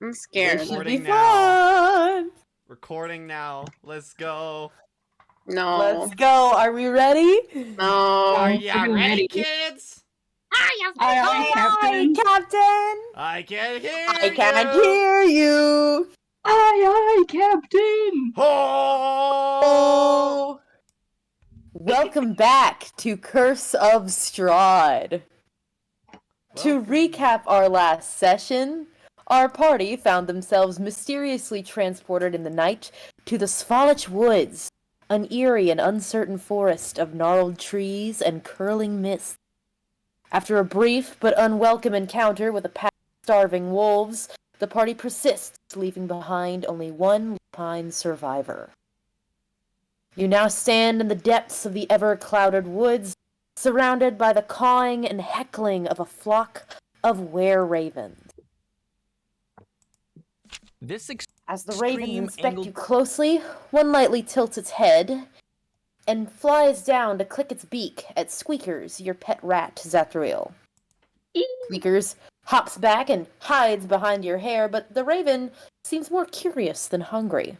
I'm scared. This should be Recording now. fun! Recording now. Let's go. No. Let's go. Are we ready? No. Are Aye, ya freaking ready, ready. kids? Aye, aye, Captain. Captain! I can hear I can't you. hear you! Aye, aye, Captain. Oh! Welcome back to Curse of Strahd. To recap our last session, our party found themselves mysteriously transported in the night to the Svalich Woods, an eerie and uncertain forest of gnarled trees and curling mist. After a brief but unwelcome encounter with a pack of starving wolves, the party persists, leaving behind only one lupine survivor. You now stand in the depths of the ever-clouded woods, surrounded by the cawing and heckling of a flock of were-ravens. As the ravens inspect you closely, one lightly tilts its head and flies down to click its beak at Squeakers, your pet rat, Zathriel. Squeakers hops back and hides behind your hair, but the raven seems more curious than hungry.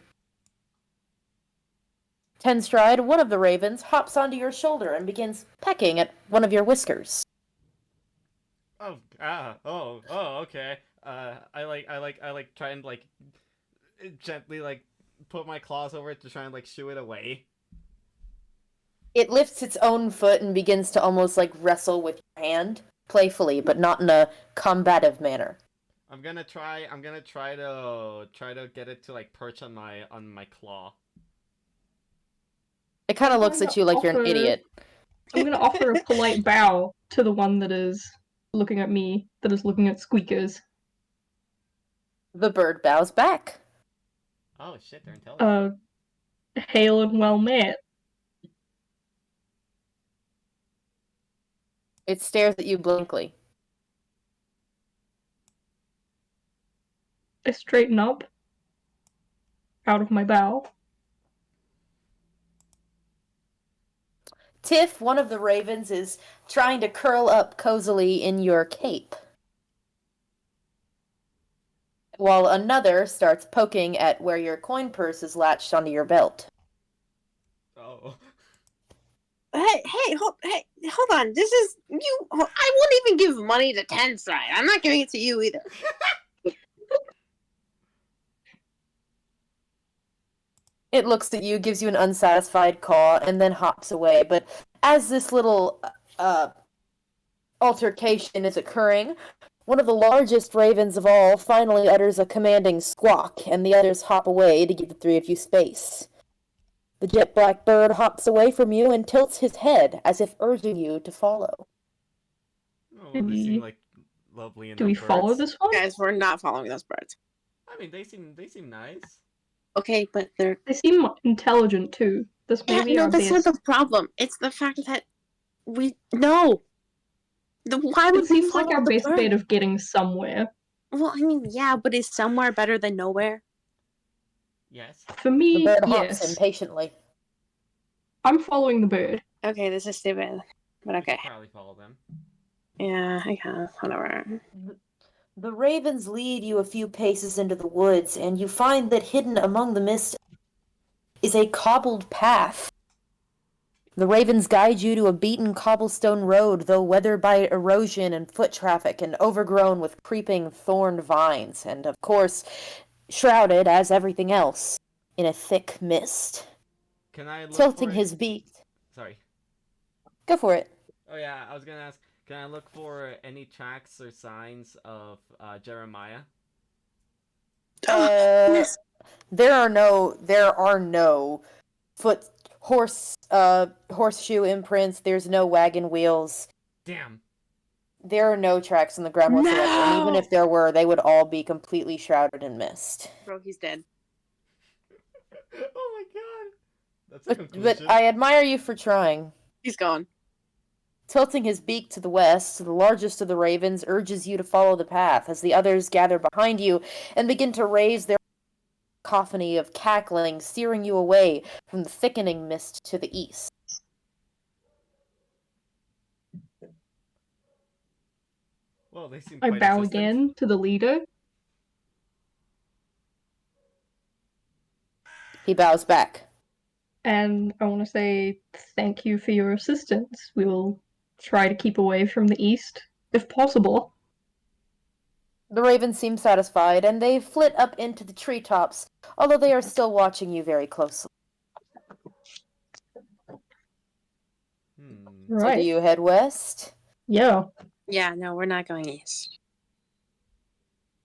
Tenstride, one of the ravens, hops onto your shoulder and begins pecking at one of your whiskers. Okay. I try and gently put my claws over it to try and shoo it away. It lifts its own foot and begins to almost wrestle with your hand, playfully, but not in a combative manner. I'm gonna try to get it to perch on my claw. It kind of looks at you like you're an idiot. I'm gonna offer a polite bow to the one that is looking at me, that is looking at Squeakers. The bird bows back. Oh shit, they're intelligent. Hail and well met. It stares at you blankly. I straighten up out of my bow. Tiff, one of the ravens, is trying to curl up cozily in your cape, while another starts poking at where your coin purse is latched onto your belt. Oh. Hey, hold on. This is you. I won't even give money to Tenstride. I'm not giving it to you either. It looks at you, gives you an unsatisfied caw, and then hops away. But as this little altercation is occurring, one of the largest ravens of all finally utters a commanding squawk, and the others hop away to give the three of you space. The jet black bird hops away from you and tilts his head, as if urging you to follow. Oh, they seem lovely enough. Do we birds. follow this one? Guys, we're not following those birds. I mean, they seem nice. Okay, but they're... They seem intelligent too. This may be no, our that's best. not the problem. It's the fact that we... No! Why would It seems we like follow our the best bird? bet of getting somewhere. Well, I mean, yeah, but is somewhere better than nowhere? Yes. For me, The bird hops yes. impatiently. I'm following the bird. Okay, this is stupid. But okay. Probably follow them. Yeah, I guess. Whatever. The ravens lead you a few paces into the woods, and you find that hidden among the mist is a cobbled path. The ravens guide you to a beaten cobblestone road, though weathered by erosion and foot traffic and overgrown with creeping thorned vines, and of course, shrouded, as everything else, in a thick mist. Can I look Tilting for his beak. Sorry. Go for it. Oh yeah, I was gonna ask. Can I look for any tracks or signs of Jeremiah? Yes. There are no horseshoe imprints. There's no wagon wheels. Damn. There are no tracks on the ground whatsoever. And even if there were, they would all be completely shrouded in mist. Bro, he's dead. Oh my god. That's a But conclusion. I admire you for trying. He's gone. Tilting his beak to the west, the largest of the ravens urges you to follow the path as the others gather behind you and begin to raise their cacophony of cackling, steering you away from the thickening mist to the east. Well, they seem I quite bow insistent. again to the leader. He bows back. And I want to say thank you for your assistance. We will try to keep away from the east, if possible. The ravens seem satisfied, and they flit up into the treetops, although they are still watching you very closely. So do Right. you head west? Yeah. Yeah, no, we're not going east.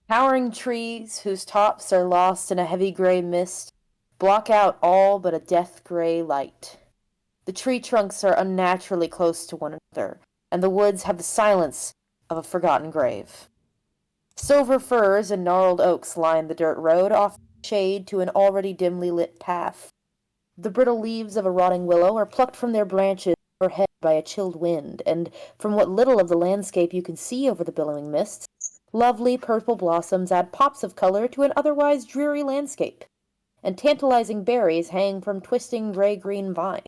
Towering trees, whose tops are lost in a heavy gray mist, block out all but a death gray light. The tree trunks are unnaturally close to one another, and the woods have the silence of a forgotten grave. Silver firs and gnarled oaks line the dirt road, offering shade to an already dimly lit path. The brittle leaves of a rotting willow are plucked from their branches overhead by a chilled wind, and from what little of the landscape you can see over the billowing mists, lovely purple blossoms add pops of color to an otherwise dreary landscape, and tantalizing berries hang from twisting gray-green vines.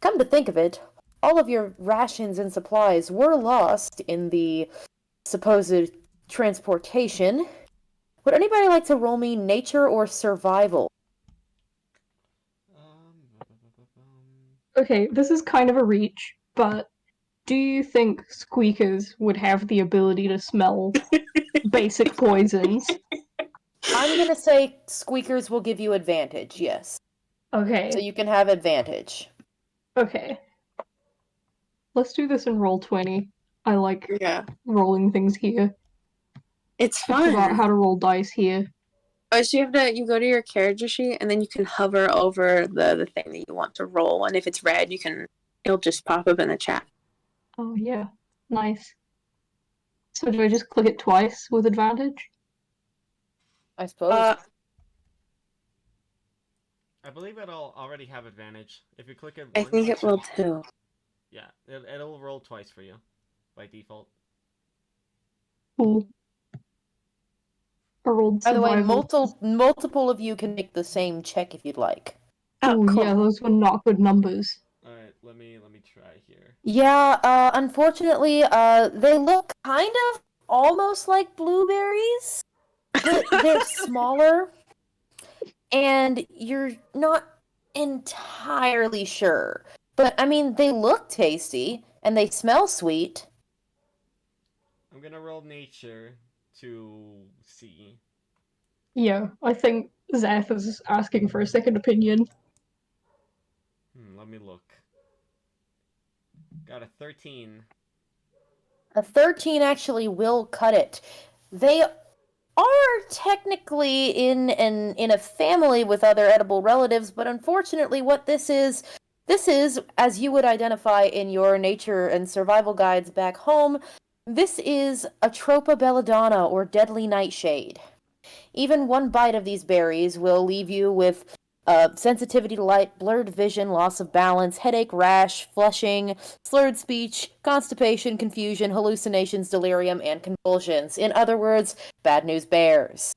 Come to think of it, all of your rations and supplies were lost in the supposed transportation. Would anybody like to roll me nature or survival? Okay, this is kind of a reach, but do you think squeakers would have the ability to smell basic poisons? I'm gonna say squeakers will give you advantage, yes. So Okay, you can have advantage. okay. Let's do this in roll 20. I like Yeah. rolling things here. It's I forgot fun. how to roll dice here. Oh, so you go to your character sheet and then you can hover over the thing that you want to roll, and if it's red, it'll just pop up in the chat. Oh, yeah. Nice. So do I just click it twice with advantage? I suppose. I believe it'll already have advantage. If you click it I once, think it will too. Yeah, it'll roll twice for you by default. Cool. I rolled By the way, survival. multiple of you can make the same check if you'd like. Oh, Ooh, cool. yeah, those were not good numbers. Alright, let me try here. Yeah, unfortunately, they look kind of almost like blueberries, but they're smaller, and you're not entirely sure. But, I mean, they look tasty, and they smell sweet. I'm gonna roll nature to see. Yeah, I think Zeph is asking for a second opinion. Let me look. Got a 13. A 13 actually will cut it. They are technically in a family with other edible relatives, but unfortunately what this is, as you would identify in your nature and survival guides back home, this is Atropa belladonna, or deadly nightshade. Even one bite of these berries will leave you with sensitivity to light, blurred vision, loss of balance, headache, rash, flushing, slurred speech, constipation, confusion, hallucinations, delirium, and convulsions. In other words, bad news bears.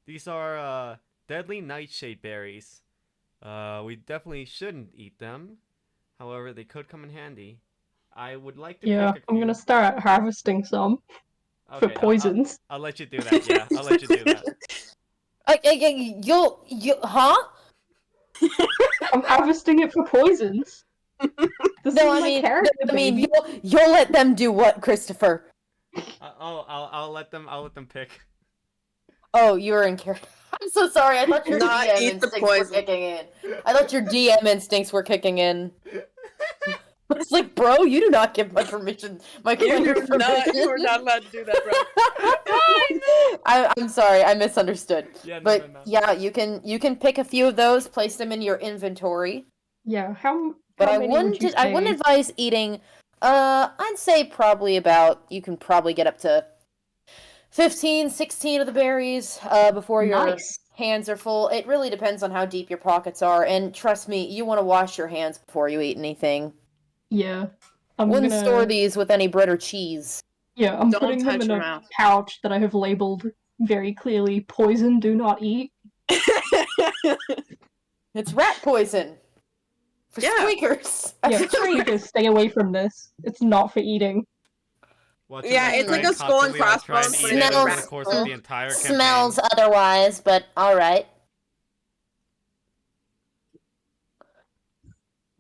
These are deadly nightshade berries. We definitely shouldn't eat them. However, they could come in handy. I would like to Yeah, pick a I'm few. gonna start harvesting some for Okay, poisons. I'll let you do that. Yeah, I'll let you do that. Huh? I'm harvesting it for poisons. This No, is I my mean, character, baby. you'll let them do what, Christopher? I'll let them pick. Oh, you're in character. I'm so sorry. I thought your Not DM eat the instincts were poison. kicking in. I thought your DM instincts were kicking in. It's like, bro, you do not give my permission. My player permission. You are not allowed to do that, bro. I'm sorry, I misunderstood. Yeah, But no. yeah, you can pick a few of those, place them in your inventory. Yeah, how But many would you say? I wouldn't advise eating. I'd say probably you can probably get up to 15, 16 of the berries before your Nice. hands are full. It really depends on how deep your pockets are, and trust me, you want to wash your hands before you eat anything. Yeah. I'm Wouldn't gonna store these with any bread or cheese. Yeah, I'm Don't putting them touch in your a mouth. pouch that I have labeled very clearly poison do not eat. It's rat poison. For Yeah. squeakers. Yeah, squeakers, stay away from this. It's not for eating. Yeah, it's like a skull and crossbones, but but it's it's over the rat course skull. of the entire campaign. Smells otherwise, but alright.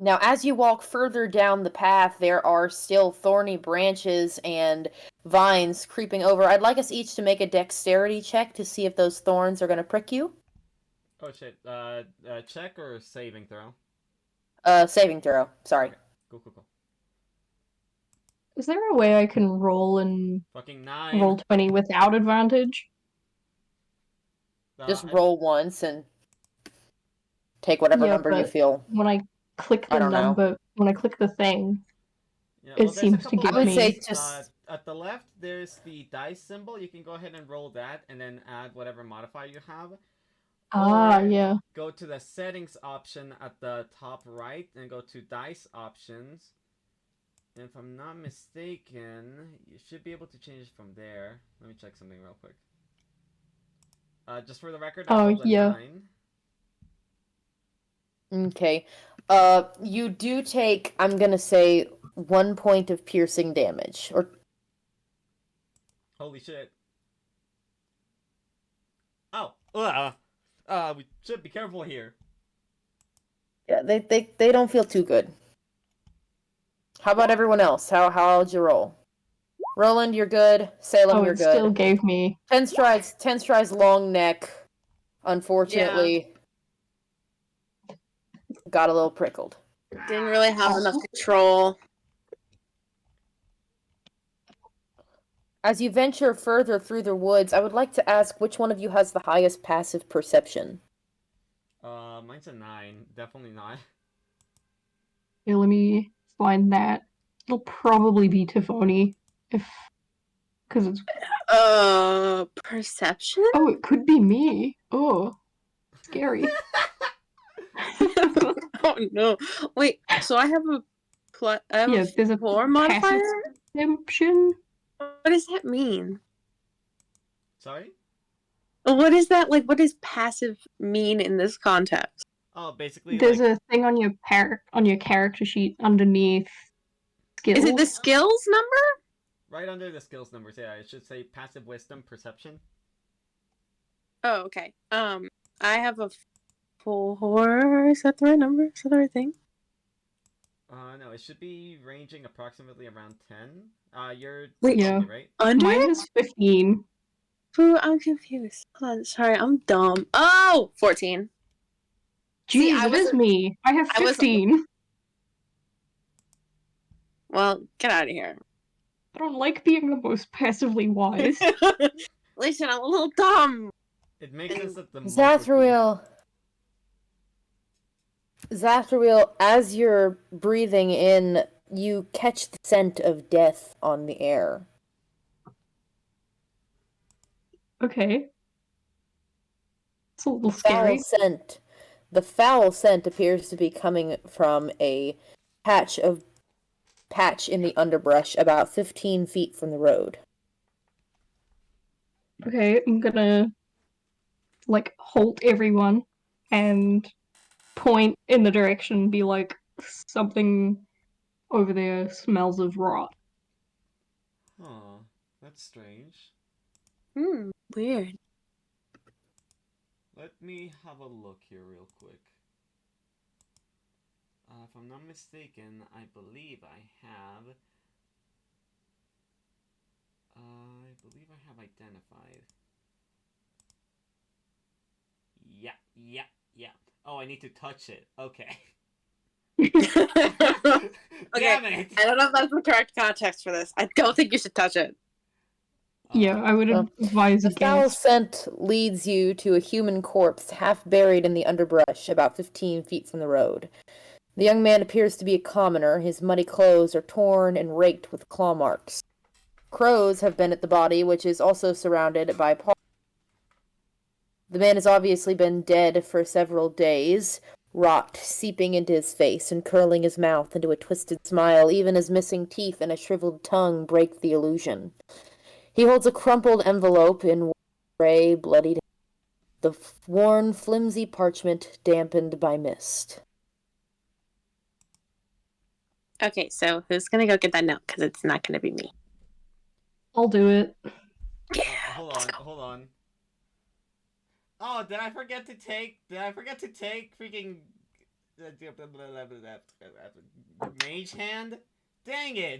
Now, as you walk further down the path, there are still thorny branches and vines creeping over. I'd like us each to make a dexterity check to see if those thorns are going to prick you. Oh shit. Check or saving throw? Saving throw. Sorry. Okay. Cool. Is there a way I can roll and Fucking 9. roll 20 without advantage? Just roll once and take whatever Yeah, number you but feel. when I click I the don't know. number, when I click the thing, Yeah, it well, there's a seems to couple give I would me. say just At the left, there's the dice symbol. You can go ahead and roll that, and then add whatever modifier you have. Ah, Or yeah. go to the settings option at the top right, and go to dice options. And if I'm not mistaken, you should be able to change it from there. Let me check something real quick. Just for the record, I Oh, rolled a yeah. 9. okay. You do take, I'm gonna say, 1 point of piercing damage. Or Holy shit. Oh, we should be careful here. yeah, they don't feel too good. How about everyone else? How'd you roll? Roland, you're good. Salem, Oh, you're it still good. gave me. 10 strides, long neck. Unfortunately, got a little prickled. Didn't really have enough control. As you venture further through the woods, I would like to ask which one of you has the highest passive perception. Mine's a 9. Definitely not. Here, let me find that. It'll probably be Tiffany, because it's. Perception? Oh, it could be me. Oh, scary. Oh no. Wait, so I have a Yeah, there's a 4 passive modifier? perception. What does that mean? Sorry? What is that? Like, what does passive mean in this context? Oh, basically, There's like, a thing on your character sheet underneath skills. Is it the skills number? right under the skills numbers, yeah, it should say passive wisdom perception. Oh, okay. I have a 4. Is that the right number? Is that the right thing? No, it should be ranging approximately around 10. You're Wait, Yeah. Tiffany, right? Under Mine it? has 15. Ooh, I'm confused. Hold on, sorry, I'm dumb. Oh, 14. See, Jeez, I it is wasn't- me. I have I wasn't- 15. Well, get out of here. I don't like being the most passively wise. Listen, I'm a little dumb. It makes sense that the monk would Zathriel, as you're breathing in, you catch the scent of death on the air. Okay. It's a little Foul scary. scent. The foul scent appears to be coming from a patch in the underbrush about 15 feet from the road. Okay, I'm gonna halt everyone and point in the direction, be like, something over there smells of rot. Huh, that's strange. Weird. Let me have a look here real quick. If I'm not mistaken, I believe I have... identified. Yeah. Oh, I need to touch it. Okay. Okay, Damn it! I don't know if that's the correct context for this. I don't think you should touch it. Yeah, I would advise The foul against. scent leads you to a human corpse half buried in the underbrush about 15 feet from the road. The young man appears to be a commoner. His muddy clothes are torn and raked with claw marks. Crows have been at the body, which is also surrounded by The man has obviously been dead for several days, rot seeping into his face and curling his mouth into a twisted smile. Even his missing teeth and a shriveled tongue break the illusion. He holds a crumpled envelope in gray, bloodied, the worn, flimsy parchment dampened by mist. Okay, so who's gonna go get that note? Because it's not gonna be me. I'll do it. Yeah. Hold on. Oh, did I forget to take freaking Mage hand? Dang it!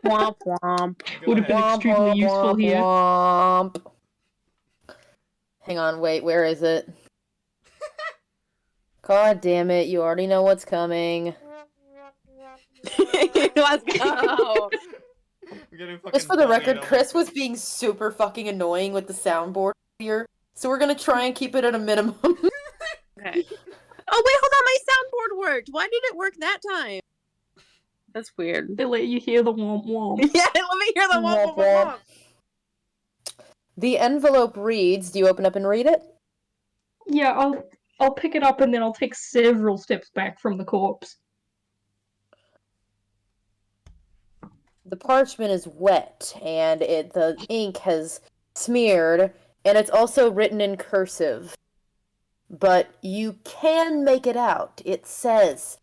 Womp womp. Go Would have been ahead. extremely useful here. Womp. Hang on, wait, where is it? God damn it, you already know what's coming. Let's go. I'm getting fucking Just for the bullied record, over Chris here. was being super fucking annoying with the soundboard here, so we're gonna try and keep it at a minimum. Okay. Oh wait, hold on. My soundboard worked. Why did it work that time? That's weird. They let you hear the womp womp. Yeah, let me hear the womp womp womp. The envelope reads, do you open up and read it? Yeah, I'll pick it up and then I'll take several steps back from the corpse. The parchment is wet, and the ink has smeared, and it's also written in cursive. But you can make it out. It says,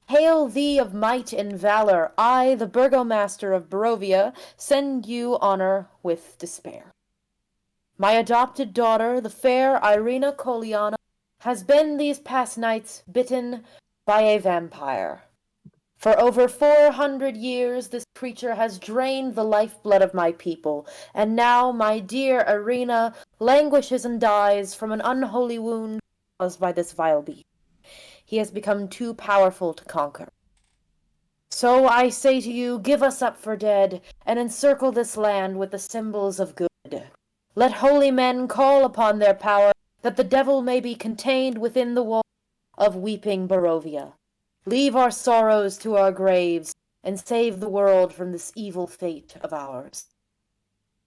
"Hail thee of might and valor, I, the burgomaster of Barovia, send you honor with despair. My adopted daughter, the fair Irina Koliana, has been these past nights bitten by a vampire. For over 400 years this creature has drained the lifeblood of my people, and now my dear Irina languishes and dies from an unholy wound caused by this vile beast. He has become too powerful to conquer. So I say to you, give us up for dead, and encircle this land with the symbols of good. Let holy men call upon their power, that the devil may be contained within the walls of weeping Barovia. Leave our sorrows to our graves, and save the world from this evil fate of ours.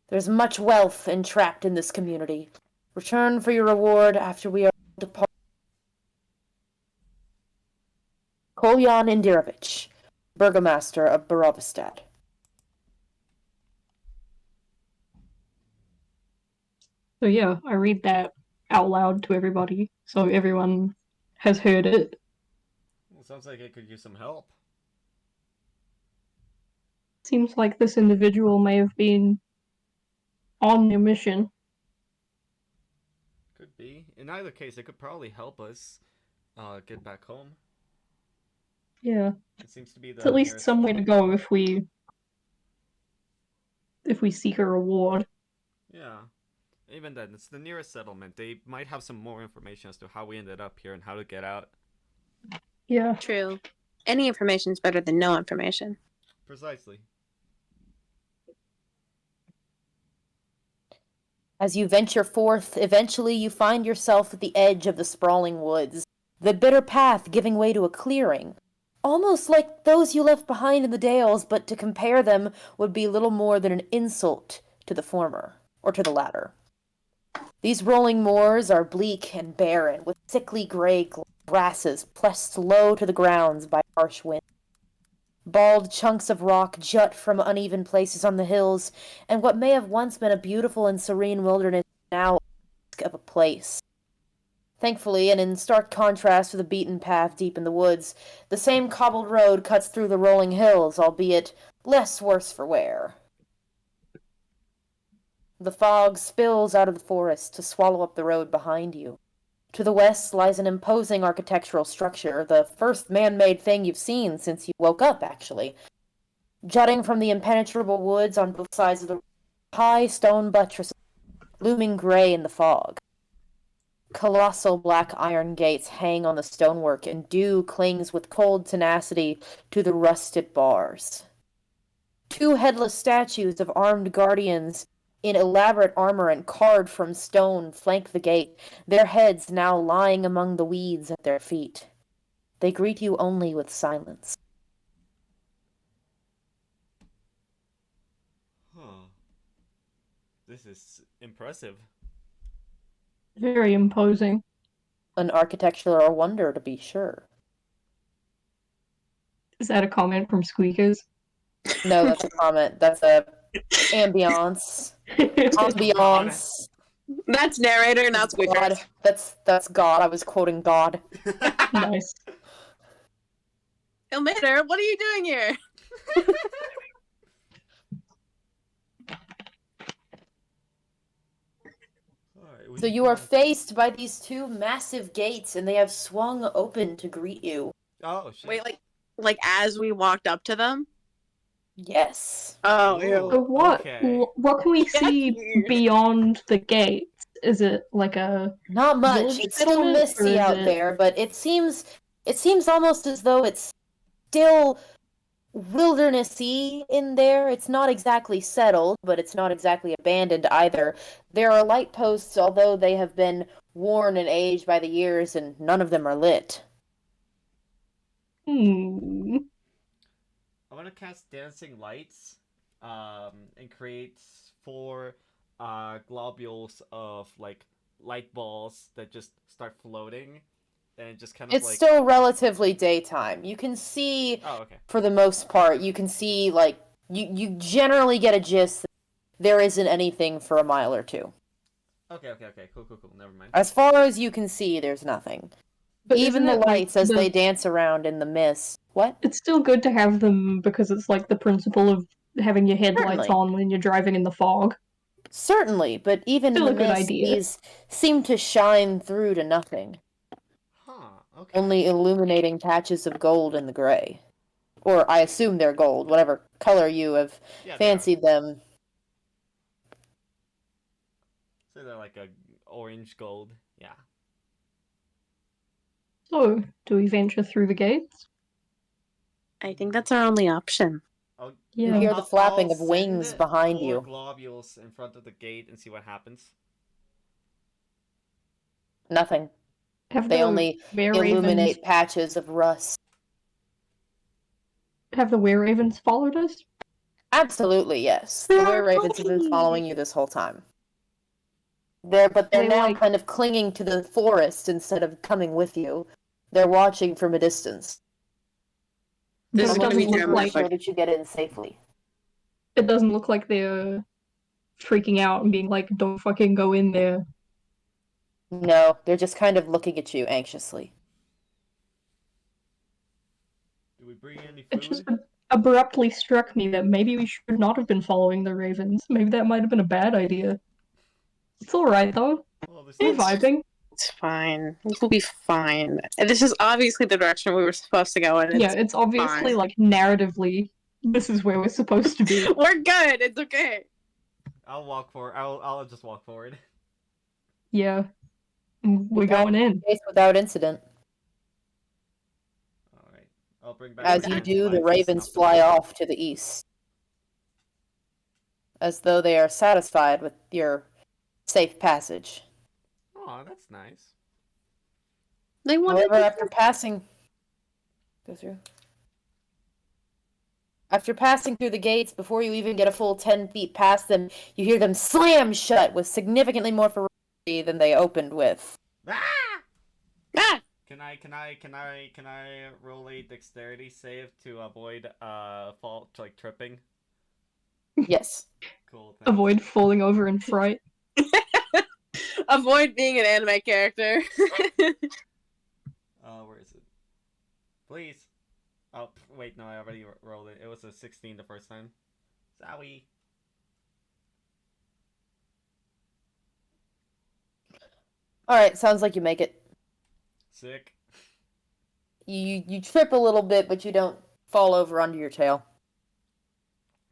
There's much wealth entrapped in this community. Return for your reward after we are departed. Kolyan Indirovich, Burgomaster of Barovistad." So yeah, I read that out loud to everybody, so everyone has heard it. Well, sounds like it could use some help. Seems like this individual may have been on a mission. Could be. In either case, it could probably help us get back home. Yeah, It seems to be it's the at least nearest. somewhere to go if we seek a reward. Yeah. Even then, it's the nearest settlement. They might have some more information as to how we ended up here and how to get out. Yeah. True. Any information is better than no information. Precisely. As you venture forth, eventually you find yourself at the edge of the sprawling woods, the bitter path giving way to a clearing. Almost like those you left behind in the dales, but to compare them would be little more than an insult to the former, or to the latter. These rolling moors are bleak and barren, with sickly gray grasses pressed low to the grounds by harsh wind. Bald chunks of rock jut from uneven places on the hills, and what may have once been a beautiful and serene wilderness is now a of a place. Thankfully, and in stark contrast to the beaten path deep in the woods, the same cobbled road cuts through the rolling hills, albeit less worse for wear. The fog spills out of the forest to swallow up the road behind you. To the west lies an imposing architectural structure, the first man-made thing you've seen since you woke up, actually. Jutting from the impenetrable woods on both sides of the road, high stone buttresses looming gray in the fog. Colossal black iron gates hang on the stonework, and dew clings with cold tenacity to the rusted bars. Two headless statues of armed guardians in elaborate armor and carved from stone flank the gate, their heads now lying among the weeds at their feet. They greet you only with silence. Huh. This is impressive. Very imposing. An architectural wonder, to be sure. Is that a comment from Squeakers? No, that's a comment. That's a ambiance. Ambiance. That's narrator, not God. squeakers. That's God. I was quoting God. Nice. Ilmater, what are you doing here? Alright, So you are faced by these two massive gates, and they have swung open to greet you. Oh, shit. Wait, like as we walked up to them? Yes. Oh, Ooh. ew. So what? Okay. What can we That's see weird. beyond the gates? Is it like a Not much. village It's still settlement, or misty is out it- there, but it seems almost as though it's still wildernessy in there. It's not exactly settled, but it's not exactly abandoned either. There are light posts, although they have been worn and aged by the years, and none of them are lit. Hmm. I want to cast Dancing Lights, and create 4 globules of like light balls that just start floating, and just kind of It's like. still relatively daytime. You can see, Oh, okay. for the most part, you can see, like, you generally get a gist that there isn't anything for a mile or two. Okay. Cool. Never mind. As far as you can see, there's nothing. But Even isn't the it, like, lights as the- they dance around in the mist. What? It's still good to have them because it's like the principle of having your headlights Certainly. on when you're driving in the fog. Certainly, but even Still in a the good mist, idea. these seem to shine through to nothing, Huh. Okay. only illuminating patches of gold in the gray. Or I assume they're gold, whatever color you have Yeah, they are. fancied them. So they're like a orange gold. Yeah. So, do we venture through the gates? I think that's our only option. I'll, You Yeah. hear the flapping I'll of wings send behind 4 you. globules in front of the gate and see what happens. Nothing. Have They the only were illuminate ravens patches of rust. have the were ravens followed us? Absolutely, yes. The were ravens have been following you this whole time. They're They, now like- kind of clinging to the forest instead of coming with you. They're watching from a distance. This But is it gonna be doesn't look Making like sure that you get in safely. it doesn't look like they're freaking out and being like, "Don't fucking go in there." No, they're just kind of looking at you anxiously. Do we bring any It just food? abruptly struck me that maybe we should not have been following the ravens. Maybe that might have been a bad idea. It's all right though. Well, there's We're no. vibing. It's fine. We'll be fine. And this is obviously the direction we were supposed to go in. Yeah, it's obviously fine. like narratively, this is where we're supposed to be. We're good. It's okay. I'll walk forward. I'll just walk forward. Yeah, we're You pass going in. the gates without incident. All right. I'll bring back. As the you dancing do, the lights and ravens snuff them fly out. off to the east, as though they are satisfied with your safe passage. Oh, that's nice. They wanted However, to after passing, go through. After passing through the gates, before you even get a full 10 feet past them, you hear them slam shut with significantly more ferocity than they opened with. Ah! Ah! Can I roll a dexterity save to avoid fault like tripping? Yes. Cool. Thanks. Avoid falling over in fright. avoid being an anime character. Where is it? Please. Oh, wait, no, I already rolled it. It was a 16 the first time. Zowie. Alright, sounds like you make it. Sick. You trip a little bit, but you don't fall over onto your tail.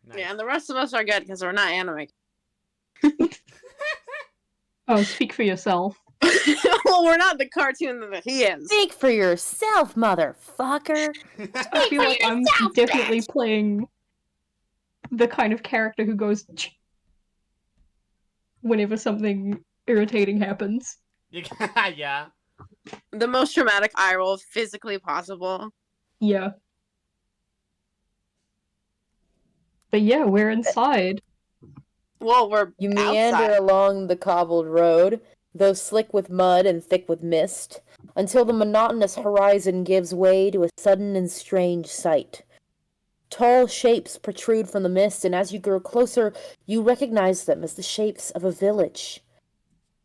Nice. Yeah, and the rest of us are good because we're not anime. Oh, speak for yourself. well, we're not the cartoon that he is. Speak for yourself, motherfucker! I feel like I'm definitely playing the kind of character who goes "Ch" whenever something irritating happens. Yeah. The most traumatic eye roll physically possible. Yeah. But yeah, we're inside. Well, we're You meander outside. along the cobbled road, though slick with mud and thick with mist, until the monotonous horizon gives way to a sudden and strange sight. Tall shapes protrude from the mist, and as you grow closer, you recognize them as the shapes of a village.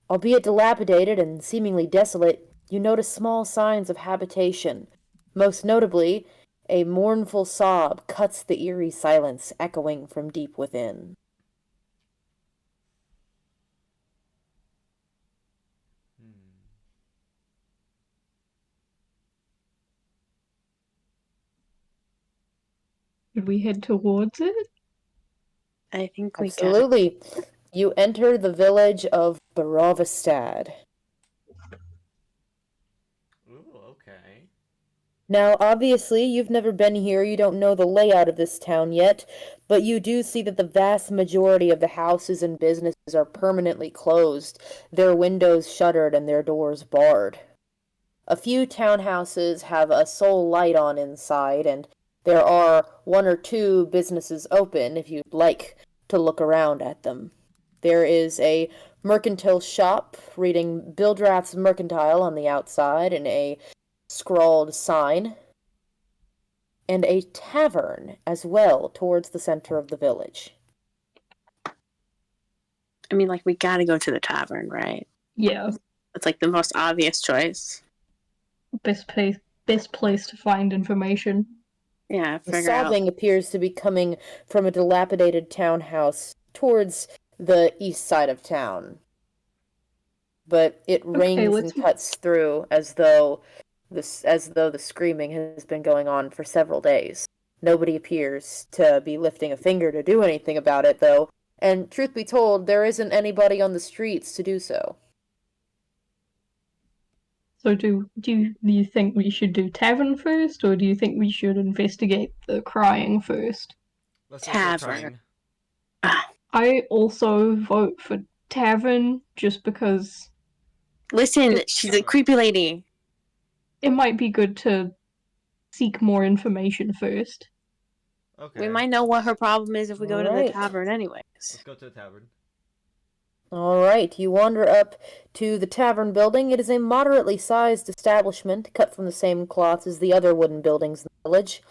Albeit dilapidated and seemingly desolate, you notice small signs of habitation. Most notably, a mournful sob cuts the eerie silence echoing from deep within. Should we head towards it? I think we got Absolutely. You enter the village of Barovastad. Ooh, okay. Now, obviously, you've never been here, you don't know the layout of this town yet, but you do see that the vast majority of the houses and businesses are permanently closed, their windows shuttered and their doors barred. A few townhouses have a sole light on inside, and there are one or two businesses open if you'd like to look around at them. There is a mercantile shop reading Bildrath's Mercantile on the outside and a scrawled sign, and a tavern as well towards the center of the village. I mean, like, we gotta go to the tavern, right? Yeah, It's like the most obvious choice. best place to find information. Yeah, The figure out. sobbing appears to be coming from a dilapidated townhouse towards the east side of town. But it Okay, rings and cuts through as though the screaming has been going on for several days. Nobody appears to be lifting a finger to do anything about it, though, and truth be told, there isn't anybody on the streets to do so. So do you think we should do tavern first, or do you think we should investigate the crying first? Let's go for Tavern. trying. Ah, I also vote for tavern just because listen, she's a creepy lady. it might be good to seek more information first. Okay. We might know what her problem is if we go to the Alright. tavern, anyways. Let's go to the tavern. Alright, you wander up to the tavern building. It is a moderately sized establishment, cut from the same cloth as the other wooden buildings in the village.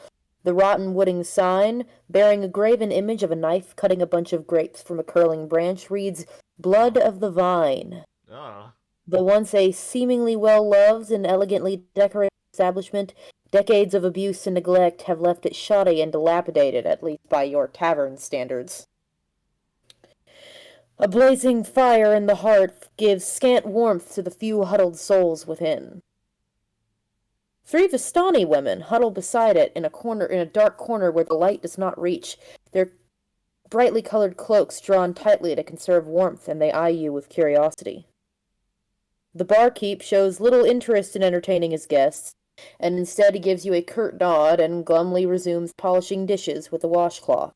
The rotten wooden sign, bearing a graven image of a knife cutting a bunch of grapes from a curling branch, reads, "Blood of the Vine." Ah. The once a seemingly well-loved and elegantly decorated establishment, decades of abuse and neglect have left it shoddy and dilapidated, at least by your tavern standards. A blazing fire in the hearth gives scant warmth to the few huddled souls within. 3 Vistani women huddle beside it in a dark corner where the light does not reach, their brightly colored cloaks drawn tightly to conserve warmth, and they eye you with curiosity. The barkeep shows little interest in entertaining his guests, and instead gives you a curt nod and glumly resumes polishing dishes with a washcloth.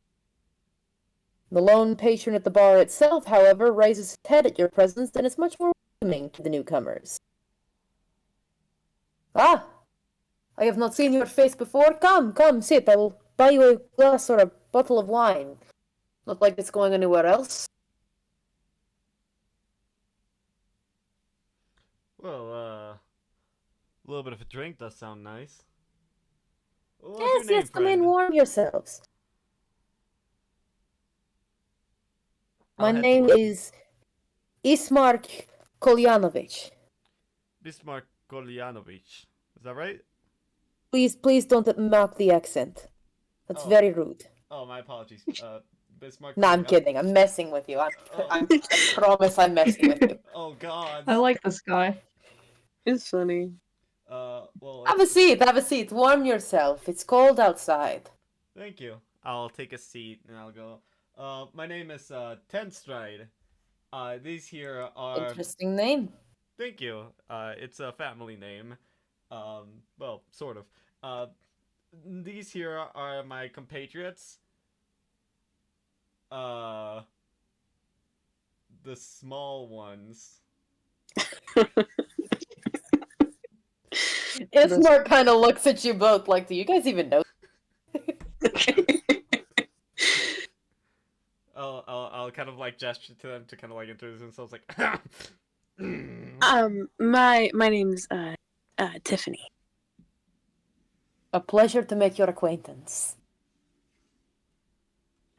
The lone patron at the bar itself, however, raises his head at your presence and is much more welcoming to the newcomers. "Ah! I have not seen your face before. Come, sit. I will buy you a glass or a bottle of wine. Not like it's going anywhere else." Well, a little bit of a drink does sound nice. What's Yes, your name, come in, friend? warm yourselves. My I'll head name towards is Ismark Kolyanovich. Bismarck Kolyanovich. Is that right? Please don't mock the accent. That's Oh. very rude. Oh, my apologies. Bismarck. No, I'm kidding. I'm messing with you. I promise I'm messing with you. Oh God. I like this guy. It's funny. Well. Have a seat. Warm yourself. It's cold outside. Thank you. I'll take a seat and I'll go. My name is Strahd. These here are. Interesting name. Thank you. It's a family name. Well, sort of. These here are my compatriots. The small ones. Ismark kind of looks at you both like, do you guys even know? I'll kind of like gesture to them to kind of like introduce themselves, like. My name's Tiffany. A pleasure to make your acquaintance.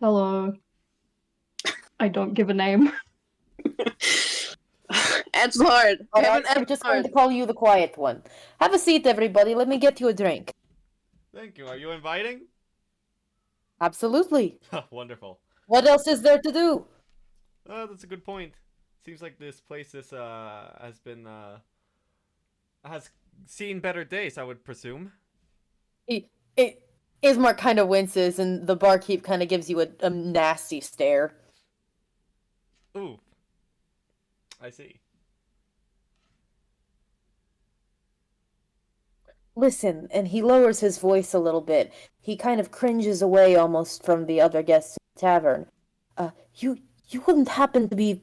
Hello. I don't give a name. Edgelord. Alright, I'm just going to call you the quiet one. Have a seat, everybody. Let me get you a drink. Thank you. Are you inviting? Absolutely. Wonderful. What else is there to do? That's a good point. Seems like this place has been has seen better days, I would presume. Ismark kind of winces, and the barkeep kind of gives you a nasty stare. Ooh. I see. Listen, and he lowers his voice a little bit. He kind of cringes away almost from the other guests in the tavern. You wouldn't happen to be,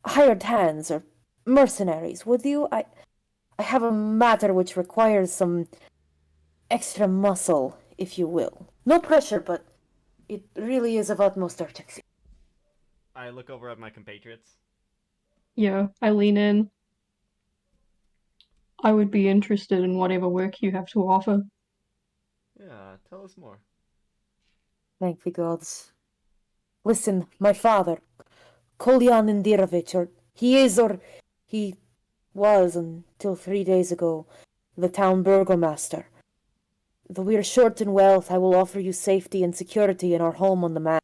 hired hands or mercenaries, would you? I have a matter which requires some extra muscle, if you will. No pressure, but it really is of utmost urgency. I look over at my compatriots. Yeah, I lean in. I would be interested in whatever work you have to offer. Yeah, tell us more. Thank the gods. Listen, my father, Kolyan Indirovich, he was until 3 days ago, the town burgomaster. Though we are short in wealth, I will offer you safety and security in our home on the man.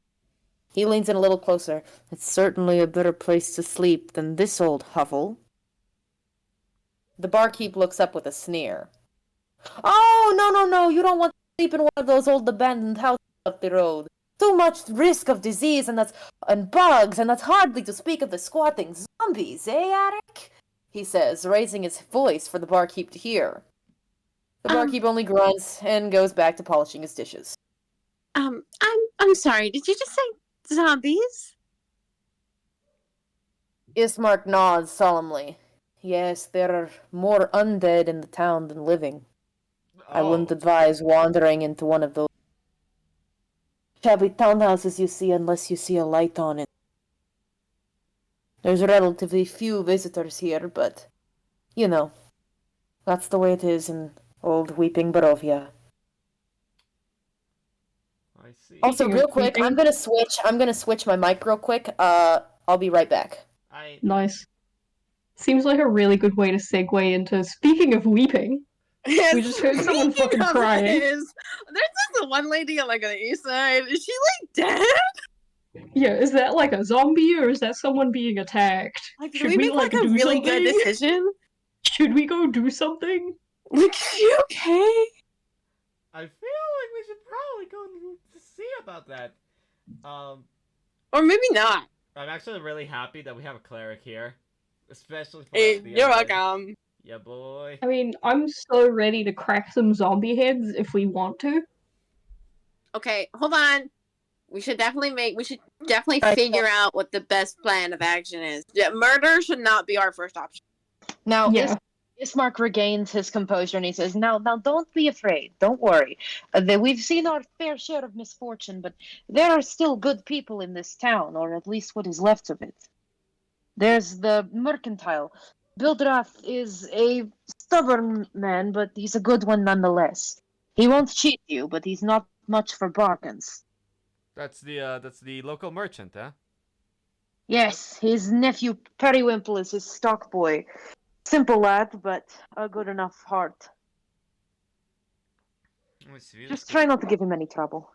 He leans in a little closer. It's certainly a better place to sleep than this old hovel. The barkeep looks up with a sneer. Oh, no, you don't want to sleep in one of those old abandoned houses up the road. Too much risk of disease and bugs, and that's hardly to speak of the squatting zombies, eh, Eric? He says, raising his voice for the barkeep to hear. The barkeep only grunts and goes back to polishing his dishes. I'm sorry. Did you just say zombies? Ismark nods solemnly. Yes, there are more undead in the town than living. I wouldn't advise wandering into one of those shabby townhouses you see unless you see a light on it. There's relatively few visitors here, but, that's the way it is in old Weeping Barovia. I see. Also, real quick, I'm gonna switch my mic real quick. I'll be right back. Nice. Seems like a really good way to segue into speaking of weeping. Yes, we just heard someone fucking crying. There's this one lady on the east side. Is she dead? Yeah, is that a zombie or is that someone being attacked? Should we make a really good decision? Should we go do something? Is you okay? I feel like we should probably go to see about that. Or maybe not. I'm actually really happy that we have a cleric here. Especially for you're welcome. Yeah, boy. I mean, I'm so ready to crack some zombie heads if we want to. Okay, hold on. We should definitely figure out what the best plan of action is. Yeah, murder should not be our first option. Now, Ismark regains his composure and he says, now, don't be afraid. Don't worry. We've seen our fair share of misfortune, but there are still good people in this town, or at least what is left of it. There's the mercantile. Bildrath is a stubborn man, but he's a good one nonetheless. He won't cheat you, but he's not much for bargains. That's the local merchant, huh? Yes, his nephew Periwimple is his stock boy. Simple lad, but a good enough heart. Just try not to give him any trouble.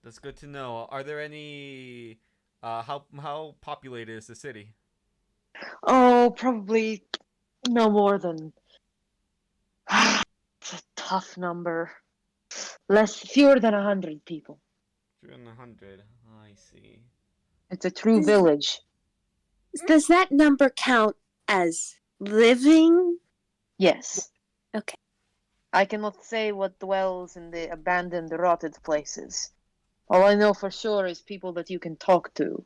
That's good to know. Are there any... how populated is the city? Oh, probably no more than... It's a tough number. Fewer than 100 people. Fewer than 100. I see. It's a true village. Does that number count as living? Yes. Okay. I cannot say what dwells in the abandoned, rotted places. All I know for sure is people that you can talk to.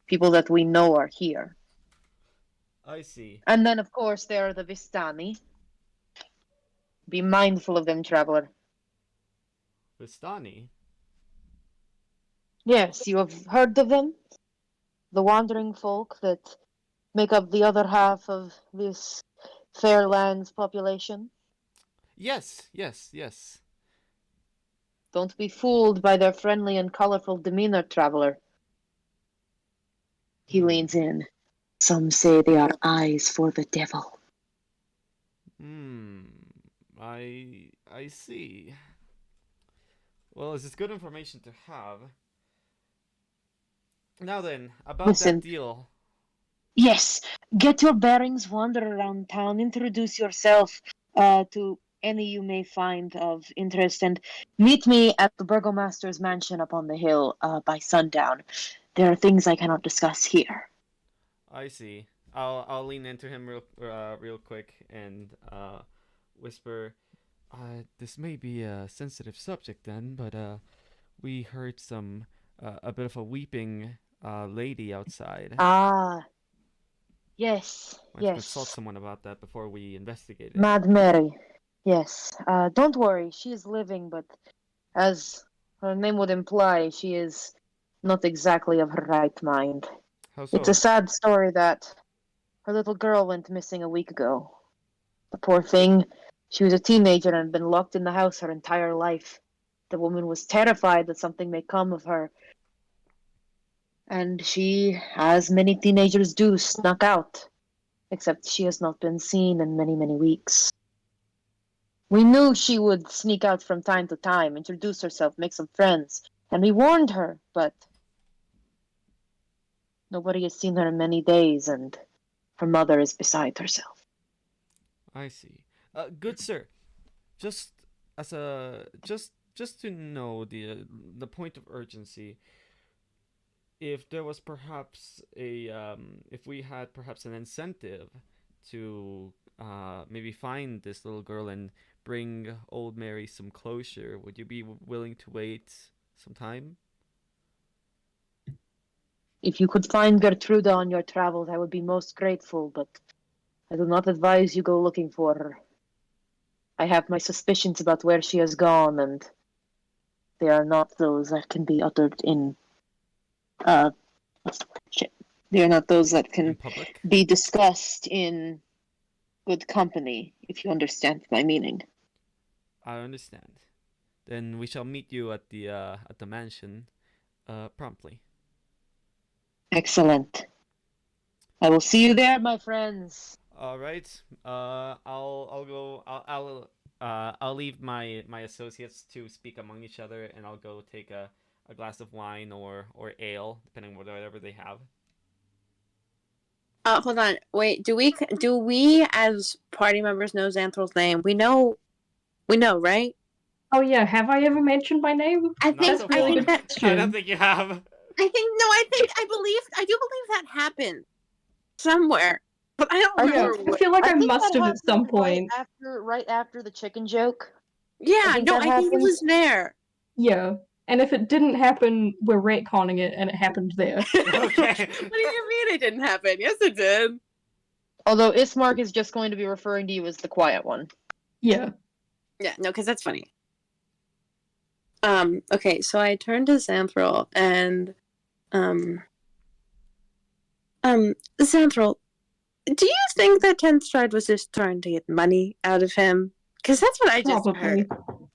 People that we know are here. I see. And then, of course, there are the Vistani. Be mindful of them, traveler. Vistani? Yes, you have heard of them? The wandering folk that make up the other half of this fair land's population? Yes. Don't be fooled by their friendly and colorful demeanor, traveler. He leans in. Some say they are eyes for the devil. I see. Well, this is good information to have. Now then, about that deal. Yes, get your bearings, wander around town, introduce yourself to any you may find of interest, and meet me at the Burgomaster's mansion up on the hill by sundown. There are things I cannot discuss here. I see. I'll lean into him real quick and whisper. This may be a sensitive subject then, but we heard a bit of a weeping lady outside. Ah, yes, Why don't you yes. consult someone about that before we investigate it? Mad Mary. Yes. Don't worry, she is living, but as her name would imply, she is not exactly of her right mind. How It's a so? sad story that her little girl went missing a week ago. The poor thing, she was a teenager and had been locked in the house her entire life. The woman was terrified that something may come of her, and she, as many teenagers do, snuck out. Except she has not been seen in many, many weeks. We knew she would sneak out from time to time, introduce herself, make some friends, and we warned her, but nobody has seen her in many days, and her mother is beside herself. I see. Good sir, just as a just to know the point of urgency. If there was perhaps if we had perhaps an incentive to maybe find this little girl and bring old Mary some closure, would you be willing to wait some time? If you could find Gertruda on your travels, I would be most grateful, but I do not advise you go looking for her. I have my suspicions about where she has gone, and they are not those that can be uttered in uh shit. They are not those that In can public? be discussed in good company, if you understand my meaning. I understand. Then we shall meet you at the mansion promptly. Excellent. I will see you there, my friends. All right. I'll go. I'll leave my associates to speak among each other, and I'll go take a glass of wine or ale, depending on whatever they have. Hold on. Wait. Do we as party members know Xanthral's name? We know, right? Oh yeah, have I ever mentioned my name? I Not think so I far. think that I don't think you have. I do believe that happened somewhere, but I don't I Yeah, remember think I what. feel like I think must that have at some happened point. right after the chicken joke. Yeah, think no, that I think it happened. was there. Yeah. And if it didn't happen, we're retconning it and it happened there. Okay. What do you mean it didn't happen? Yes, it did. Although Ismark is just going to be referring to you as the quiet one. Yeah. Yeah, no, because that's funny. Okay, so I turned to Xanthral and Xanthral, do you think that Strahd was just trying to get money out of him? Because that's what I just Probably. heard.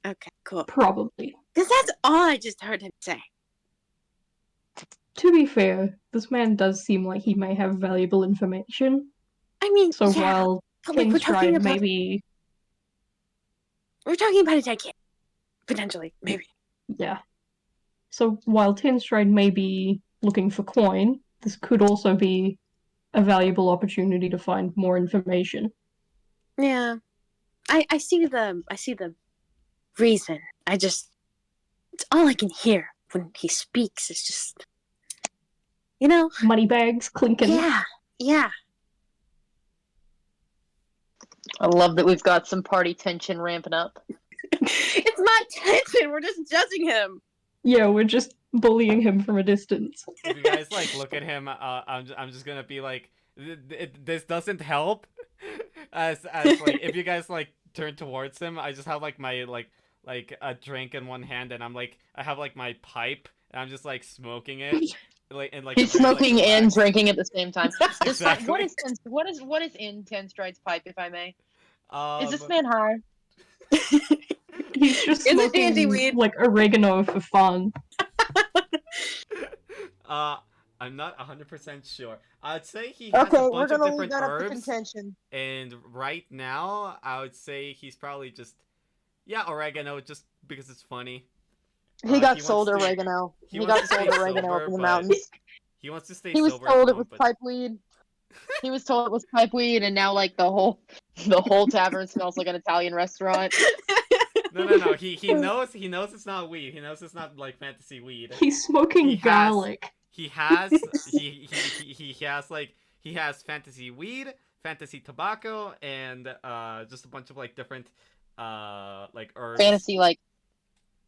Okay, cool. Probably. Because that's all I just heard him say. To be fair, this man does seem like he may have valuable information. I mean, So yeah, while but like we're talking Pinstride about maybe, a dead kid, potentially, maybe. yeah. So while Tinstride may be looking for coin, this could also be a valuable opportunity to find more information. Yeah, I see the reason. It's all I can hear when he speaks. It's just, Money bags clinking. yeah. I love that we've got some party tension ramping up. It's not tension. We're just judging him. Yeah, we're just bullying him from a distance. If you guys look at him, I'm just gonna be like, this doesn't help. As if you guys turn towards him, I just have my a drink in one hand, and I have my pipe, and I'm just smoking it. He's smoking and drinking at the same time. Exactly. What is in Tenstride's pipe, if I may? Is this Um, man high? He's just Is it smoking Andy weed? oregano for fun. I'm not 100% sure. I'd say he has a bunch of different herbs, contention. and right now I would say he's probably just oregano, just because it's funny. He got he sold wants to- oregano. he He wants got to stay sold oregano sober, up in the but mountains. He wants to stay He was sober. at told the it was moment, but pipe weed. He was told it was pipe weed, and now like the whole tavern smells like an Italian restaurant. No. He knows it's not weed. He knows it's not like fantasy weed. He's smoking He has- garlic. He has he has fantasy weed, fantasy tobacco, and just a bunch of like different like herbs. Fantasy like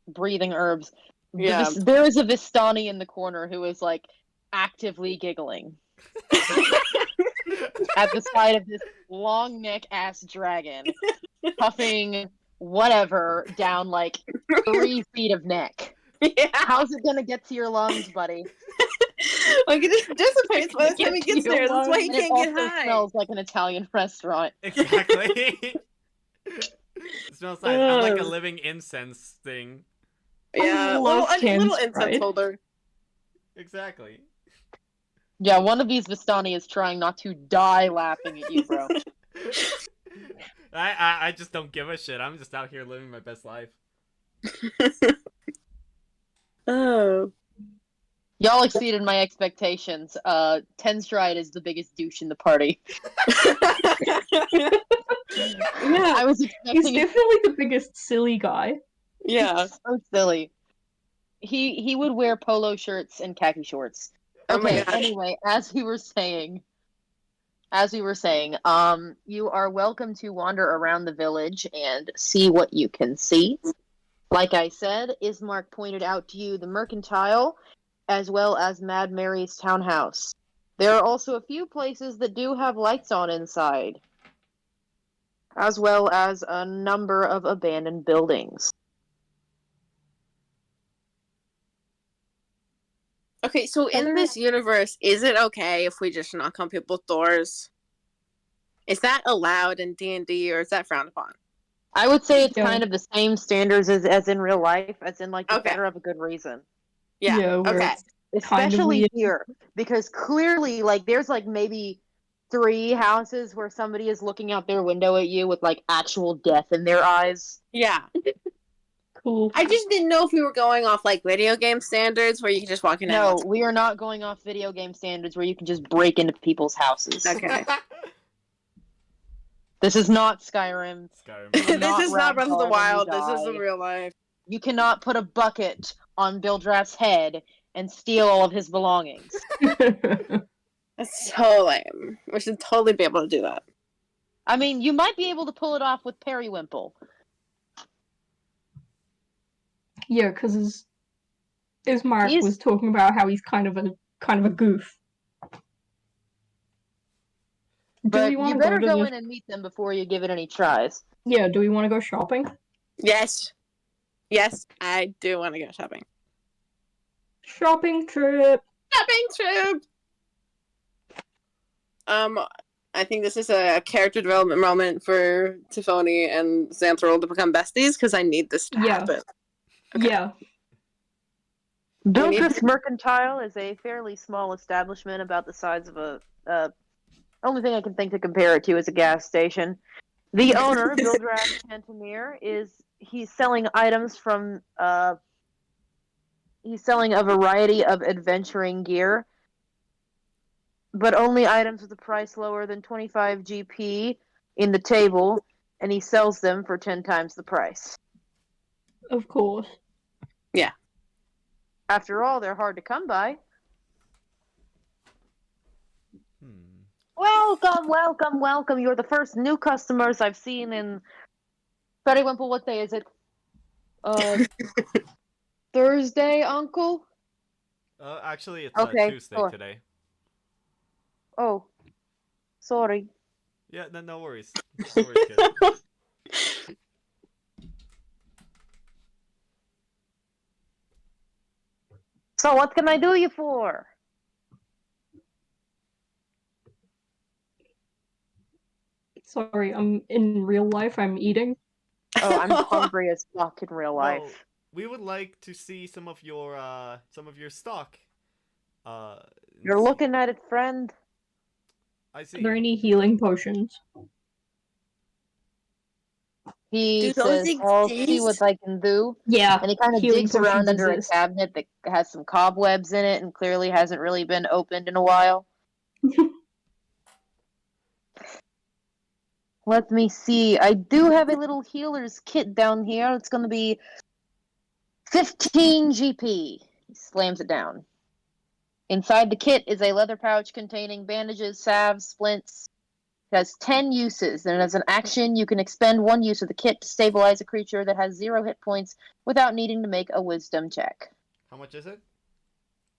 breathing herbs. Yeah. There is a Vistani in the corner who is like actively giggling at the sight of this long neck ass dragon puffing whatever down like 3 feet of neck. Yeah. How's it gonna get to your lungs, buddy? Like it just dissipates by the time he gets there. That's why he And it can't get also high. smells like an Italian restaurant. Exactly. It smells like I'm like a living incense thing. Yeah, I love a little canned incense Sprite. holder. Exactly. Yeah, one of these Vistani is trying not to die laughing at you, bro. I just don't give a shit. I'm just out here living my best life. Oh. Y'all exceeded my expectations. Strahd is the biggest douche in the party. Yeah. I was He's expecting it definitely the biggest silly guy. Yeah. so silly. He would wear polo shirts and khaki shorts. Oh my Okay, gosh. anyway, as we were saying, you are welcome to wander around the village and see what you can see. Like I said, Ismark pointed out to you the mercantile, as well as Mad Mary's townhouse. There are also a few places that do have lights on inside, as well as a number of abandoned buildings. Okay, so in this universe, is it okay if we just knock on people's doors? Is that allowed in D&D, or is that frowned upon? I would say it's Yeah. kind of the same standards as in real life, as in like you Okay. better have a good reason. Yeah. where Okay. it's kind of Especially weird. here, because clearly, like, there's like maybe 3 houses where somebody is looking out their window at you with like actual death in their eyes. Yeah. Cool. I just didn't know if we were going off like video game standards where you can just walk in. No, and we are not going off video game standards where you can just break into people's houses. Okay. This is not Skyrim. Skyrim. this not is not Breath of the Ragdoll when you Wild. This is die. in real life. You cannot put a bucket on Bildrath's head and steal all of his belongings. That's so lame. We should totally be able to do that. I mean, you might be able to pull it off with Periwimple. Yeah, because Ismark He's- was talking about how he's kind of a goof. But we you wanna better to go the- in and meet them before you give it any tries. Yeah, do we want to go shopping? Yes. Yes, I do want to go shopping. Shopping trip. Shopping trip. I think this is a character development moment for Tiffany and Xanthril to become besties because I need this to Yeah. happen. Okay. Yeah. Bildrath's Mercantile is a fairly small establishment about the size of a only thing I can think to compare it to is a gas station. The owner, Bildrath Cantemir, he's selling items from he's selling a variety of adventuring gear, but only items with a price lower than 25 GP in the table, and he sells them for 10 times the price. Of course. After all, they're hard to come by. Hmm. Welcome, welcome, welcome. You're the first new customers I've seen in Periwimple. What day is it? Thursday, Uncle? Actually, it's Okay, Tuesday sure. today. Oh, sorry. Yeah, no worries. No worries, kid. So what can I do you for? Sorry, in real life I'm eating. Oh, I'm hungry as fuck in real life. Well, we would like to see some of your stock. You're see- looking at it, friend. I see. Are there any healing potions? He Do those says, I'll see exist? what I can do. Yeah. And he kind of Healing digs around potions under exist. a cabinet that has some cobwebs in it and clearly hasn't really been opened in a while. Let me see. I do have a little healer's kit down here. It's going to be 15 GP. He slams it down. Inside the kit is a leather pouch containing bandages, salves, splints. It has 10 uses, and as an action, you can expend one use of the kit to stabilize a creature that has 0 hit points without needing to make a wisdom check. How much is it?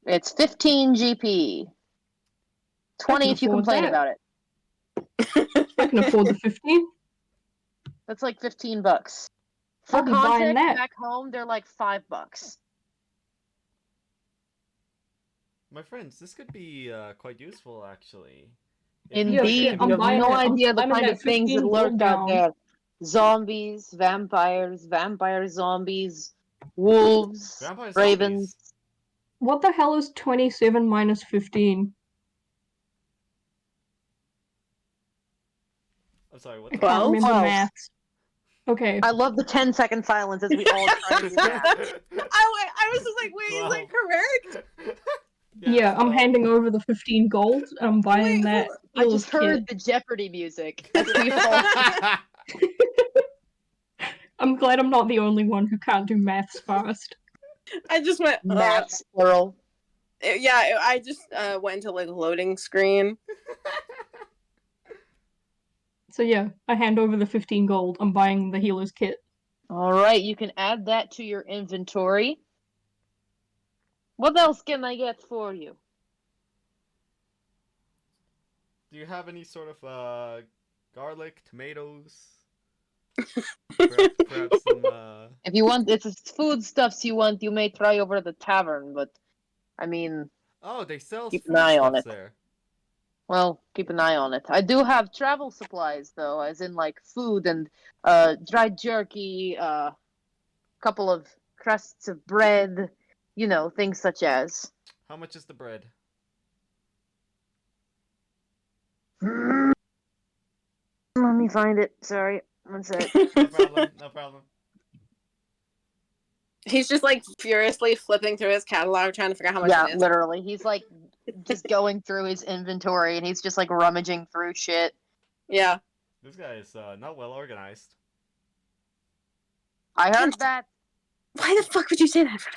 It's 15 GP. 20 if you afford complain that. about it. I can afford the 15. That's like $15. For I'll be buying context, that. back home, they're like $5. My friends, this could be quite useful, actually. Indeed, shit, you I'm have buying no it. I'm idea the slamming kind that of things that 15 lurk gold out down. there. Zombies, vampires, vampire zombies, wolves, Vampire ravens. zombies. What the hell is 27 minus 15? I'm sorry, what I the can't Well, remember 12. maths. Okay. I love the 10-second silence as we all try to do that. I was just like, wait, is that 12. correct? Yeah, I'm 12. handing over the 15 gold, and I'm buying Wait, that hold I healer's just heard the Jeopardy music as we fall. I'm glad I'm not the only one who can't do maths fast. I just went, Maths plural. yeah, I just went into like a loading screen. So yeah, I hand over the 15 gold. I'm buying the healer's kit. All right, you can add that to your inventory. What else can I get for you? Do you have any sort of garlic, tomatoes? Perhaps some If you want, if it's foodstuffs you want, you may try over at the tavern, but I mean, Oh, they sell keep an eye on foodstuffs it. there. Well, keep an eye on it. I do have travel supplies though, as in like food and dried jerky, couple of crusts of bread, you know, things such as. How much is the bread? Let me find it. Sorry, one sec. No problem, no problem. He's just like furiously flipping through his catalog trying to figure out how much Yeah, it is. literally. He's like just going through his inventory and he's just like rummaging through shit. Yeah. This guy is not well organized. I heard that. Why the fuck would you say that? Sorry,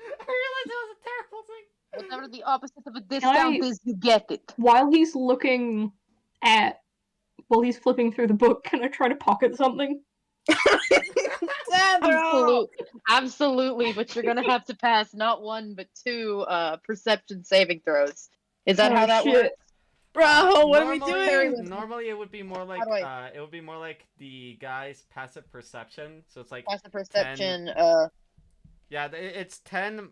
I realized it was a terrible thing. Whatever the opposite of a discount is, you get it. While he's looking at, while he's flipping through the book, can I try to pocket something? Absolutely, but you're gonna have to pass not one but two perception saving throws. Is that Oh, how that shit. works? Bro, what are we Normally- doing? Normally, it would be more like the guy's passive perception. So it's like Passive perception. yeah, it's 10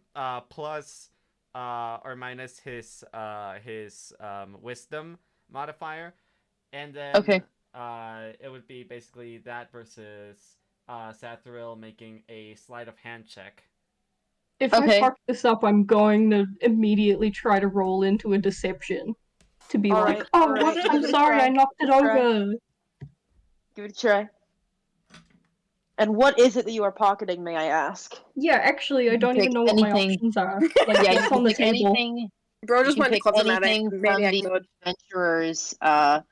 plus or minus his wisdom modifier, and then Okay. it would be basically that versus Sathril making a sleight of hand check. If Okay. I fuck this up, I'm going to immediately try to roll into a deception. To be All like, right, oh, all right, whoops, give I'm it a sorry, try, I knocked it give it a try. over. Give it a try. And what is it that you are pocketing, may I ask? Yeah, actually, I You can don't even pick know what my anything. options are. Like, Yeah, you what's on can the pick table? anything. Bro You just can went to pick Club-O-Matic. anything from Maniac the mode. adventurers. Hang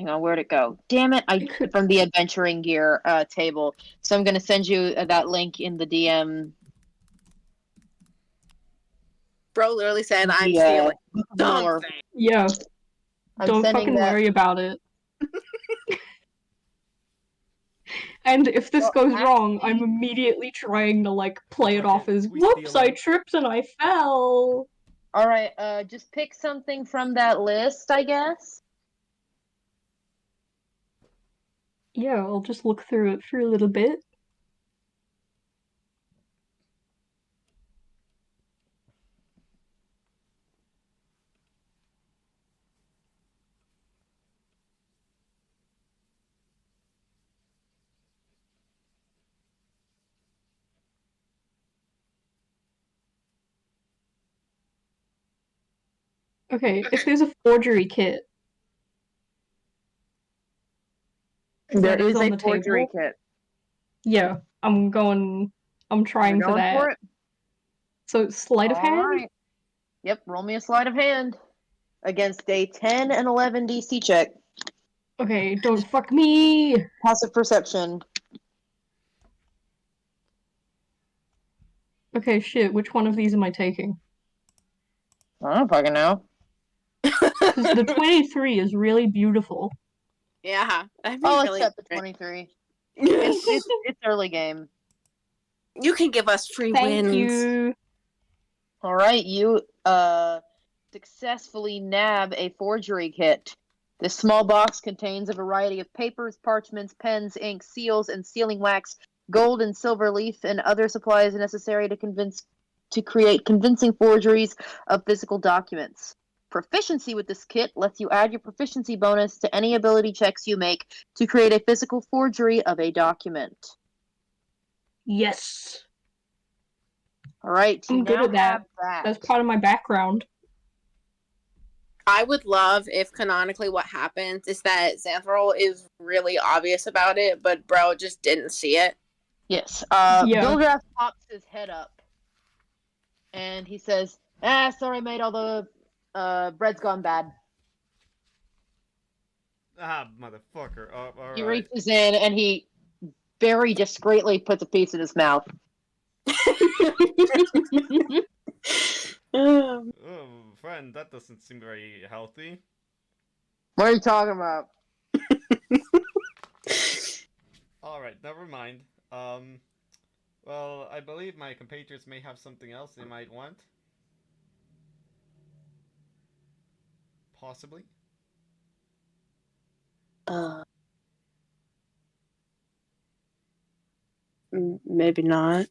on, where'd it go? Damn it! It could- From the adventuring gear table. So I'm gonna send you that link in the DM. Bro literally said, I'm Yeah. stealing More. something. Yeah, I'm don't sending fucking that. worry about it. And if this Well, goes wrong, I'm actually- immediately trying to, like, play it Fuck off it, as, we whoops, steal I it." tripped and I fell. All right. Just pick something from that list, I guess. Yeah, I'll just look through it for a little bit. Okay, if there's a forgery kit, There that is is on a the forgery table. kit. Yeah, I'm trying You're for going that. for it. So, sleight of All hand? right. Yep. Roll me a sleight of hand against a 10 and 11 DC check. Okay, don't fuck me! Passive perception. Okay, shit, which one of these am I taking? I don't fucking know. Because the 23 is really beautiful. Yeah, that'd be I'll really accept the great. 23. It's early game. You can give us free Thank wins. you! Alright, you successfully nab a forgery kit. This small box contains a variety of papers, parchments, pens, ink, seals, and sealing wax, gold and silver leaf, and other supplies necessary to create convincing forgeries of physical documents. Proficiency with this kit lets you add your proficiency bonus to any ability checks you make to create a physical forgery of a document. Yes! Alright, you I'm good now at that. have that. That's part of my background. I would love if canonically what happens is that Xanthril is really obvious about it, but bro just didn't see it. Yes. Yeah. Bildrath pops his head up and he says, sorry mate, all the bread's gone bad. Ah, motherfucker. Oh, He alright. reaches in and he very discreetly puts a piece in his mouth. Oh, friend, that doesn't seem very healthy. What are you talking about? Alright, never mind. Well, I believe my compatriots may have something else they might want. Possibly. Maybe not.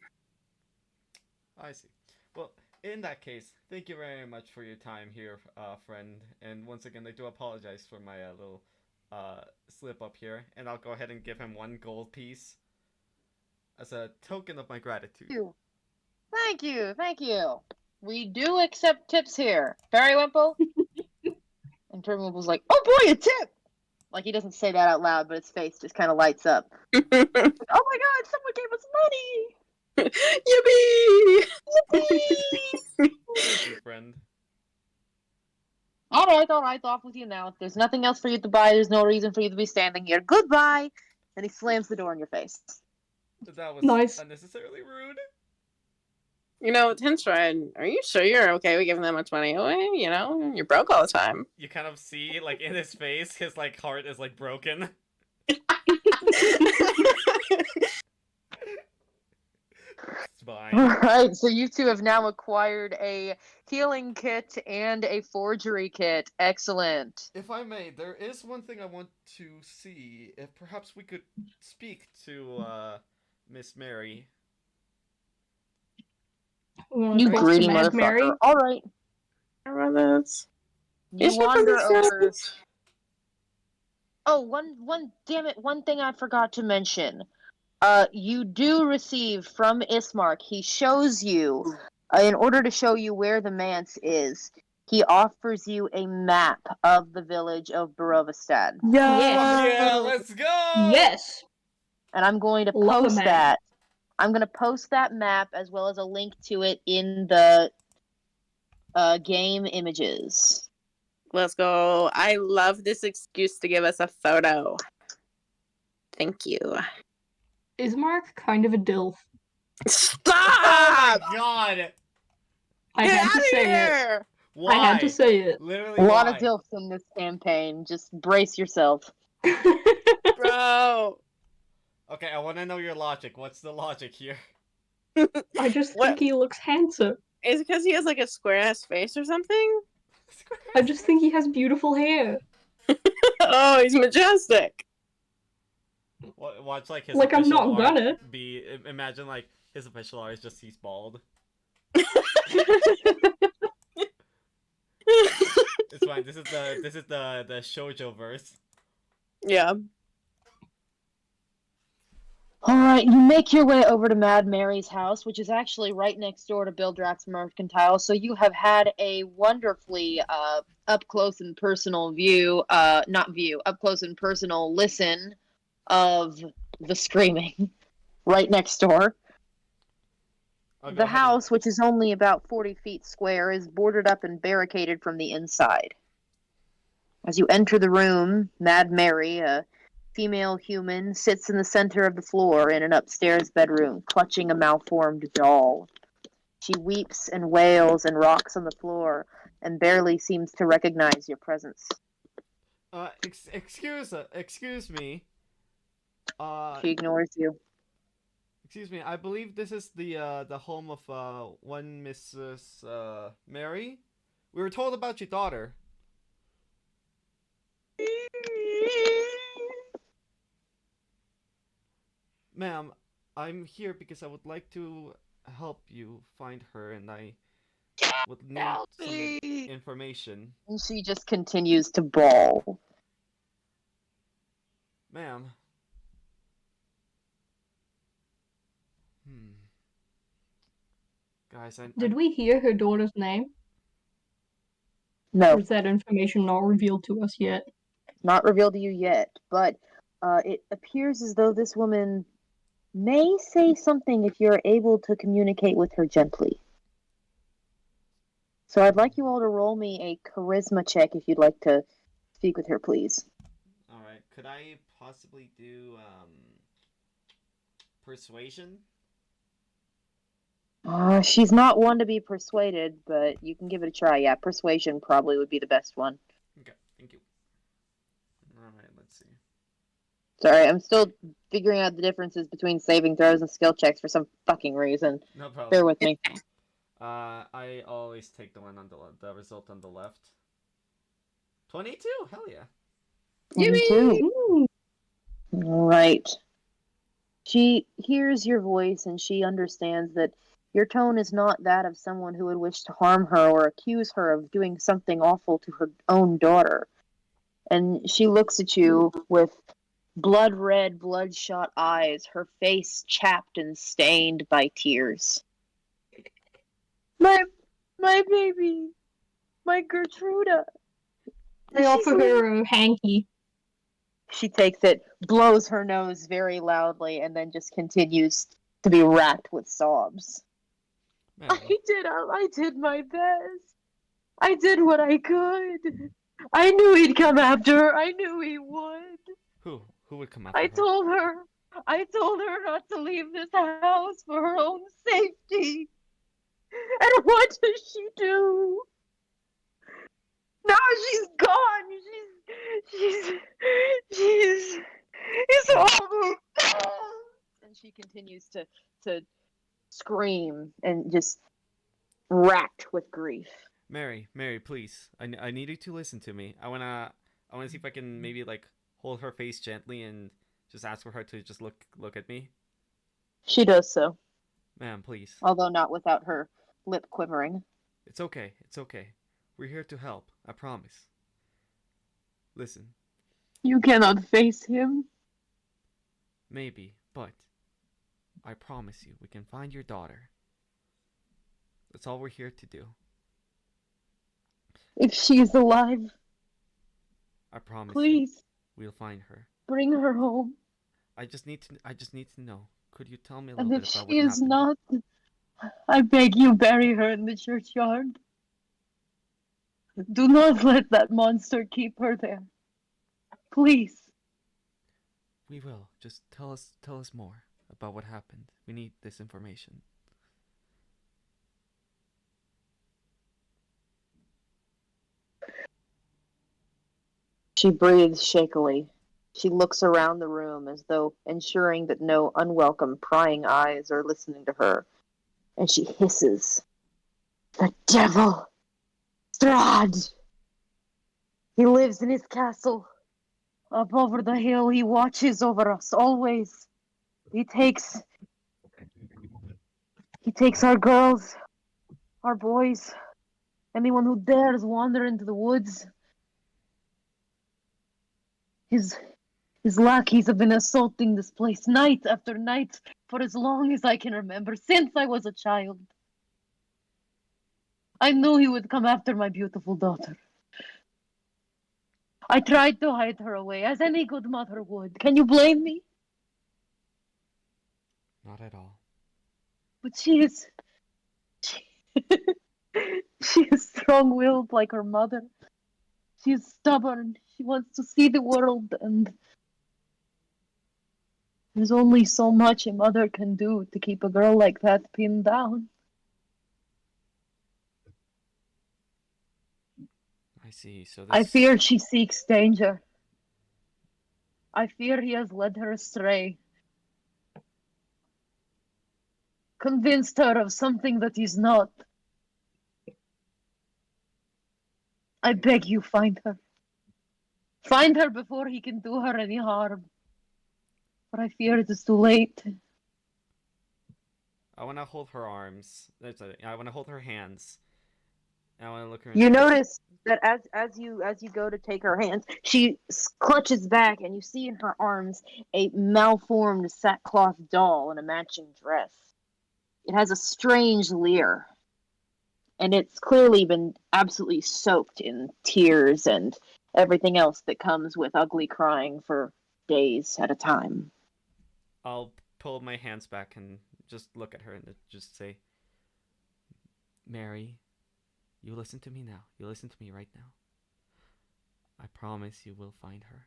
I see. Well, in that case, thank you very much for your time here, friend. And once again, I do apologize for my little slip up here. And I'll go ahead and give him 1 gold piece as a token of my gratitude. Thank you. We do accept tips here. Periwimple? And Periwimple's like, oh boy, a tip! Like, he doesn't say that out loud, but his face just kind of lights up. Like, oh my god, someone gave us money! Yippee! Thank you, friend. Alright, off with you now. If there's nothing else for you to buy, there's no reason for you to be standing here. Goodbye! And he slams the door in your face. That was Nice. unnecessarily rude. You know, Strahd, are you sure you're okay with giving that much money away? You know, you're broke all the time. You kind of see, like, in his face, his, like, heart is, like, broken. It's fine. Alright, so you two have now acquired a healing kit and a forgery kit. Excellent. If I may, there is one thing I want to see. If perhaps we could speak to, Miss Mary. You Are greedy Mad motherfucker. Mary? Alright. You wander over. Oh, one thing I forgot to mention. You do receive from Ismark, he shows you, in order to show you where the manse is, he offers you a map of the village of Barovastad. Yeah, let's go! Yes! And I'm going to Love a post map. that. I'm going to post that map as well as a link to it in the game images. Let's go. I love this excuse to give us a photo. Thank you. Ismark kind of a dilf. Stop! Oh my god! I Get had out to of say it. here! Why? I had to say it. Literally, A lot why? of dilfs in this campaign. Just brace yourself. Bro. Okay, I want to know your logic. What's the logic here? I just What? think he looks handsome. Is it because he has like a square ass face or something? I just think he has beautiful hair. Oh, he's majestic. Watch like his Like, I'm official not art gonna. be. Imagine like his official art is just he's bald. It's fine. This is the shoujo verse. Yeah. Alright, you make your way over to Mad Mary's house, which is actually right next door to Bildrath's Mercantile, so you have had a wonderfully up close and personal up close and personal listen of the screaming right next door. I'll go The ahead house, which is only about 40 feet square, is boarded up and barricaded from the inside. As you enter the room, Mad Mary, a female human, sits in the center of the floor in an upstairs bedroom, clutching a malformed doll. She weeps and wails and rocks on the floor and barely seems to recognize your presence. Excuse me. She ignores you. Excuse me. I believe this is the home of one Mrs. Mary. We were told about your daughter. Ma'am, I'm here because I would like to help you find her, and I would need some information. And she just continues to bawl. Ma'am. Hmm. Guys, Did we hear her daughter's name? No, Or is that information not revealed to us yet? not revealed to you yet, but it appears as though this woman may say something if you're able to communicate with her gently. So I'd like you all to roll me a charisma check if you'd like to speak with her, please. Alright, could I possibly do persuasion? She's not one to be persuaded, but you can give it a try. Yeah, persuasion probably would be the best one. Okay, thank you. Alright, let's see. Sorry, I'm still figuring out the differences between saving throws and skill checks for some fucking reason. No problem. Bear with me. I always take the one on the result on the left. 22? Hell yeah. 22. Right. She hears your voice and she understands that your tone is not that of someone who would wish to harm her or accuse her of doing something awful to her own daughter. And she looks at you with blood red, bloodshot eyes, her face chapped and stained by tears. My baby, my Gertruda. They offer her a hanky. She takes it, blows her nose very loudly, and then just continues to be racked with sobs. Man. I did my best. I did what I could. I knew he'd come after her. I knew he would. Who would come after I her? told her not to leave this house for her own safety. And what does she do? Now she's gone. It's all. And she continues to scream and just racked with grief. Mary, please. I need you to listen to me. I wanna see if I can maybe like hold her face gently and just ask for her to just look at me. She does so. Ma'am, please. Although not without her lip quivering. It's okay. We're here to help. I promise. Listen. You cannot face him. Maybe, but I promise you, we can find your daughter. That's all we're here to do. If she's alive, I promise please we'll find her. bring her home. I just need to know. Could you tell me a little And bit if about she what is happened? not, I beg you bury her in the churchyard. Do not let that monster keep her there. Please. We will. Just tell us more about what happened. We need this information. She breathes shakily. She looks around the room as though ensuring that no unwelcome prying eyes are listening to her. And she hisses. The devil! Strahd! He lives in his castle. Up over the hill, he watches over us always. He takes our girls, our boys, anyone who dares wander into the woods. His lackeys have been assaulting this place night after night for as long as I can remember, since I was a child. I knew he would come after my beautiful daughter. I tried to hide her away, as any good mother would. Can you blame me? Not at all. But she is strong-willed like her mother. She's stubborn. She wants to see the world, and there's only so much a mother can do to keep a girl like that pinned down. I see. So I this. fear she seeks danger. I fear he has led her astray. Convinced her of something that he's not. I beg you, find her. Find her before he can do her any harm. But I fear it is too late. I want to hold her arms. I want to hold her hands. I want to look her. You notice that as you go to take her hands, she clutches back, and you see in her arms a malformed sackcloth doll in a matching dress. It has a strange leer, and it's clearly been absolutely soaked in tears and everything else that comes with ugly crying for days at a time. I'll pull my hands back and just look at her and just say, Mary, you listen to me now. You listen to me right now. I promise you will find her.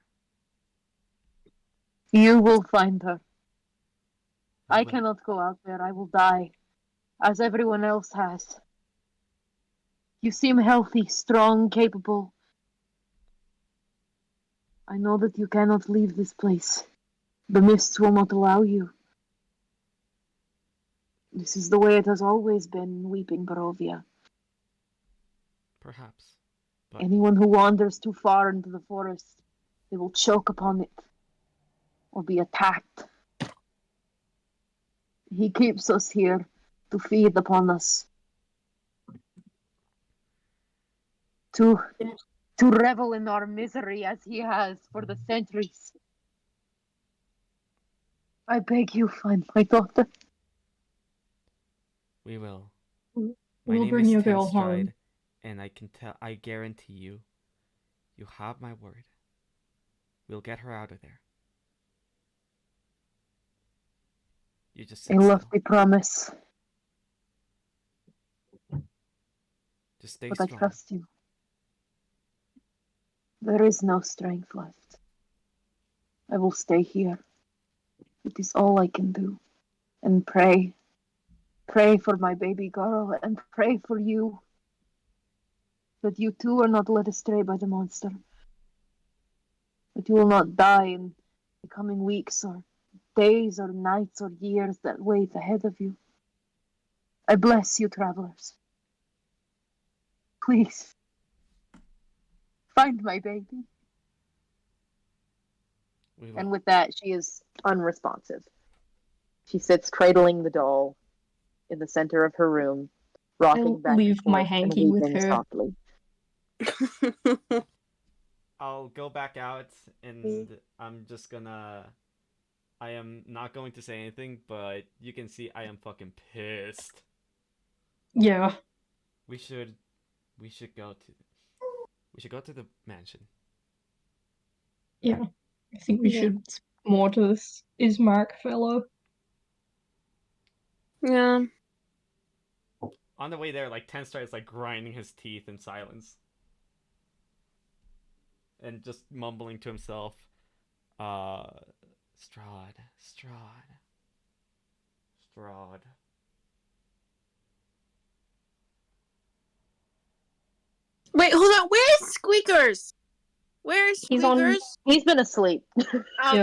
You will find her. You I will. cannot go out there. I will die, as everyone else has. You seem healthy, strong, capable. I know that you cannot leave this place. The mists will not allow you. This is the way it has always been, Weeping Barovia. Perhaps. But Anyone who wanders too far into the forest, they will choke upon it or be attacked. He keeps us here to feed upon us, to revel in our misery as he has for the centuries. I beg you, find my daughter. we will. We'll My name bring is your girl home. Strahd, and I guarantee you, you have my word. We'll get her out of there. You just A sit still. lofty promise, Just stay but I strong. trust you. There is no strength left. I will stay here. It is all I can do. And pray. Pray for my baby girl, and pray for you. That you too are not led astray by the monster. That you will not die in the coming weeks or days or nights or years that wait ahead of you. I bless you, travelers. Please, find my baby. We will. And with that, she is unresponsive. She sits cradling the doll in the center of her room, rocking I'll back and leave my forth and hanky with weeping her. softly. I'll go back out, and I'm just gonna. I am not going to say anything, but you can see I am fucking pissed. Yeah. We should go to. We should go to the mansion. Yeah. I think we should speak more to this Ismark fellow. Yeah. On the way there, like Ten starts like grinding his teeth in silence. And just mumbling to himself, Strahd. Wait, hold on. Where's Squeakers? Where's He's on- Squeakers? He's been asleep. Yeah,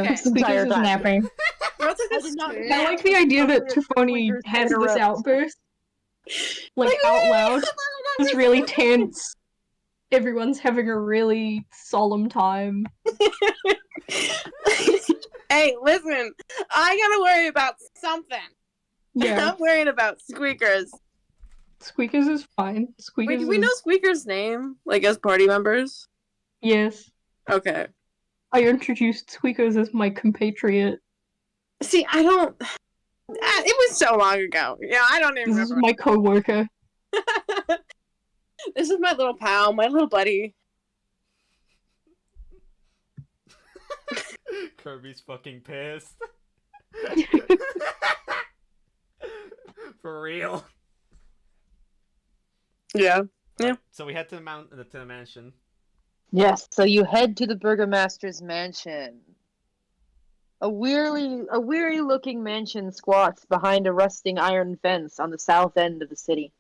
Okay. This entire Squeakers is time. napping. What's I did not I like the idea that Tufoni has this outburst, like out loud. It's really tense. Everyone's having a really solemn time. Hey, listen. I gotta worry about something. Yeah, I'm worried about Squeakers. Squeakers is fine. Wait, Squeakers do we is... know Squeakers' name? Like, as party members? Yes. Okay. I introduced Squeakers as my compatriot. See, I don't... It was so long ago. Yeah, I don't even This is remember. my co-worker. This is my little pal, my little buddy. Kirby's fucking pissed. For real. Yeah. Right, so we head to the mansion. Yes, so you head to the burgomaster's mansion. A weary looking mansion squats behind a rusting iron fence on the south end of the city.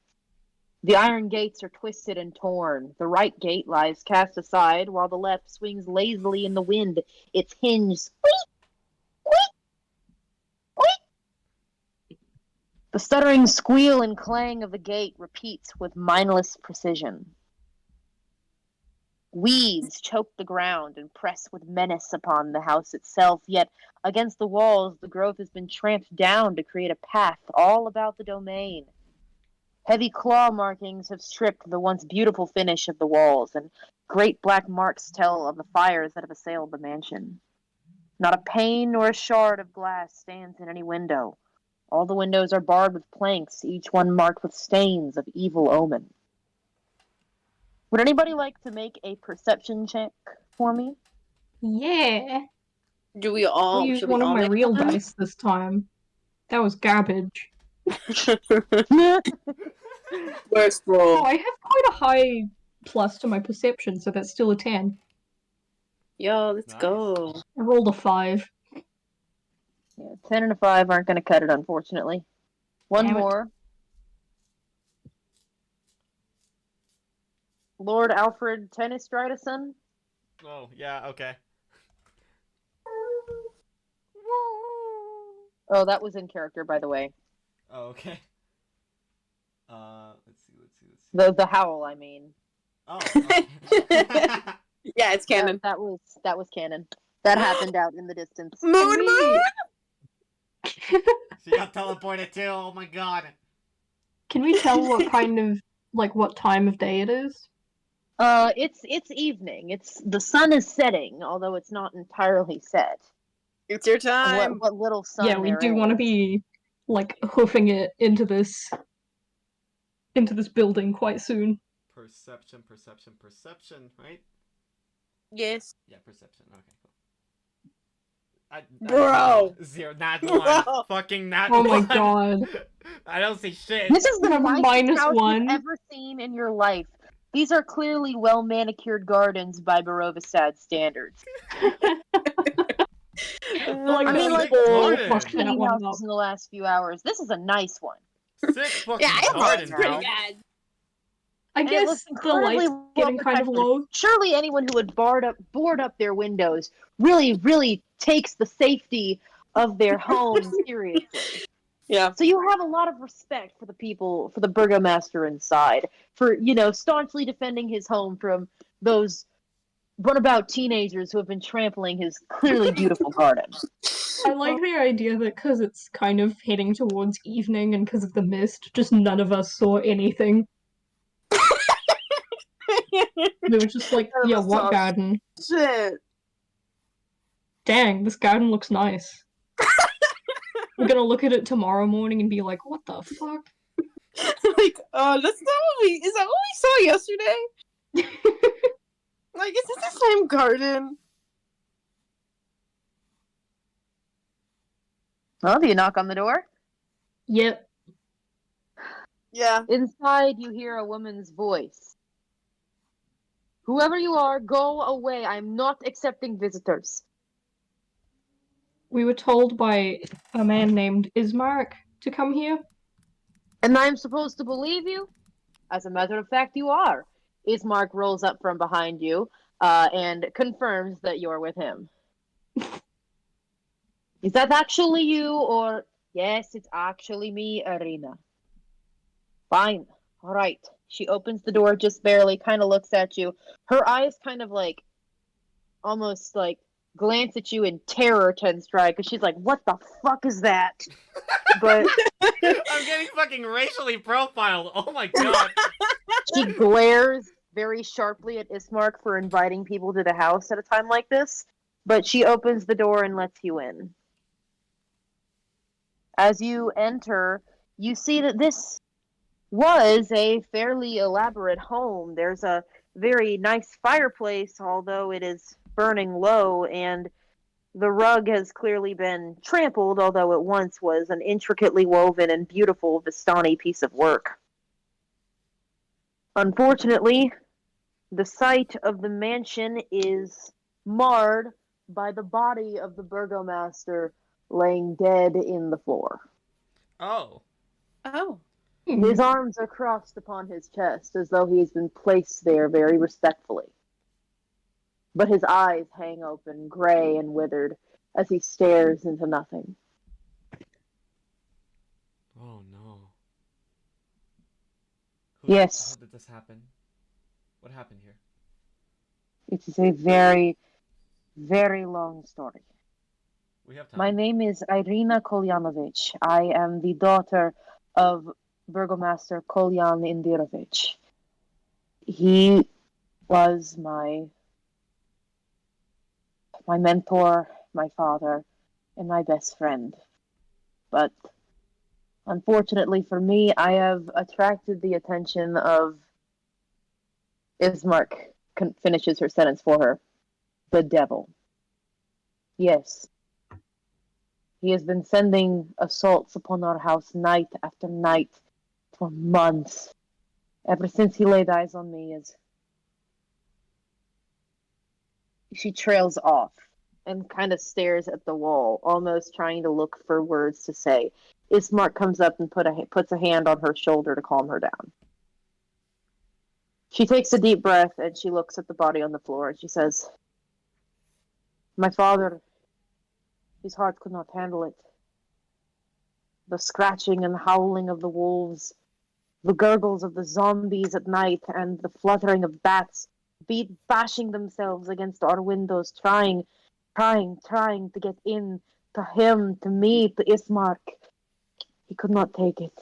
The iron gates are twisted and torn. The right gate lies cast aside, while the left swings lazily in the wind, its hinge squeak, squeak, squeak. The stuttering squeal and clang of the gate repeats with mindless precision. Weeds choke the ground and press with menace upon the house itself, yet against the walls the growth has been tramped down to create a path all about the domain. Heavy claw markings have stripped the once beautiful finish of the walls, and great black marks tell of the fires that have assailed the mansion. Not a pane nor a shard of glass stands in any window. All the windows are barred with planks, each one marked with stains of evil omen. Would anybody like to make a perception check for me? Yeah. Do we I'll all? use Should we one of all my make real one? dice this time. That was garbage. Worst Oh, roll. I have quite a high plus to my perception, so that's still a 10. Yo, let's Nice. go. I rolled a 5. Yeah, 10 and a 5 aren't going to cut it, unfortunately. One Damn it. more. Lord Alfred Tennistriderson. Oh, yeah, okay. Oh, that was in character, by the way. Oh, okay. Let's see. The howl, I mean. Oh, okay. Yeah, it's canon. That was canon. That happened out in the distance. Moon, moon. She got teleported too. Oh my god. Can we tell what kind of, like, what time of day it is? It's evening. The sun is setting, although it's not entirely set. It's your time. What little sun Yeah, we there do want to is. be, like, hoofing it into this building quite soon. Perception, right? Yes. Yeah, perception. Okay, cool. Bro. Zero, not Bro. one. Fucking not Oh one. my god. I don't see shit. This is the You have a nicest house -1. you've ever seen in your life. These are clearly well manicured gardens by Barovastad standards. Like I mean, the like, whole garden. fucked that shitty one up. houses in the last few hours. This is a nice one. Sick fucking Yeah, it garden, looks pretty bro. bad. I And it looks guess the incredibly light's getting kind of protected. low. Surely anyone who would board up their windows really takes the safety of their home seriously. Yeah. So you have a lot of respect for the people, for the burgomaster inside, for, staunchly defending his home from those runabout teenagers who have been trampling his clearly beautiful garden. I like the idea that because it's kind of heading towards evening and because of the mist, just none of us saw anything. We were just like, None of yeah, us what saw garden? Shit. Dang, this garden looks nice. We're gonna look at it tomorrow morning and be like, what the fuck? Like, that's not is that what we saw yesterday? Like, is this the same garden? Well, do you knock on the door? Yep. Yeah. Inside, you hear a woman's voice. Whoever you are, go away. I'm not accepting visitors. We were told by a man named Ismark to come here. And I'm supposed to believe you? As a matter of fact, you are. Ismark rolls up from behind you and confirms that you're with him. Is that actually you, or... Yes, it's actually me, Arena. Fine. All right. She opens the door just barely, kind of looks at you. Her eyes kind of like, almost like, glance at you in terror, Tenstrike, because she's like, what the fuck is that? But I'm getting fucking racially profiled. Oh my god. she glares very sharply at Ismark for inviting people to the house at a time like this, but she opens the door and lets you in. As you enter, you see that this was a fairly elaborate home. There's a very nice fireplace, although it is burning low, and the rug has clearly been trampled, although it once was an intricately woven and beautiful Vistani piece of work. Unfortunately, The sight of the mansion is marred by the body of the burgomaster laying dead in the floor. Oh. Oh. His arms are crossed upon his chest as though he has been placed there very respectfully. But his eyes hang open, gray and withered, as he stares into nothing. Oh no. Yes. How did this happen? What happened here? It is a very, very long story. We have time. My name is Irina Kolyanovich. I am the daughter of Burgomaster Kolyan Indirovich. He was my mentor, my father, and my best friend. But unfortunately for me, I have attracted the attention of Ismark. Finishes her sentence for her. The devil. Yes. He has been sending assaults upon our house night after night for months. Ever since he laid eyes on me, as she trails off and kind of stares at the wall, almost trying to look for words to say. Ismark comes up and puts a hand on her shoulder to calm her down. She takes a deep breath and she looks at the body on the floor and she says, "My father, his heart could not handle it. The scratching and howling of the wolves, the gurgles of the zombies at night, and the fluttering of bats bashing themselves against our windows, trying to get in to him, to me, to Ismark. He could not take it.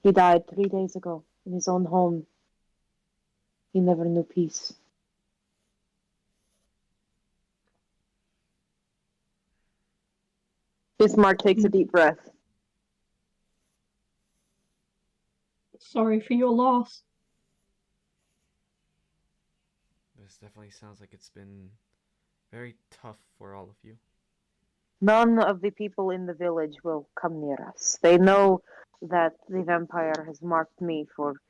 He died 3 days ago in his own home. He never knew peace." Ismark takes a deep breath. Sorry for your loss. This definitely sounds like it's been very tough for all of you. None of the people in the village will come near us. They know that the vampire has marked me for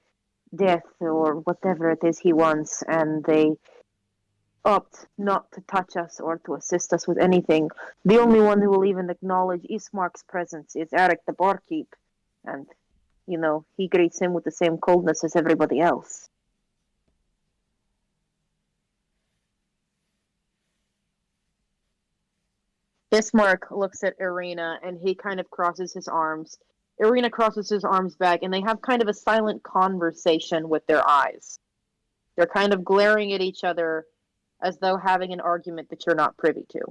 death or whatever it is he wants, and they opt not to touch us or to assist us with anything. The only one who will even acknowledge Ismark's presence is Eric the barkeep, and, he greets him with the same coldness as everybody else. Bismarck looks at Irina and he kind of crosses his arms. Irina crosses his arms back and they have kind of a silent conversation with their eyes. They're kind of glaring at each other as though having an argument that you're not privy to.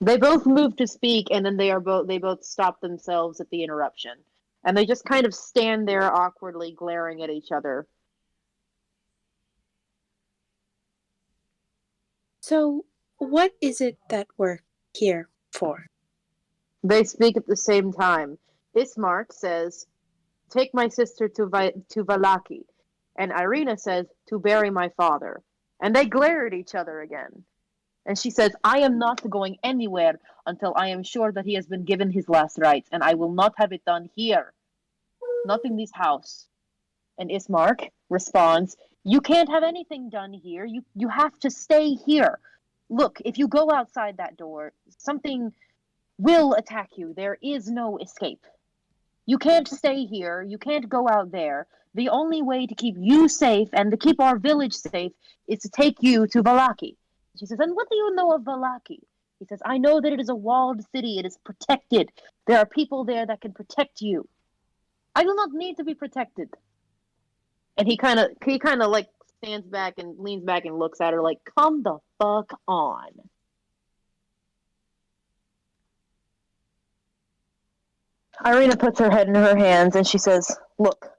They both move to speak and then they both stop themselves at the interruption. And they just kind of stand there awkwardly glaring at each other. So, what is it that we're here for? They speak at the same time. Ismark says, "Take my sister to Valaki." And Irina says, "To bury my father." And they glare at each other again. And she says, "I am not going anywhere until I am sure that he has been given his last rites, and I will not have it done here. Not in this house." And Ismark responds, "You can't have anything done here. You have to stay here. Look, if you go outside that door, something will attack you. There is no escape. You can't stay here. You can't go out there. The only way to keep you safe and to keep our village safe is to take you to Valaki." She says, "And what do you know of Valaki?" He says, "I know that it is a walled city. It is protected. There are people there that can protect you. I do not need to be protected." And he kind of like stands back and leans back and looks at her like, "Come the fuck on." Irina puts her head in her hands and she says, "Look,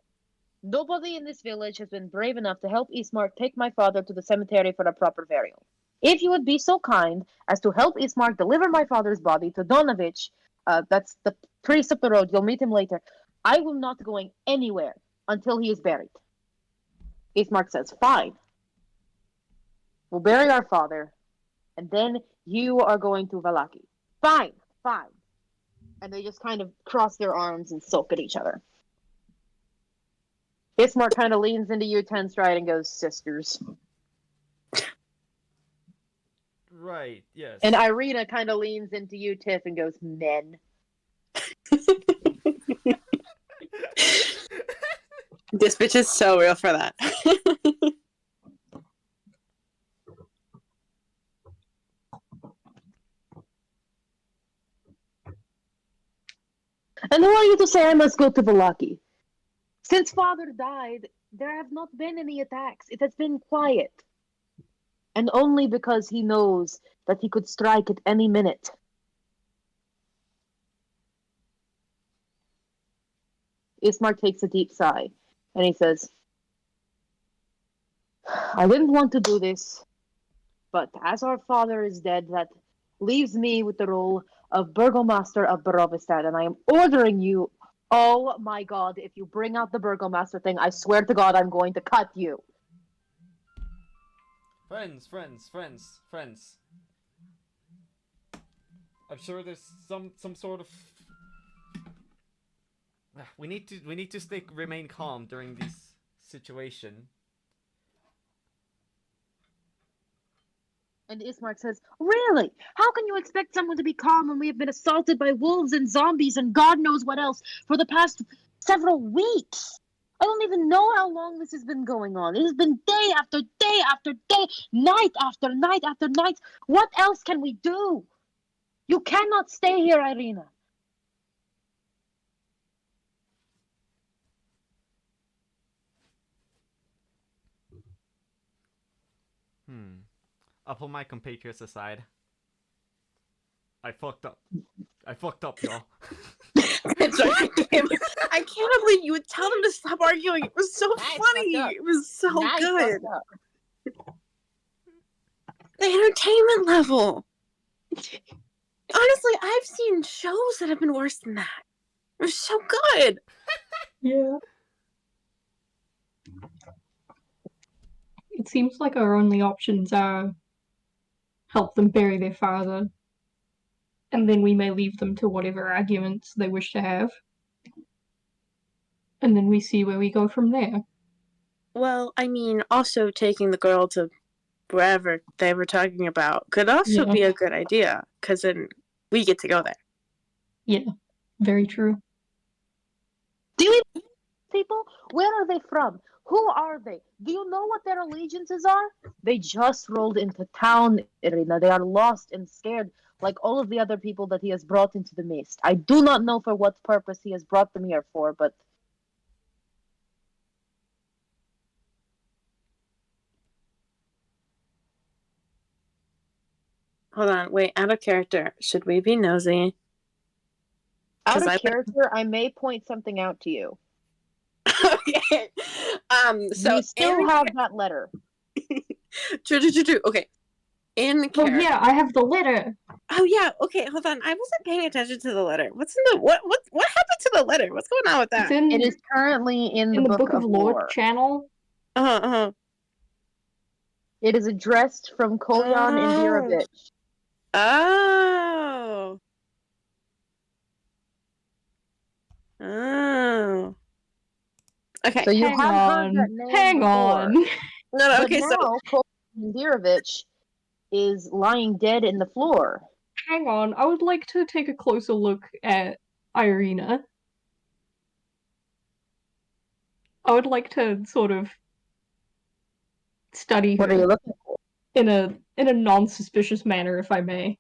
nobody in this village has been brave enough to help Ismark take my father to the cemetery for a proper burial. If you would be so kind as to help Ismark deliver my father's body to Donovich, that's the priest up the road, you'll meet him later, I will not going anywhere until he is buried." Ismark says, "Fine. We'll bury our father, and then you are going to Valaki." "Fine, fine." And they just kind of cross their arms and sulk at each other. Ismark kind of leans into you, 10 stride, and goes, sisters. Right, yes. And Irina kind of leans into you, Tiff, and goes, men. This bitch is so real for that. And who are you to say I must go to Vallaki? Since father died, there have not been any attacks. It has been quiet. And only because he knows that he could strike at any minute. Ismark takes a deep sigh, and he says, I didn't want to do this, but as our father is dead, that leaves me with the role of Burgomaster of Barovestad, and I am ordering you, oh my god, if you bring out the Burgomaster thing, I swear to god I'm going to cut you. Friends. I'm sure there's some sort of. We need to remain calm during this situation. And Ismark says, really? How can you expect someone to be calm when we have been assaulted by wolves and zombies and God knows what else for the past several weeks? I don't even know how long this has been going on. It has been day after day after day, night after night after night. What else can we do? You cannot stay here, Irina. I'll pull my compatriots aside. I fucked up, y'all. I can't believe you would tell them to stop arguing. It was so funny. It was so good. The entertainment level. Honestly, I've seen shows that have been worse than that. It was so good. Yeah. It seems like our only options are help them bury their father, and then we may leave them to whatever arguments they wish to have. And then we see where we go from there. Well, I mean, also taking the girl to wherever they were talking about could also be a good idea, because then we get to go there. Yeah, very true. Do you people? Where are they from? Who are they? Do you know what their allegiances are? They just rolled into town, Irina. They are lost and scared, like all of the other people that he has brought into the mist. I do not know for what purpose he has brought them here for, but... Hold on, wait, out of character. Should we be nosy? Out of character, I may point something out to you. Okay. So you still have that letter. True. Okay. In character. Oh yeah, I have the letter. Oh yeah. Okay, hold on. I wasn't paying attention to the letter. What's in the what happened to the letter? What's going on with that? It is currently in the Book of Lore channel. It is addressed from Kolyan Indirovich. Oh. Okay. So you have heard that name Hang before. on. No, okay, but now Kolyan Indirovich is lying dead in the floor. Hang on, I would like to take a closer look at Irina. I would like to sort of study her. What are you looking for? In a non-suspicious manner, if I may.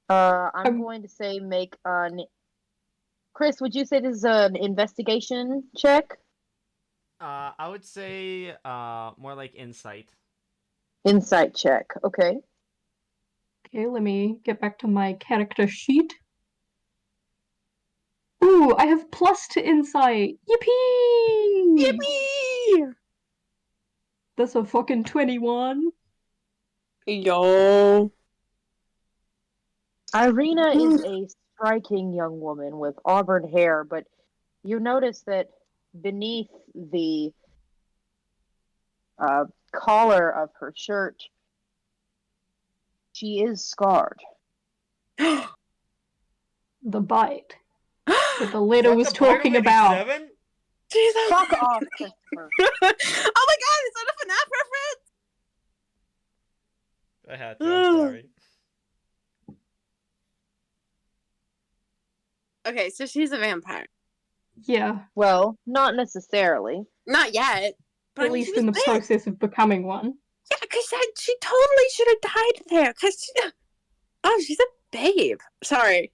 I'm going to say make an... Chris, would you say this is an investigation check? I would say more like insight. Insight check, okay. Okay, let me get back to my character sheet. Ooh, I have plus to insight! Yippee! Yippee! That's a fucking 21. Yo. Irina is a striking young woman with auburn hair, but you notice that beneath the collar of her shirt, she is scarred. The bite that the letter was talking about. She's a Fuck off, Christopher. Oh my god, is that a FNAF reference? I had to, I'm sorry. Okay, so she's a vampire. Yeah, Well, not necessarily. Not yet. But I at mean, she least was in the big. process of becoming one. Yeah, because she totally should have died there. Because oh, she's a babe. Sorry.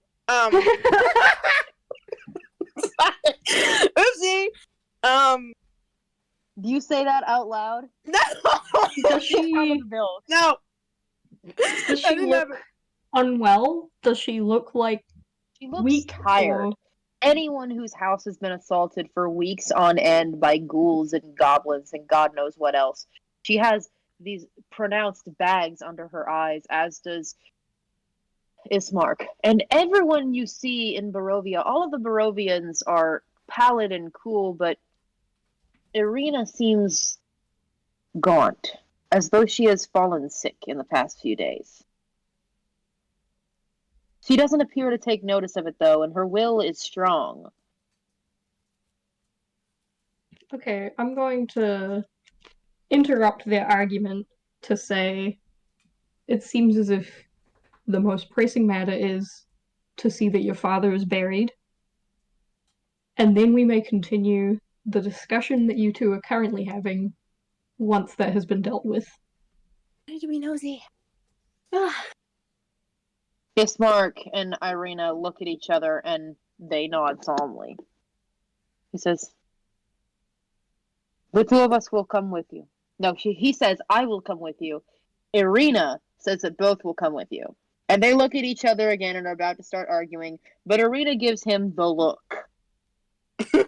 Oopsie. Do you say that out loud? No. Does she No. does I she didn't look have it. unwell? Does she look like She looks weak tired. or- Anyone whose house has been assaulted for weeks on end by ghouls and goblins and God knows what else. She has these pronounced bags under her eyes, as does Ismark. And everyone you see in Barovia, all of the Barovians are pallid and cool, but Irina seems gaunt, as though she has fallen sick in the past few days. She doesn't appear to take notice of it, though, and her will is strong. Okay, I'm going to interrupt their argument to say it seems as if the most pressing matter is to see that your father is buried, and then we may continue the discussion that you two are currently having once that has been dealt with. Why did we nosy? Ismark and Irina look at each other and they nod solemnly. He says, "The two of us will come with you." No, he says, "I will come with you." Irina says that both will come with you. And they look at each other again and are about to start arguing, but Irina gives him the look.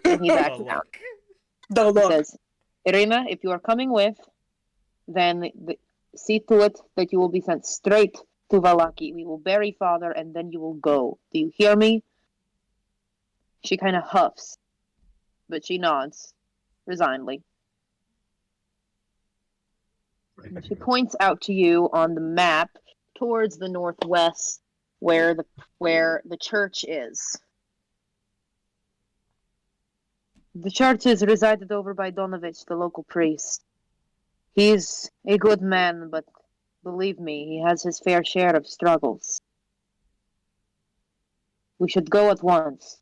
And he backs down. The He look. says, "Irina, if you are coming with, then see to it that you will be sent straight to Valaki. We will bury father and then you will go. Do you hear me?" She kind of huffs, but she nods resignedly. She points out to you on the map towards the northwest where the church is. The church is resided over by Donovich, the local priest. He's a good man, but believe me, he has his fair share of struggles. We should go at once.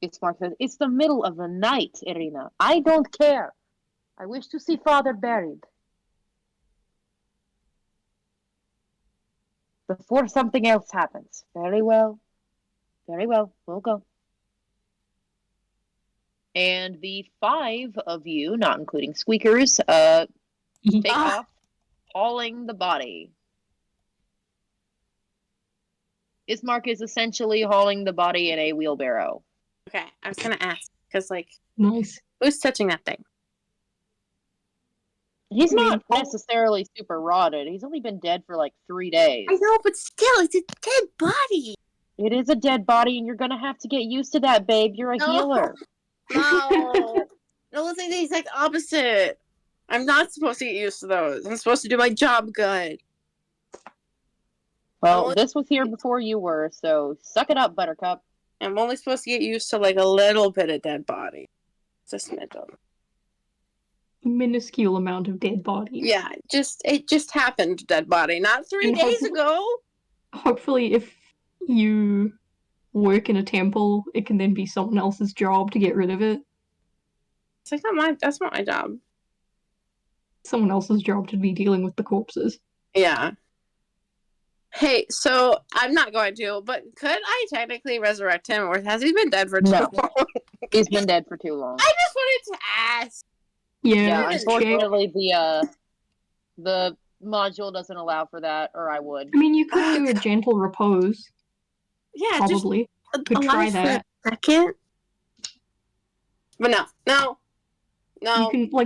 Ismark says, "It's the middle of the night, Irina. I don't care. I wish to see father buried. Before something else happens." Very well. Very well. We'll go. And the 5 of you, not including Squeakers, take off, hauling the body. Ismark is essentially hauling the body in a wheelbarrow. Okay, I was gonna ask because Nice. who's touching that thing? He's I mean, not necessarily super rotted. He's only been dead for like 3 days. I know, but still, it's a dead body. It is a dead body, and you're gonna have to get used to that, babe. You're a No. healer. No, no, it's like the exact opposite. I'm not supposed to get used to those. I'm supposed to do my job good. Well, Only- this was here before you were, so suck it up, Buttercup. I'm only supposed to get used to like a little bit of dead body. It's a smidgen. Minuscule amount of dead bodies. Yeah, it just happened, dead body. Not 3 And days hopefully- ago. Hopefully, if you work in a temple, it can then be someone else's job to get rid of it. It's like that's not my job. Someone else's job to be dealing with the corpses. Yeah. Hey, so I'm not going to, but could I technically resurrect him, or has he been dead for too No. long? He's been dead for too long. I just wanted to ask. Yeah, Yeah, check. unfortunately, the module doesn't allow for that, or I would. I mean, you could do a gentle repose, Yeah, probably. just Could try alive for that. a second. But no.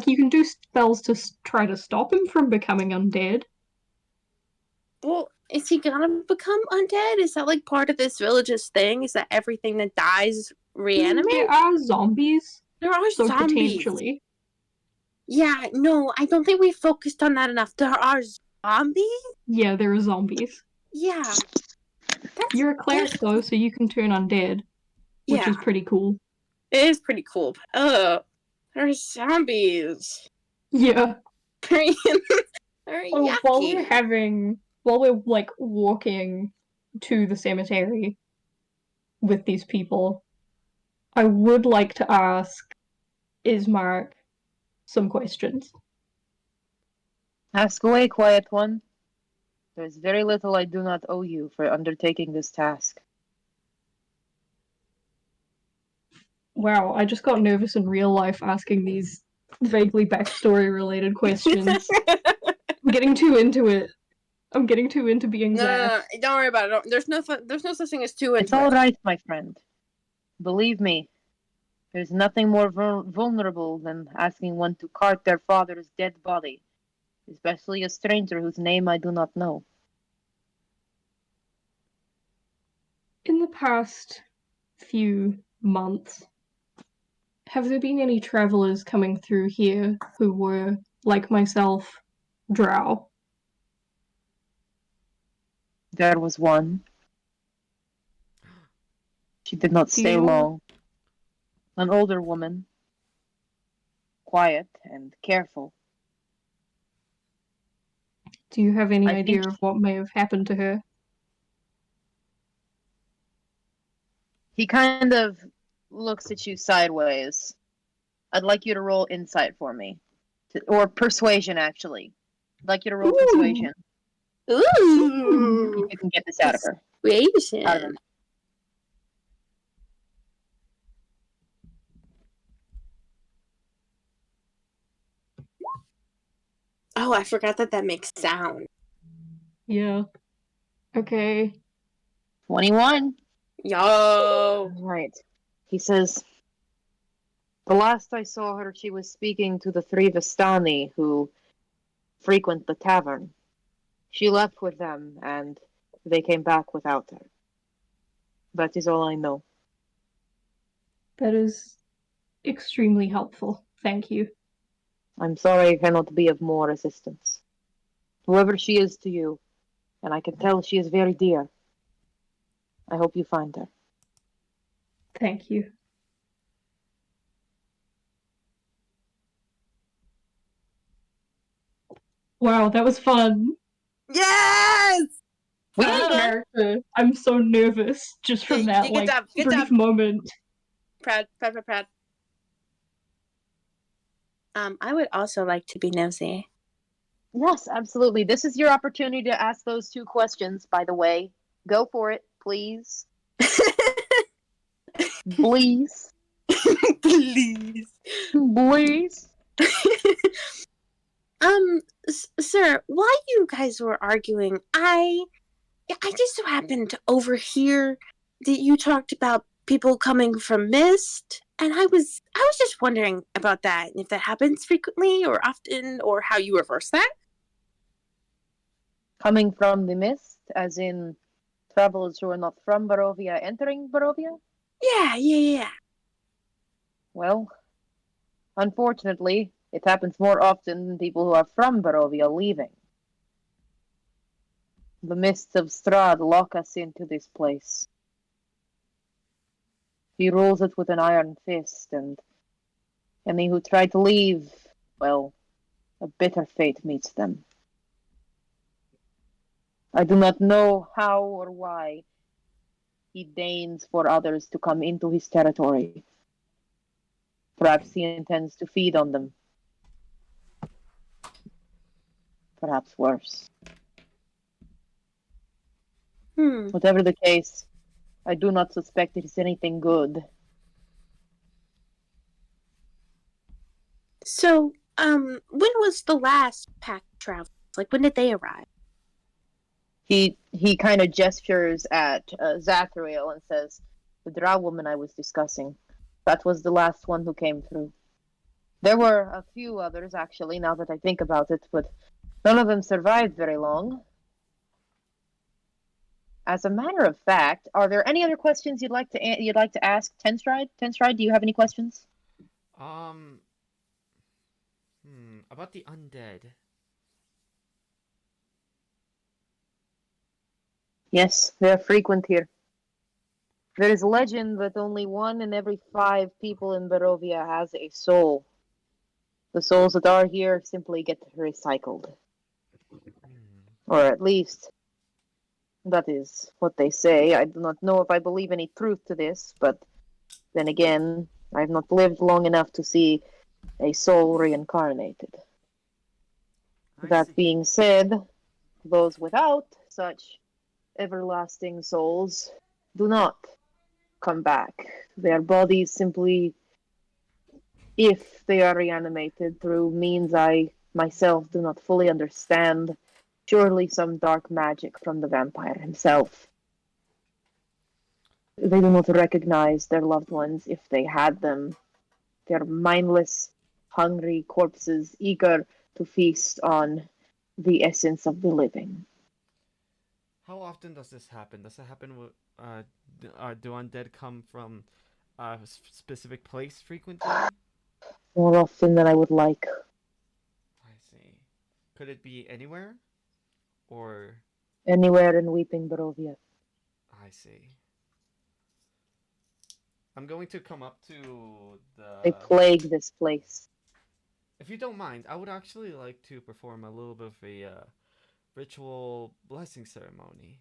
You can do spells to try to stop him from becoming undead. Well, is he gonna become undead? Is that like part of this village's thing? Is that everything that dies reanimates? There are zombies, There are so zombies. potentially. Yeah, no, I don't think we focused on that enough. There are zombies? Yeah, there are zombies. Yeah. That's You're a cleric though, so you can turn undead, which yeah. is pretty cool. It is pretty cool. But, there's zombies. Yeah. Very, very Oh, yucky. while we're like walking to the cemetery with these people, I would like to ask Ismark some questions. Ask away, quiet one. There's very little I do not owe you for undertaking this task. Wow, I just got nervous in real life asking these vaguely backstory related questions. I'm getting too into it. I'm getting too into being No, Zach. don't worry about it. There's no such thing as too It's into all it. right, my friend. Believe me, there's nothing more vulnerable than asking one to cart their father's dead body, especially a stranger whose name I do not know. In the past few months, have there been any travelers coming through here who were, like myself, drow? There was one. She did not Do stay you long. An older woman, quiet and careful. do you have any I think idea of what may have happened to her? he kind of looks at you sideways. I'd like you to roll insight for me. Or persuasion, actually. I'd like you to roll Ooh. persuasion. Ooh, If you can get this out of her. Out of persuasion. him. Oh, I forgot that makes sound. Yeah. Okay. 21. Yo. Right. He says, the last I saw her, she was speaking to the three Vistani who frequent the tavern. She left with them, and they came back without her. That is all I know. That is extremely helpful. Thank you. I'm sorry I cannot be of more assistance. Whoever she is to you, and I can tell she is very dear, I hope you find her. Thank you. Wow, that was fun. Yes. We Out of Uh, character. I'm so nervous just from that good job. Good brief job. moment. Proud. I would also like to be nosy. Yes, absolutely. This is your opportunity to ask those two questions, by the way. Go for it, please. Please. Please. Please. Sir, while you guys were arguing, I just so happened to overhear that you talked about people coming from Mist, and I was just wondering about that, and if that happens frequently or often, or how you reverse that. Coming from the mist, as in travelers who are not from Barovia entering Barovia? Yeah. Well, unfortunately, it happens more often than people who are from Barovia leaving. The mists of Strahd lock us into this place. He rules it with an iron fist, and any who try to leave, well, a bitter fate meets them. I do not know how or why he deigns for others to come into his territory. Perhaps he intends to feed on them. Perhaps worse. Whatever the case, I do not suspect it is anything good. So, when was the last pack travel? Like, when did they arrive? He kind of gestures at Zathriel and says, the drow woman I was discussing. That was the last one who came through. There were a few others, actually, now that I think about it, but none of them survived very long. As a matter of fact, are there any other questions you'd like to ask Tenstride? Tenstride, do you have any questions? About the undead. Yes, they're frequent here. There is legend that only 1 in every 5 people in Barovia has a soul. The souls that are here simply get recycled. Or at least, that is what they say. I do not know if I believe any truth to this, but then again, I have not lived long enough to see a soul reincarnated. I That see. being said, those without such everlasting souls do not come back. Their bodies simply, if they are reanimated through means I myself do not fully understand, surely some dark magic from the vampire himself. They do not recognize their loved ones if they had them. They are mindless, hungry corpses eager to feast on the essence of the living. How often does this happen? Does it happen with do undead come from a specific place frequently? More often than I would like. I see. Could it be anywhere? Or Anywhere in weeping Barovia. I see. I'm going to come up to They the. plague this place. If you don't mind, I would actually like to perform a little bit of a ritual blessing ceremony.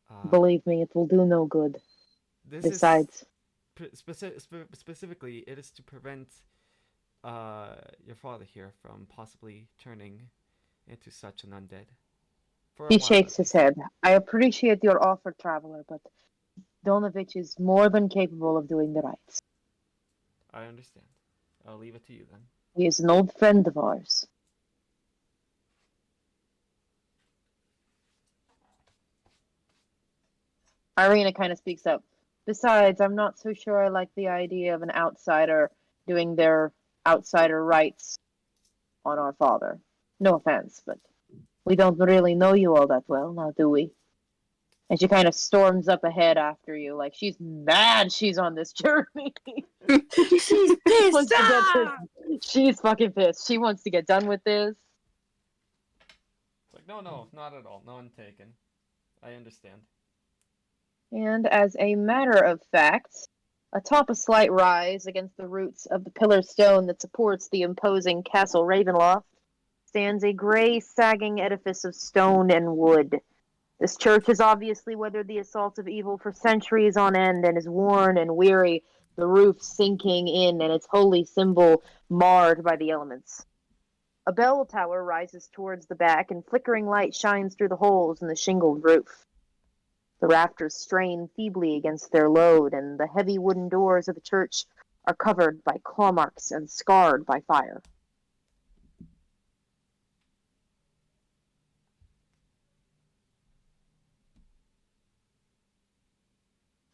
Uh, Believe me, it will do no good. this is Besides, specifically it is to prevent your father here from possibly turning into such an undead for a he while shakes at his least. head. I appreciate your offer, traveler, but Donovich is more than capable of doing the rites. I understand. I'll leave it to you then. He is an old friend of ours. Irina kind of speaks up. Besides, I'm not so sure I like the idea of an outsider doing their outsider rites on our father. No offense, but we don't really know you all that well, now do we? And she kind of storms up ahead after you, like she's mad she's on this journey. She's Wants pissed to get off. this. She's fucking pissed. She wants to get done with this. It's like no, not at all. None taken. I understand. And as a matter of fact, atop a slight rise against the roots of the pillar stone that supports the imposing Castle Ravenloft stands a gray, sagging edifice of stone and wood. This church has obviously weathered the assaults of evil for centuries on end and is worn and weary, the roof sinking in and its holy symbol marred by the elements. A bell tower rises towards the back, and flickering light shines through the holes in the shingled roof. The rafters strain feebly against their load, and the heavy wooden doors of the church are covered by claw marks and scarred by fire.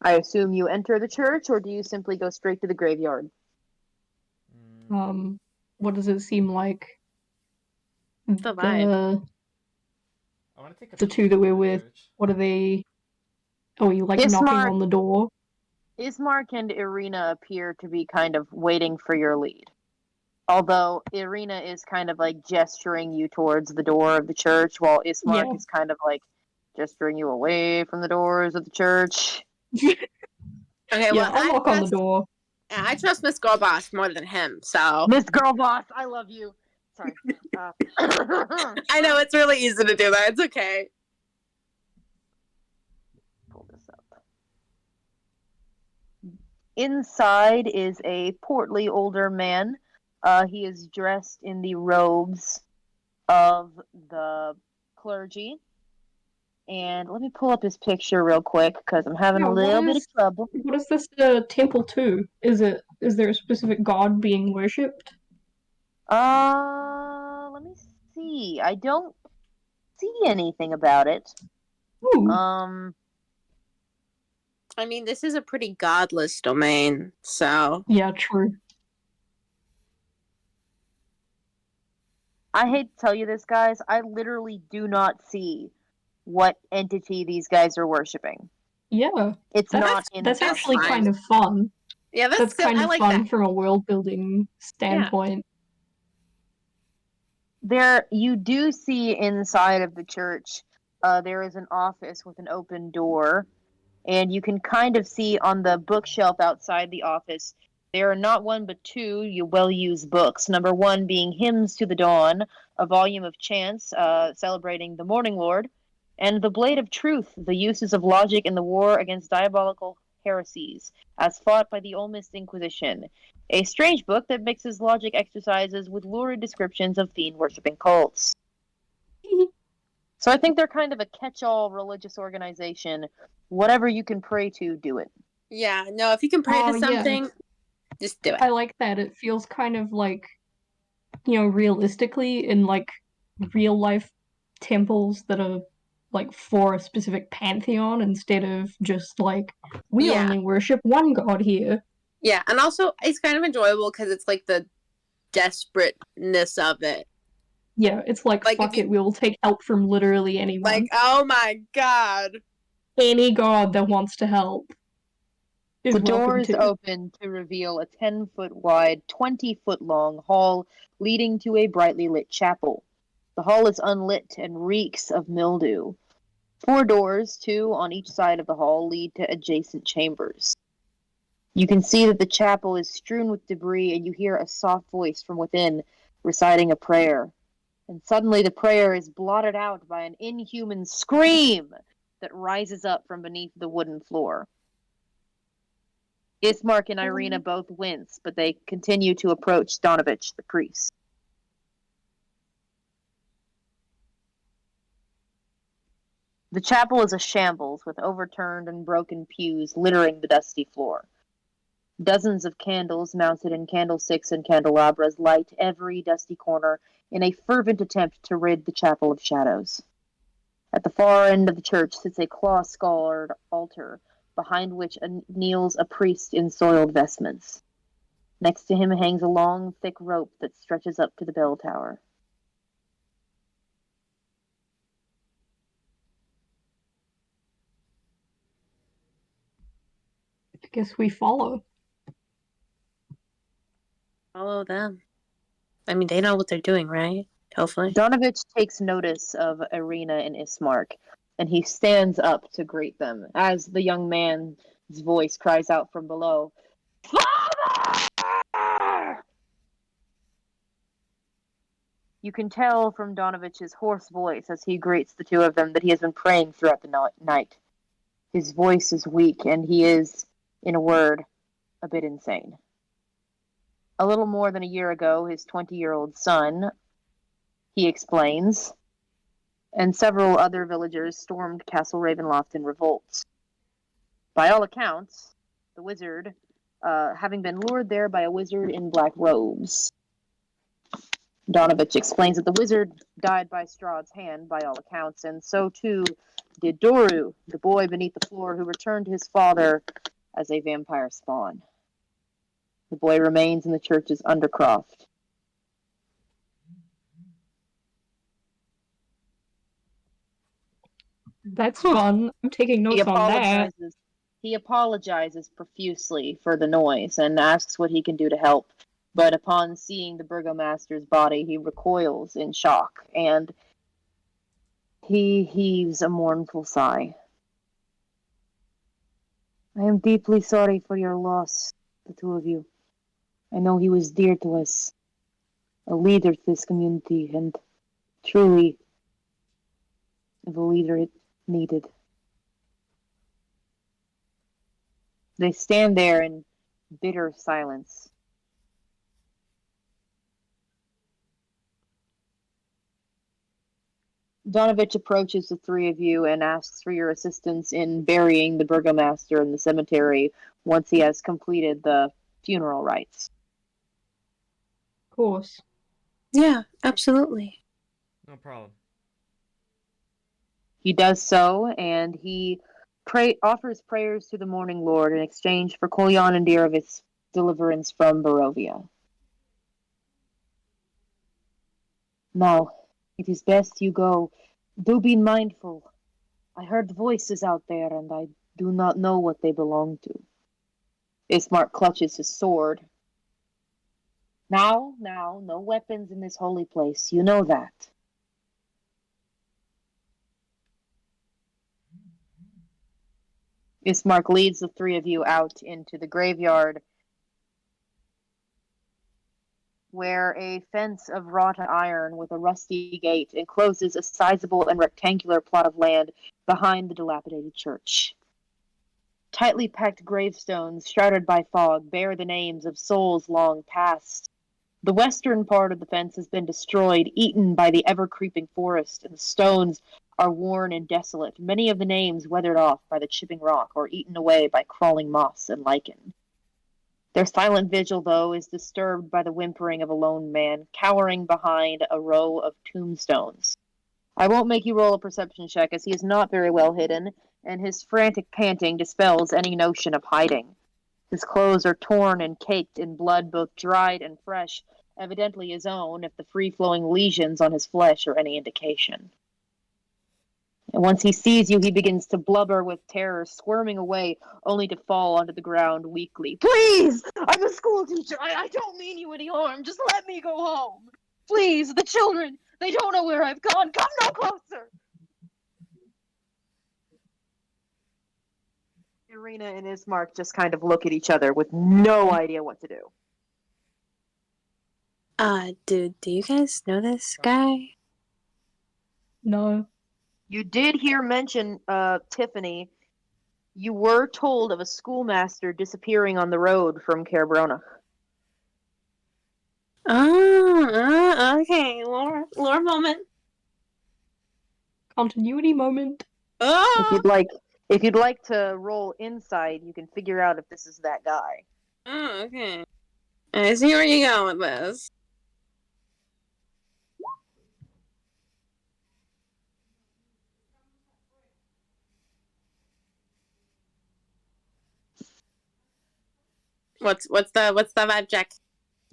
I assume you enter the church, or do you simply go straight to the graveyard? Mm, What does it seem like? The vibe. I want to take a The peek two that into we're the with, church. what are they? Oh, are you like knocking Ismark, on the door? Ismark and Irina appear to be kind of waiting for your lead. Although Irina is kind of like gesturing you towards the door of the church, while Ismark Yeah. is kind of like gesturing you away from the doors of the church. Okay, Yeah, well, I'll knock on the door. I trust Miss Girlboss more than him, so. Miss Girlboss, I love you. Sorry. I know it's really easy to do that. It's okay. Pull this up. Inside is a portly older man. He is dressed in the robes of the clergy. And let me pull up his picture real quick because I'm having Yeah, a little bit of trouble. what is this temple to? Is there a specific god being worshipped? Let me see. I don't see anything about it. Ooh. I mean, this is a pretty godless domain, so. Yeah, true. I hate to tell you this, guys. I literally do not see what entity these guys are worshiping. Yeah. It's not in That's the actually fine. kind of fun. Yeah, That's kind I of like fun that. from a world building standpoint. There, you do see inside of the church, there is an office with an open door, And you can kind of see on the bookshelf outside the office, there are not one but two well-used books. Number one being Hymns to the Dawn, a volume of chants celebrating the Morning Lord, and The Blade of Truth, the uses of logic in the war against diabolical heresies, as fought by the Olmist Inquisition. A strange book that mixes logic exercises with lurid descriptions of fiend-worshipping cults. So I think they're kind of a catch-all religious organization. Whatever you can pray to, do it. Yeah, no, if you can pray Oh, to yeah. something, just do it. I like that. It feels kind of like, realistically in like real life temples that are like for a specific pantheon instead of just like we Yeah. only worship one god here. Yeah, and also it's kind of enjoyable because it's like the desperateness of it. Yeah, it's like Like, fuck if you- it, we will take help from literally anyone. Like, oh my god. Any god that wants to help is The welcome doors to. open to reveal a 10-foot wide, 20-foot long hall leading to a brightly lit chapel. The hall is unlit and reeks of mildew. 4 doors, 2 on each side of the hall, lead to adjacent chambers. You can see that the chapel is strewn with debris, and you hear a soft voice from within reciting a prayer. And suddenly the prayer is blotted out by an inhuman scream that rises up from beneath the wooden floor. Ismark and Irina both wince, but they continue to approach Donovich, the priest. The chapel is a shambles, with overturned and broken pews littering the dusty floor. Dozens of candles mounted in candlesticks and candelabras light every dusty corner in a fervent attempt to rid the chapel of shadows. At the far end of the church sits a claw-scarred altar, behind which kneels a priest in soiled vestments. Next to him hangs a long, thick rope that stretches up to the bell tower. I guess we follow. Follow them. I mean, they know what they're doing, right? Hopefully. Donovich takes notice of Irina and Ismark, and he stands up to greet them as the young man's voice cries out from below, "Father!" You can tell from Donovich's hoarse voice as he greets the two of them that he has been praying throughout the night. His voice is weak, and he is, in a word, a bit insane. A little more than a year ago, his 20-year-old son, he explains, and several other villagers stormed Castle Ravenloft in revolt. By all accounts, the wizard, having been lured there by a wizard in black robes. Donovich explains that the wizard died by Strahd's hand, by all accounts, and so too did Doru, the boy beneath the floor who returned to his father as a vampire spawn. The boy remains in the church's undercroft. That's fun. I'm taking notes on that. He apologizes profusely for the noise and asks what he can do to help. But upon seeing the burgomaster's body, he recoils in shock, and he heaves a mournful sigh. I am deeply sorry for your loss, the two of you. I know he was dear to us, a leader to this community, and truly the leader it needed. They stand there in bitter silence. Donovich approaches the three of you and asks for your assistance in burying the burgomaster in the cemetery once he has completed the funeral rites. Of course. Yeah, absolutely. No problem. He does so, and he offers prayers to the Morning Lord in exchange for Kolyan and Dirovith's deliverance from Barovia. Now, it is best you go. Do be mindful. I heard voices out there, and I do not know what they belong to. Ismark clutches his sword. Now, no weapons in this holy place. You know that. Ismark leads the three of you out into the graveyard, where a fence of wrought iron with a rusty gate encloses a sizable and rectangular plot of land behind the dilapidated church. Tightly packed gravestones, shrouded by fog, bear the names of souls long past. The western part of the fence has been destroyed, eaten by the ever-creeping forest, and the stones are worn and desolate, many of the names weathered off by the chipping rock or eaten away by crawling moss and lichen. Their silent vigil, though, is disturbed by the whimpering of a lone man, cowering behind a row of tombstones. I won't make you roll a perception check, as he is not very well hidden, and his frantic panting dispels any notion of hiding. His clothes are torn and caked in blood, both dried and fresh, evidently his own, if the free-flowing lesions on his flesh are any indication. And once he sees you, he begins to blubber with terror, squirming away, only to fall onto the ground weakly. Please! I'm a school teacher! I don't mean you any harm! Just let me go home! Please! The children! They don't know where I've gone! Come no closer! Irina and Ismark just kind of look at each other with no idea what to do. Do you guys know this guy? No. You did hear mention, Tiffany, you were told of a schoolmaster disappearing on the road from Cairbrona. Oh, okay. Lore moment. Continuity moment. Oh, If you'd like to roll insight, you can figure out if this is that guy. okay. I see where you go with this. What's the vibe check?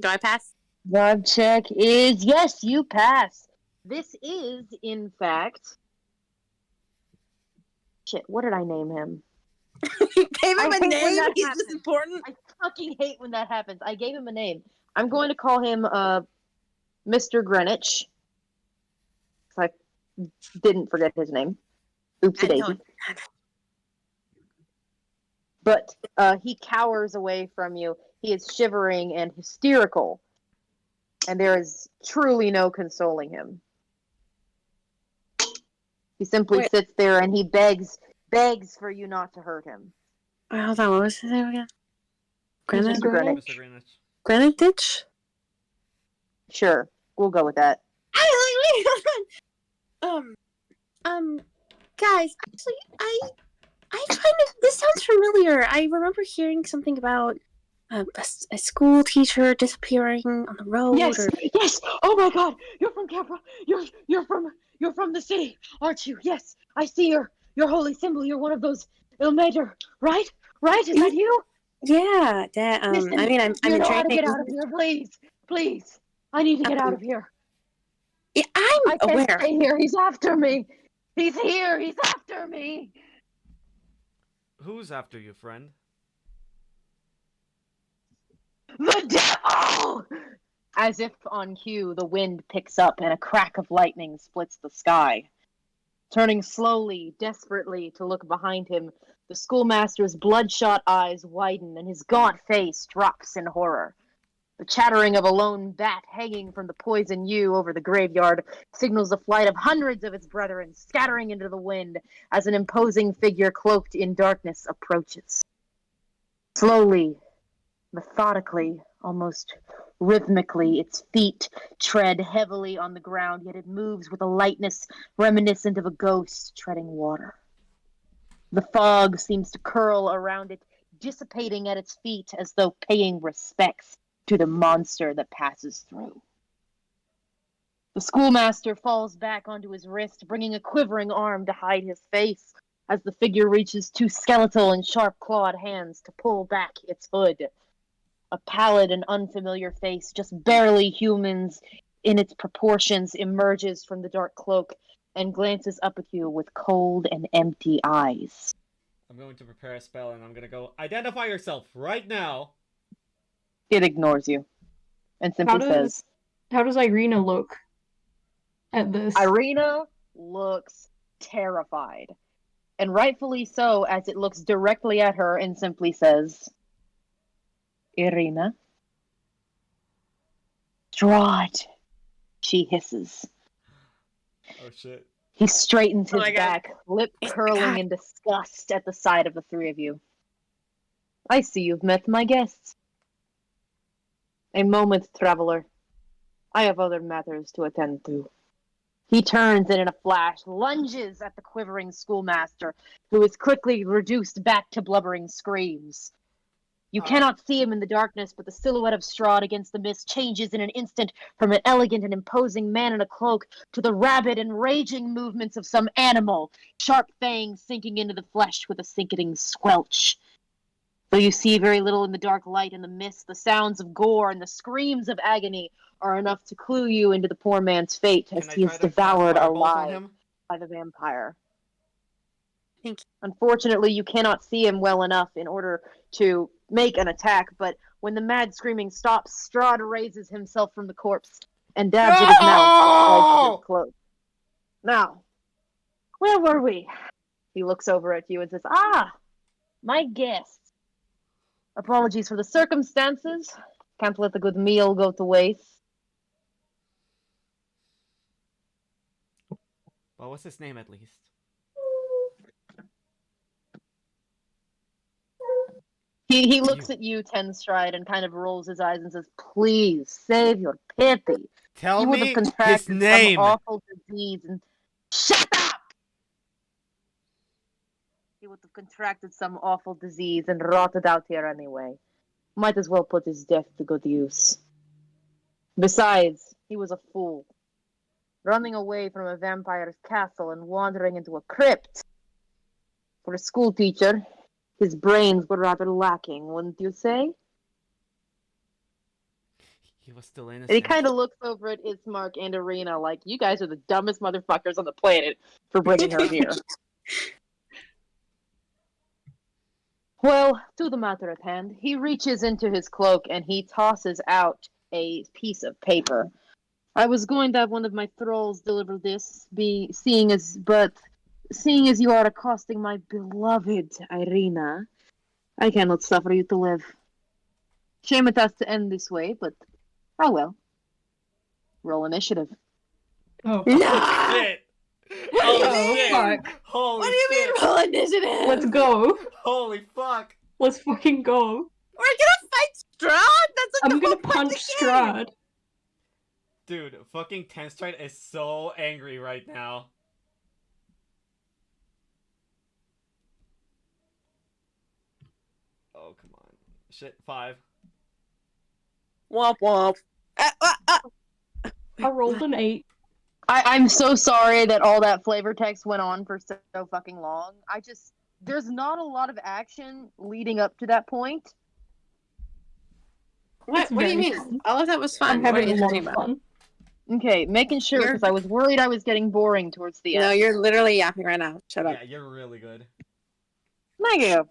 Do I pass? Vibe check is yes, you pass. This is, in fact, shit. What did I name him? You gave him I a hate when name. that He's happens. just important. I fucking hate when that happens. I gave him a name. I'm going to call him Mr. Greenwich. I didn't forget his name. Oopsie daisy. But he cowers away from you. He is shivering and hysterical, and there is truly no consoling him. He simply sits there and he begs for you not to hurt him. Wait, hold on. What was his name again? Mr. Greenwich. Mr. Greenwich. Granite Ditch? Sure, we'll go with that. Guys, actually, I kind of, this sounds familiar. I remember hearing something about a school teacher disappearing on the road. Yes. Oh my God, you're from Capra. You're from the city, aren't you? Yes, I see your holy symbol. You're one of those Ilmater, right? Right? Is that you? Yeah, that. Listen, I mean, I'm you know training. how to get out of here, please. I need to get out of here. Yeah, I'm I can't aware. stay here. He's after me. He's here. He's after me. Who's after you, friend? The devil! As if on cue, the wind picks up and a crack of lightning splits the sky. Turning slowly, desperately to look behind him, the schoolmaster's bloodshot eyes widen and his gaunt face drops in horror. The chattering of a lone bat hanging from the poison yew over the graveyard signals the flight of hundreds of its brethren, scattering into the wind as an imposing figure cloaked in darkness approaches. Slowly, methodically, almost rhythmically, its feet tread heavily on the ground, yet it moves with a lightness reminiscent of a ghost treading water. The fog seems to curl around it, dissipating at its feet as though paying respects to the monster that passes through. The schoolmaster falls back onto his wrist, bringing a quivering arm to hide his face as the figure reaches two skeletal and sharp-clawed hands to pull back its hood. A pallid and unfamiliar face, just barely humans in its proportions, emerges from the dark cloak and glances up at you with cold and empty eyes. I'm going to prepare a spell and I'm going to go, identify yourself right now. It ignores you and simply says, How does Irina look at this? Irina looks terrified. and rightfully so, as it looks directly at her and simply says, Irina. Strahd, she hisses. Oh shit. He straightens Oh his my God. back, lip Oh my curling God. in disgust at the sight of the three of you. I see you've met my guests. A moment, traveler. I have other matters to attend to. He turns and in a flash lunges at the quivering schoolmaster, who is quickly reduced back to blubbering screams. You cannot see him in the darkness, but the silhouette of Strahd against the mist changes in an instant from an elegant and imposing man in a cloak to the rabid and raging movements of some animal, sharp fangs sinking into the flesh with a sickening squelch. Though you see very little in the dark light and the mist, the sounds of gore and the screams of agony are enough to clue you into the poor man's fate as Can I he try is to cast devoured fireballs on alive him? by the vampire. Thank you. Unfortunately, you cannot see him well enough in order to make an attack, but when the mad screaming stops, Strahd raises himself from the corpse and dabs at his mouth with the edge of his No! cloak. Now, where were we? He looks over at you and says, Ah, my guests. Apologies for the circumstances. Can't let the good meal go to waste. Well, what's his name at least? He looks at you, Tenstride, and kind of rolls his eyes and says, Please, save your pity. Tell You would have me his contracted some name! awful disease and... Shut up! He would have contracted some awful disease and rotted out here anyway. Might as well put his death to good use. Besides, he was a fool. Running away from a vampire's castle and wandering into a crypt. For a schoolteacher, his brains were rather lacking, wouldn't you say? He was still And he innocent. kind of looks over at Ismark and Irina like, you guys are the dumbest motherfuckers on the planet for bringing her here. Well, to the matter at hand, he reaches into his cloak and he tosses out a piece of paper. I was going to have one of my thralls deliver this, seeing as you are accosting my beloved Irina, I cannot suffer you to live. Shame it has to end this way, but oh well. Roll initiative. Oh, No! Shit! What do you Holy oh shit! fuck. Holy What do you shit! mean roll initiative? Let's go. Holy fuck! Let's fucking go. We're gonna fight Strahd? That's like I'm the gonna whole point punch of the game. Strahd. Dude, fucking Tenstride is so angry right now. Oh, come on. Shit, 5. Womp womp. I rolled an 8. I'm so sorry that all that flavor text went on for so fucking long. There's not a lot of action leading up to that point. What? It's What do you very mean? fun. All of that was fun. I'm What are having you a lot talking of about? fun. Okay, making sure because I was worried I was getting boring towards the No, end. you're literally yapping right now. Shut up. Yeah, you're really good. Thank you.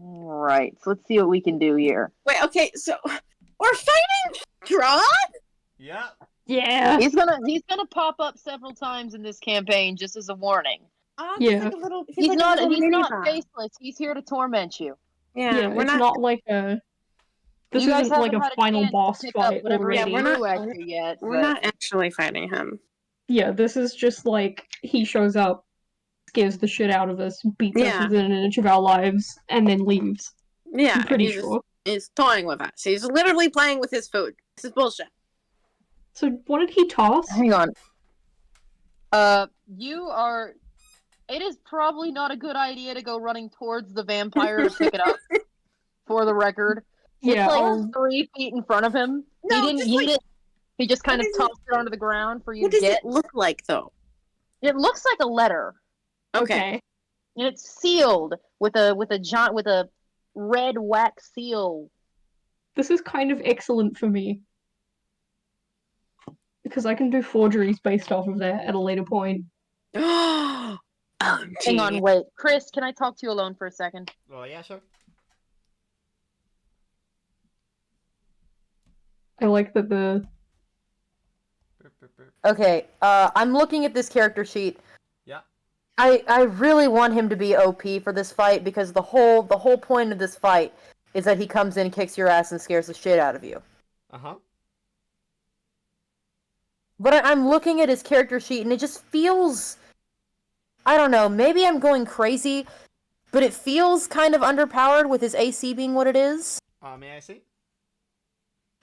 Alright, so let's see what we can do here. Wait, okay, so we're fighting Strahd? Yeah. Yeah. He's gonna pop up several times in this campaign just as a warning. Oh, Yeah. he's like a little. He's He's like not a little he's mini not boss. faceless. He's here to torment you. Yeah, we're it's not. not like a. This You guys isn't like haven't a had a final chance to boss pick up fight whatever he Yeah, we're already. not- threw at you yet. We're but... not actually fighting him. Yeah, this is just like he shows up, scares the shit out of us, beats us Yeah. within an inch of our lives, and then leaves. Yeah, I'm pretty he's just- sure. He's toying with us. He's literally playing with his food. This is bullshit. So what did he toss? Hang on. You are. It is probably not a good idea to go running towards the vampire to pick it up. For the record, Yeah, it's like I'll- 3 feet in front of him. No, He didn't just eat like- it. He just kind of What is tossed it onto the ground for you What to does get. it look like, though? It looks like a letter, Okay. and it's sealed with a red wax seal. This is kind of excellent for me. Because I can do forgeries based off of that at a later point. Oh, Hang on, wait, Chris, can I talk to you alone for a second? Oh, yeah, sure. I like that the Okay, I'm looking at this character sheet. Yeah. I really want him to be OP for this fight because the whole point of this fight is that he comes in, kicks your ass, and scares the shit out of you. Uh-huh. But I'm looking at his character sheet and it just feels, I don't know, maybe I'm going crazy, but it feels kind of underpowered with his AC being what it is. May I see?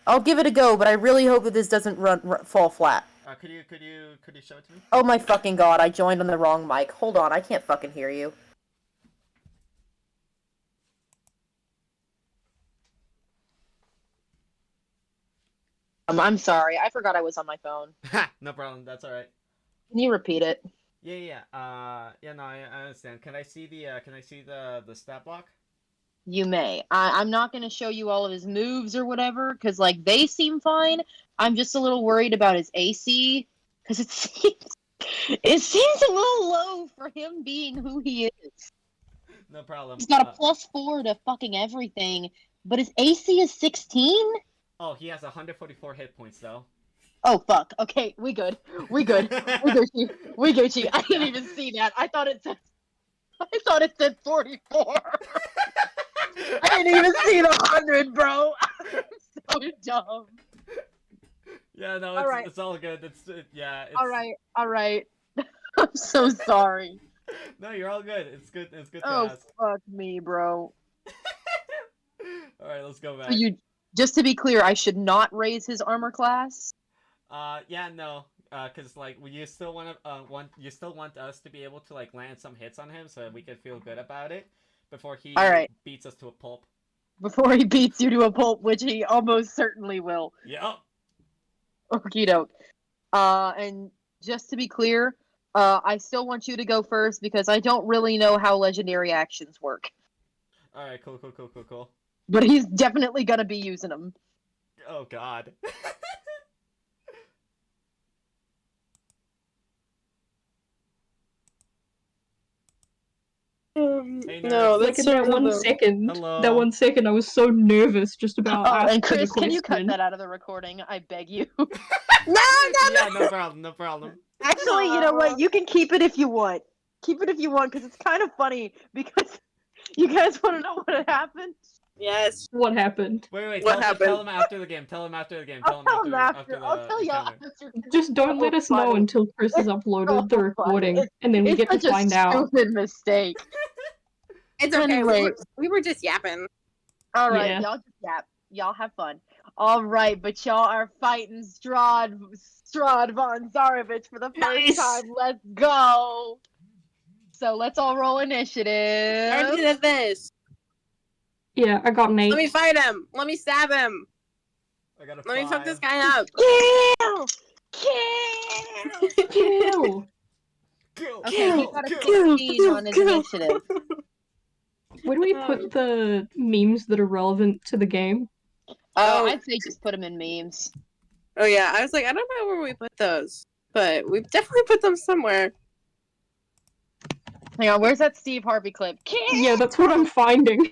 I'll give it a go, but I really hope that this doesn't fall flat. Could you show it to me? Oh my fucking god, I joined on the wrong mic. Hold on, I can't fucking hear you. I'm sorry. I forgot I was on my phone. Ha! No problem. That's all right. Can you repeat it? Yeah. Yeah. No, I understand. Can I see the stat block? You may. I'm not going to show you all of his moves or whatever, because, like, they seem fine. I'm just a little worried about his AC, because it seems a little low for him being who he is. No problem. He's got a +4 to fucking everything, but his AC is 16? Oh, he has 144 hit points though. Oh fuck. Okay, we good. We Gucci. We Gucci. I didn't even see that. I thought it said 44. I didn't even see the 100, bro. I'm so dumb. Yeah, no, it's all good. It's. All right. I'm so sorry. No, you're all good. It's good. It's good to Oh ask. fuck me, bro. All right, let's go back. So just to be clear, I should not raise his armor class. Yeah, no, cause like you still want us to be able to like land some hits on him so that we can feel good about it before he beats us to a pulp. Before he beats you to a pulp, which he almost certainly will. Yep. Okie doke. And just to be clear, I still want you to go first because I don't really know how legendary actions work. All right, cool. But he's definitely gonna be using them. Oh God. Hey, no, Like that's in that sort of one a- second, Hello. that 1 second, I was so nervous just about Oh, asking and Chris, the can you cut question. that out of the recording? I beg you. Yeah, no problem. Actually, you know what? You can keep it if you want. Keep it if you want, because it's kind of funny. Because you guys want to know what had happened? Yes. What happened? Wait. What happened? Tell him after the game. Tell him after the game. I'll tell him after. the I'll tell y'all encounter. after. Just don't let us know funny. until Chris has uploaded the so recording, funny. and then we It's get to such find a out. stupid mistake. It's okay. Anyway. We were just yapping. All right, Yeah. y'all just yap. Y'all have fun. All right, but y'all are fighting Strahd von Zarevich for the first Nice. time. Let's go. So let's all roll Already initiative. did this. Yeah, I got an 8. Let me fight him. Let me stab him. I got a Let me fuck this 5. guy up. Kill! Kill! Kill! Kill. Okay, he got a Kill, 16 on his kill. initiative. Where do we put the memes that are relevant to the game? Oh. I'd say just put him in memes. Oh yeah, I was like, I don't know where we put those, but we've definitely put them somewhere. Hang on, where's that Steve Harvey clip? Kill! Yeah, that's what I'm finding.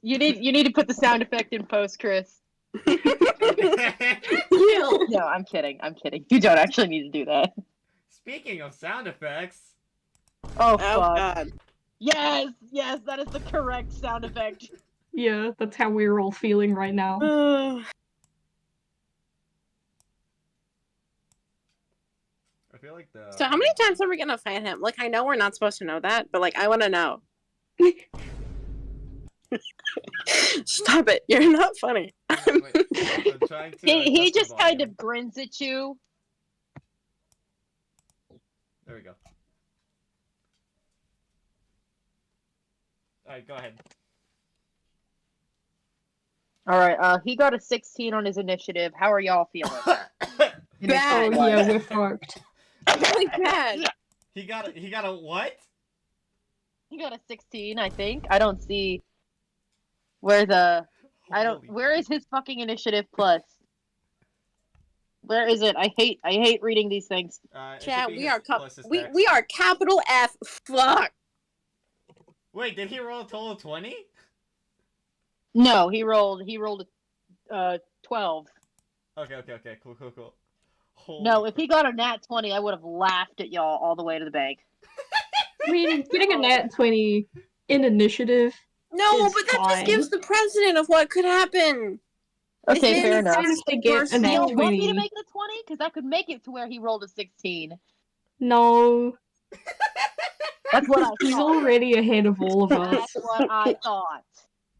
You need to put the sound effect in post, Chris. Kill. No, I'm kidding. You don't actually need to do that. Speaking of sound effects. Oh, Oh fuck. god. Yes, that is the correct sound effect. Yeah, that's how we're all feeling right now. I feel like the. So how many times are we gonna fight him? Like, I know we're not supposed to know that, but like, I want to know. Stop it! You're not funny. Wait, I'm trying to. He adjust the just kind volume. of grins at you. There we go. Alright, go ahead. All right, he got a 16 on his initiative. How are y'all feeling? Bad. Oh yeah, we're fucked. Really bad. He got a what? He got a 16, I think. I don't see where Holy- where is his fucking initiative plus? Where is it? I hate reading these things. it should Chat, be we his are plus his we dex. are capital F. Fuck. Wait, did he roll a total of 20? No, he rolled 12. Okay, cool. Holy No, if he crap. got a nat 20, I would have laughed at y'all all the way to the bank. I mean, getting a nat 20 in initiative No, is but that just fine. gives the precedent of what could happen. Okay, It's fair it's enough. Fine if they the get worst a You nat don't want me to 20. make the 20? Because I could make it to where he rolled a 16. No, That's what I he's thought. already ahead of all of us. That's what I thought.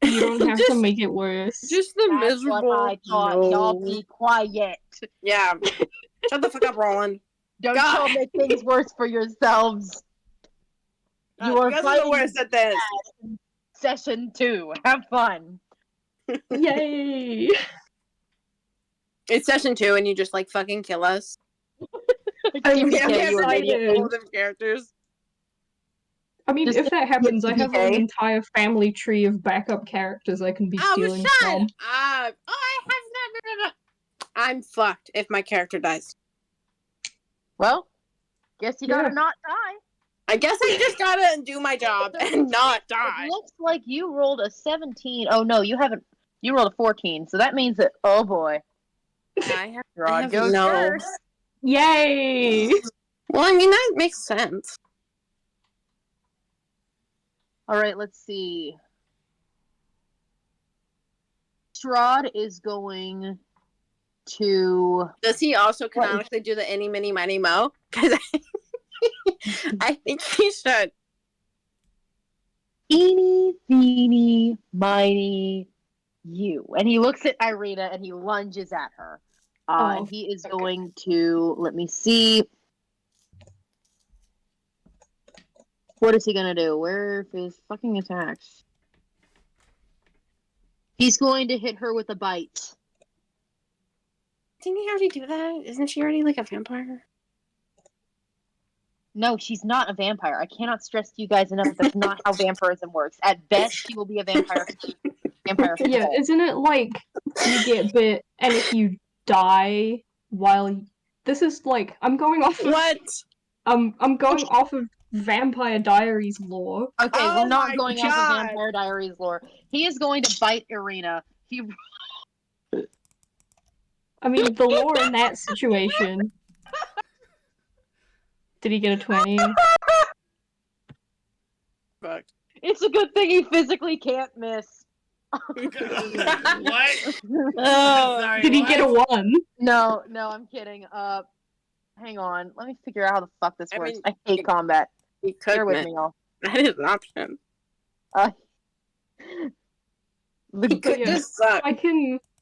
You don't have to Just- make it worse. Just the That's miserable. what I thought. No. Y'all be quiet. Yeah. Shut the fuck up, Roland. Don't God. y'all make things worse for yourselves. You are guys are the fighting worst at this. session 2. Have fun. Yay! It's session 2, and you just like fucking kill us. I mean, TPK, We have you to make immediately. all them characters. I mean, Just if that happens, I have an TPK. entire family tree of backup characters I can be Oh, stealing shut from. up! I have not. I'm fucked if my character dies. Well, guess you Yeah. gotta not die. I guess I just gotta do my job and not die. It looks like you rolled a 17. Oh no, you haven't. You rolled a 14. So that means that, oh boy, I have Strahd goes no. first. Yay! Well, I mean that makes sense. All right, let's see. Strahd is going to. Does he also canonically do the any, mini, miny, mo? Because I think he should. Eeny, meeny, miny, you. And he looks at Irina and he lunges at her. And he is okay. going to. Let me see. What is he gonna do? Where are his fucking attacks? He's going to hit her with a bite. Didn't he already do that? Isn't she already like a vampire? No, she's not a vampire. I cannot stress to you guys enough that that's not how vampirism works. At best, she will be a vampire. Vampire. Yeah, isn't it like you get bit, and if you die while this is like I'm going off of What? I'm going off of Vampire Diaries lore. Okay, Oh we're not my going off of God. Vampire Diaries lore. He is going to bite Irina. He I mean, the lore in that situation. Did he get a 20? Fuck. It's a good thing he physically can't miss. What? Oh, Sorry, Did he what? get a 1? No, I'm kidding. Hang on. Let me figure out how the fuck this I works. mean, I hate combat. he could Bear with miss. me, y'all. That is an option. He The, could yeah. just suck.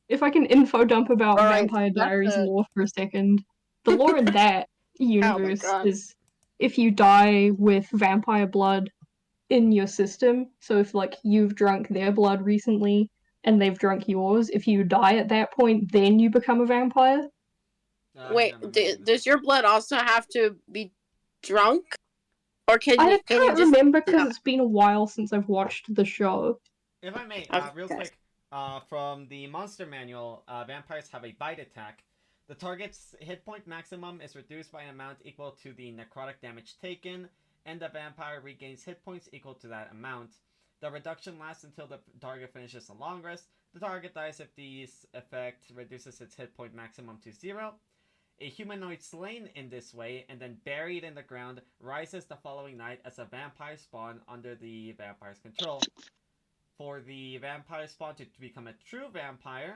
If I can info dump about Alright, Vampire that's Diaries a- lore for a second. The lore in that universe God. is if you die with vampire blood in your system, so if like you've drunk their blood recently and they've drunk yours, if you die at that point, then you become a vampire. Wait, Hang on, let me- does your blood also have to be drunk? Or can I you can't just remember because no. it's been a while since I've watched the show. If I may, Okay. real quick, from the monster manual, vampires have a bite attack. The target's hit point maximum is reduced by an amount equal to the necrotic damage taken, and the vampire regains hit points equal to that amount. The reduction lasts until the target finishes a long rest. The target dies if the effect reduces its hit point maximum to 0. A humanoid slain in this way and then buried in the ground rises the following night as a vampire spawn under the vampire's control. For the vampire spawn to become a true vampire,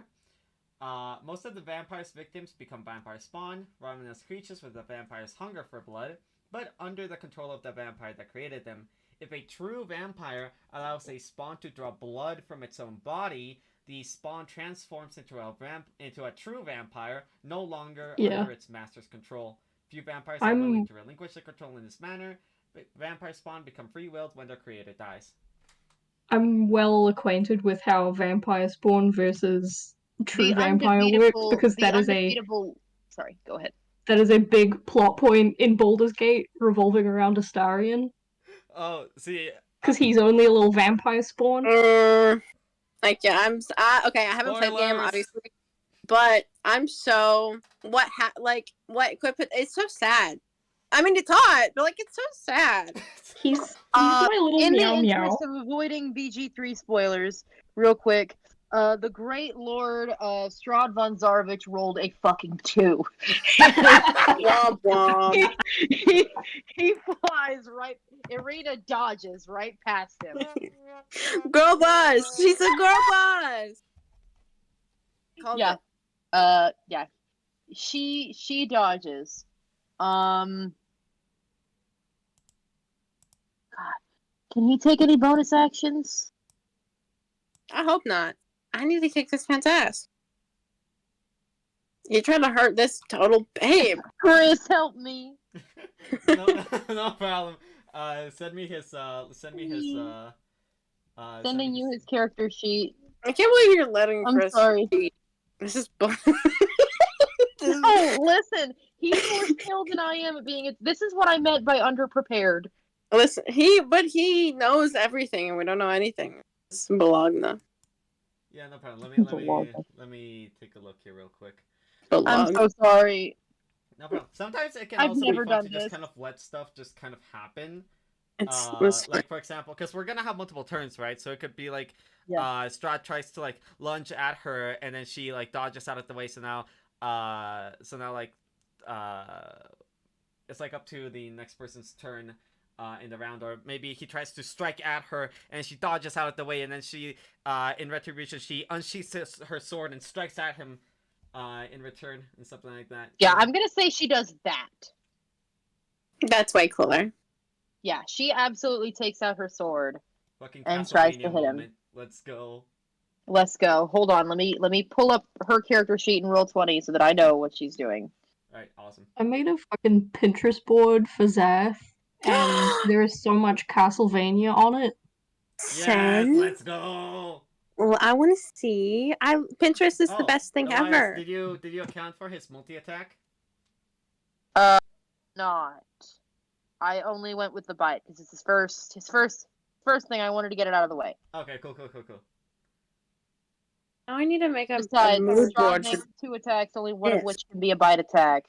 most of the vampire's victims become vampire spawn, ravenous creatures with the vampire's hunger for blood, but under the control of the vampire that created them. If a true vampire allows a spawn to draw blood from its own body, the spawn transforms into a true vampire, no longer under its master's control. Few vampires are willing to relinquish their control in this manner. Vampire spawn become free-willed when their creator dies. I'm well acquainted with how vampire spawn versus true the vampire works undefeatable- because the that is undefeatable. Sorry, go ahead. that is a big plot point in Baldur's Gate revolving around Astarion Oh, see, because he's only a little vampire spawn. Like, yeah, okay, I haven't played the game, Spoilers. obviously, but I'm so, what equipment, it's so sad. I mean, it's hot, but, like, it's so sad. He's my little In meow the meow. interest of avoiding BG3 spoilers, real quick, The great lord of Strahd von Zarovich rolled a fucking 2. Womp womp. he flies right. Irina dodges right past him. Girl boss. She's a girl boss. Called Yeah. it. Yeah. She dodges. God. Can he take any bonus actions? I hope not. I need to kick this man's ass. You're trying to hurt this total babe. Chris, help me. No problem. Send me his. Sending you his character sheet. I can't believe you're letting I'm Chris sorry. cheat. This is Oh, listen. He's more skilled than I am at being it. This is what I meant by underprepared. Listen, he knows everything and we don't know anything. It's Bologna. Yeah, no problem. Bologna. Let me take a look here real quick. I'm Bologna. so sorry. No problem. Sometimes it can I've also never be fun done to just this. kind of let stuff just kind of happen. It's Like for example, because we're gonna have multiple turns, right? So it could be like, Yeah. Strahd tries to like lunge at her, and then she like dodges out of the way. So now, like, it's like up to the next person's turn. In the round, or maybe he tries to strike at her and she dodges out of the way, and then she, in retribution, she unsheathes her sword and strikes at him, in return, and something like that. Yeah, I'm gonna say she does that. That's way cooler. Yeah, she absolutely takes out her sword Fucking and tries to Castlevania hit him. moment. Let's go. Let's go. Hold on. Let me pull up her character sheet and roll 20 so that I know what she's doing. Alright, awesome. I made a fucking Pinterest board for Zath, and there is so much Castlevania on it. Yes, Send? let's go. Well, I want to see. Pinterest is the best thing Elias, ever. Did you account for his multi-attack? Not. I only went with the bite because it's his first thing. I wanted to get it out of the way. Okay, cool. Now I need to make a Besides, mood Strahd board. makes 2 attacks, only one of Yes. which can be a bite attack,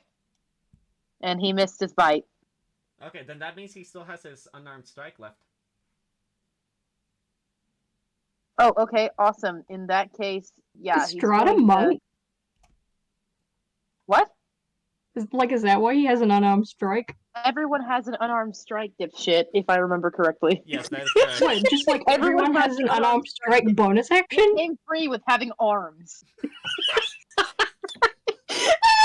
and he missed his bite. Okay, then that means he still has his unarmed strike left. Oh, okay, awesome. In that case, yeah. Is he's Strahd a going to- monk? What? Is that why he has an unarmed strike? Everyone has an unarmed strike, dipshit, if I remember correctly. Yes, that is correct. What, just like Everyone everyone has has an an unarmed unarmed strike bonus He action? came free with having arms.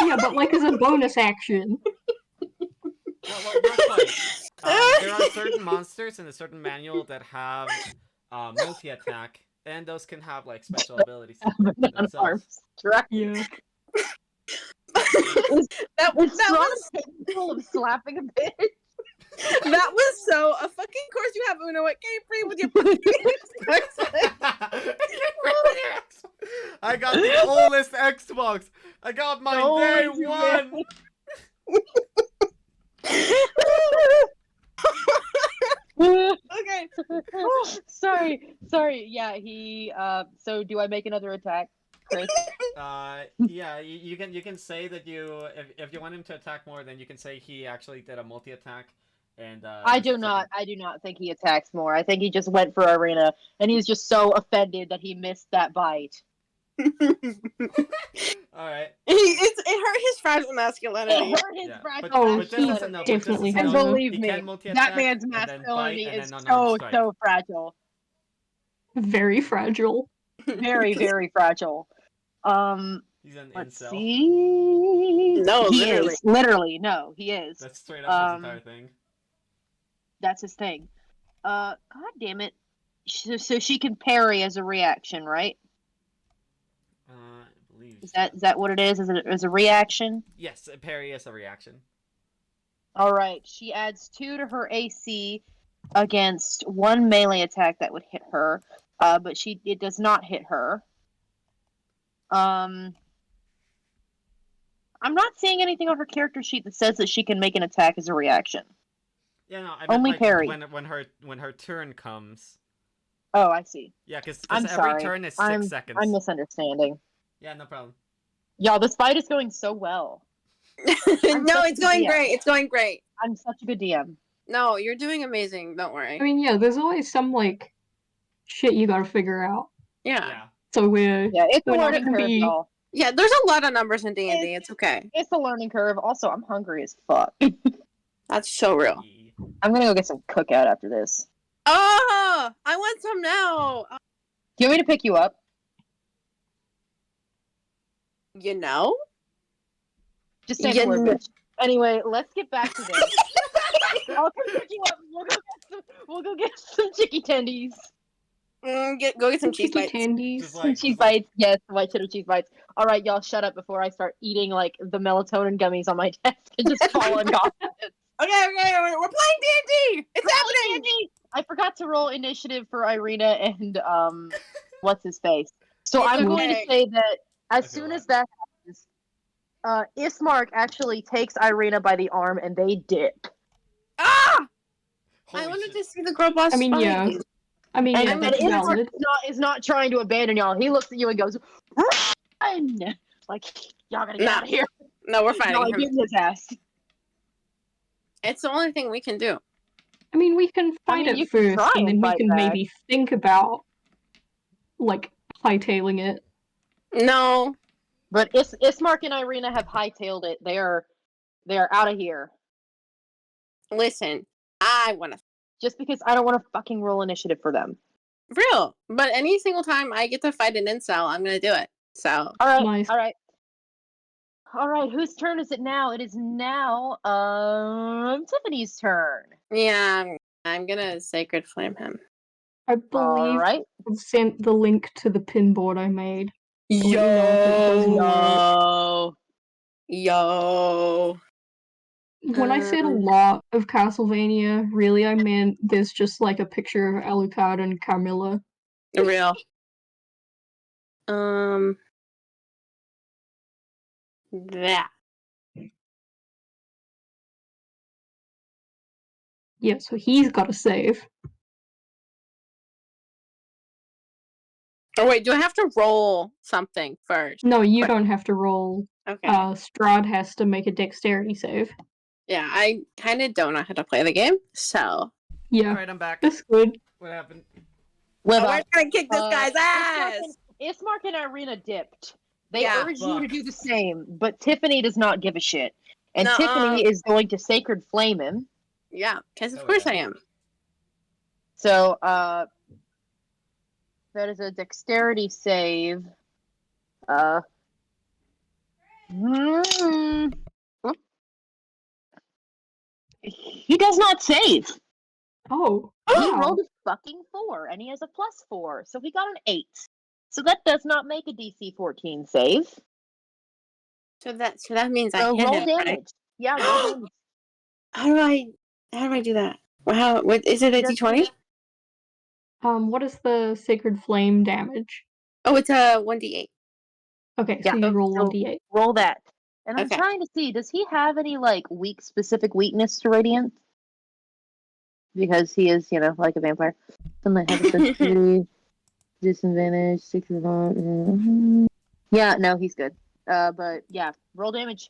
Yeah, but like as a bonus action. Well, not quite. There are certain monsters in a certain manual that have multi-attack, and those can have like special abilities An themselves. unarmed strike. Yeah. That Was that was Strahd capable of slapping a bitch? that was so a fucking course you have Uno. It came free with your I got the oldest Xbox. I got mine Oh, day you one. Okay. Sorry. Yeah, he. So, do I make another attack, Chris? Yeah, you can say that if you want him to attack more, then you can say he actually did a multi-attack, and I do not think he attacks more. I think he just went for Arena, and he's just so offended that he missed that bite. All right. It hurt his fragile masculinity. It hurt his Yeah, fragile Oh, but just he listen though. definitely But And just has listen, a- believe he me, can multi-attack, that man's and then masculinity bite, and is then unarmed strike. so fragile. Very fragile. Very, very fragile. He's an Let's incel. see. No, he literally. is. Literally, no, he is. That's straight up his entire thing. That's his thing. God damn it. So she can parry as a reaction, right? I believe. Is that what it is? Is it as a reaction? Yes, parry is a reaction. All right. She adds 2 to her AC against 1 melee attack that would hit her, but it does not hit her. I'm not seeing anything on her character sheet that says that she can make an attack as a reaction. Yeah, no, I meant Only like parry. when her turn comes. Oh, I see. Yeah, because I'm every sorry. turn is 6 I'm seconds. I'm misunderstanding. Yeah, no problem. Y'all, this fight is going so well. No, it's going great. It's going great. I'm such a good DM. No, you're doing amazing. Don't worry. I mean, yeah, there's always some like shit you gotta figure out. Yeah. Yeah. So we're it's a not learning gonna curve, be. y'all. Yeah, there's a lot of numbers in D&D. It's okay. It's a learning curve. Also, I'm hungry as fuck. That's so real. I'm gonna go get some cookout after this. Oh, I want some now. Do you want me to pick you up? You know? Just say the word, kn- bitch. Anyway, let's get back to this. I'll come pick you up. We'll go get some chicky tendies. Go get some cheese Chicky bites. tandies. Just Some like cheese bites. Yes, white cheddar cheese bites. All right, y'all, shut up before I start eating like the melatonin gummies on my desk and just fall unconscious. Okay, we're playing D&D. It's happening. D&D. I forgot to roll initiative for Irina and what's his face. So It's I'm going to okay. say that as I feel soon as that. that happens, Ismark actually takes Irina by the arm and they dip. Ah! Holy I wanted shit. to see the girl boss I mean, fight. yeah. I mean, And, yeah, and that's Ismark valid. is not trying to abandon y'all. He looks at you and goes, "Run!" Like, y'all gotta get No. out of here. No, we're Y'all fighting are him. getting his ass. It's the only thing we can do. I mean, we can I fight mean, you it can first, try and and then we fight can back. maybe think about, like, hightailing it. No. But Ismark and Irina have hightailed it. They are out of here. Listen, I want to. Just because I don't want to fucking roll initiative for them. Real. But any single time I get to fight an incel, I'm going to do it. So. All right, Nice. all right. All right, whose turn is it now? It is now Tiffany's turn. Yeah, I'm going to Sacred Flame him. I All believe right. I sent the link to the pinboard I made. Let me know if it doesn't work. Yo. When I said a lot of Castlevania, really I meant there's just like a picture of Alucard and Carmilla. Real. That. Yeah, so he's got to save. Oh, wait, do I have to roll something first? No, you don't have to roll. Okay. Strahd has to make a dexterity save. Yeah, I kind of don't know how to play the game, so. Yeah, Alright, I'm back. that's good. What happened? We're We're gonna kick this guy's ass! Ismark and Irina dipped. They Yeah. urge you to Fuck. do the same, but Tiffany does not give a shit. And Nuh-uh. Tiffany is going to Sacred Flame him. Yeah, because of Oh, course yeah. I am. So, that is a dexterity save. He does not save. Oh, He wow. rolled a fucking 4, and he has a +4, so he got an 8. So that does not make a DC 14 save. So that means I So hit roll him, damage. right? Yeah, roll damage. How do I do that? Wow, what is it a Just- D20? What is the Sacred Flame damage? Oh, it's a 1d8. Okay, Yeah, so you roll so 1d8. roll that. And I'm Okay. trying to see, does he have any like specific weakness to radiant? Because he is, like a vampire. Sunlight has a sensitivity, disadvantage, 6 of on. Yeah, no, he's good. But yeah, roll damage.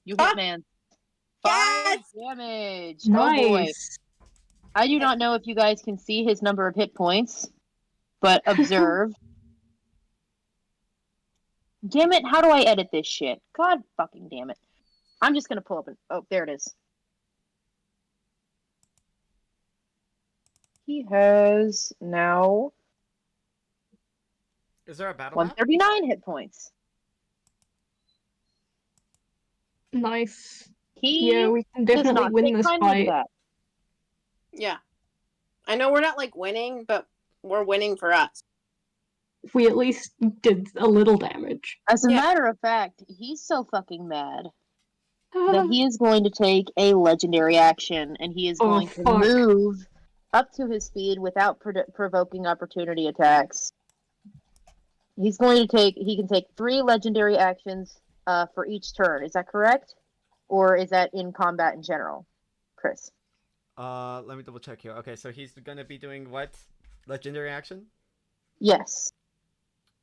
You hit, man. 5 damage. Oh boy. Nice. I do not know if you guys can see his number of hit points, but observe. Damn it, how do I edit this shit? God fucking damn it. I'm just gonna pull up oh, there it is. He has now Is there a battle map? 139 hit points. Nice. He Yeah, we can does definitely not win take this kindly to fight. that. Yeah. I know we're not like winning, but we're winning for us. We at least did a little damage. As a Yeah. matter of fact, he's so fucking mad that he is going to take a legendary action, and he is Oh, going to fuck. move up to his speed without provoking opportunity attacks. He can take 3 legendary actions for each turn. Is that correct? Or is that in combat in general? Chris. Let me double check here. Okay, so he's gonna be doing what? Legendary action? Yes.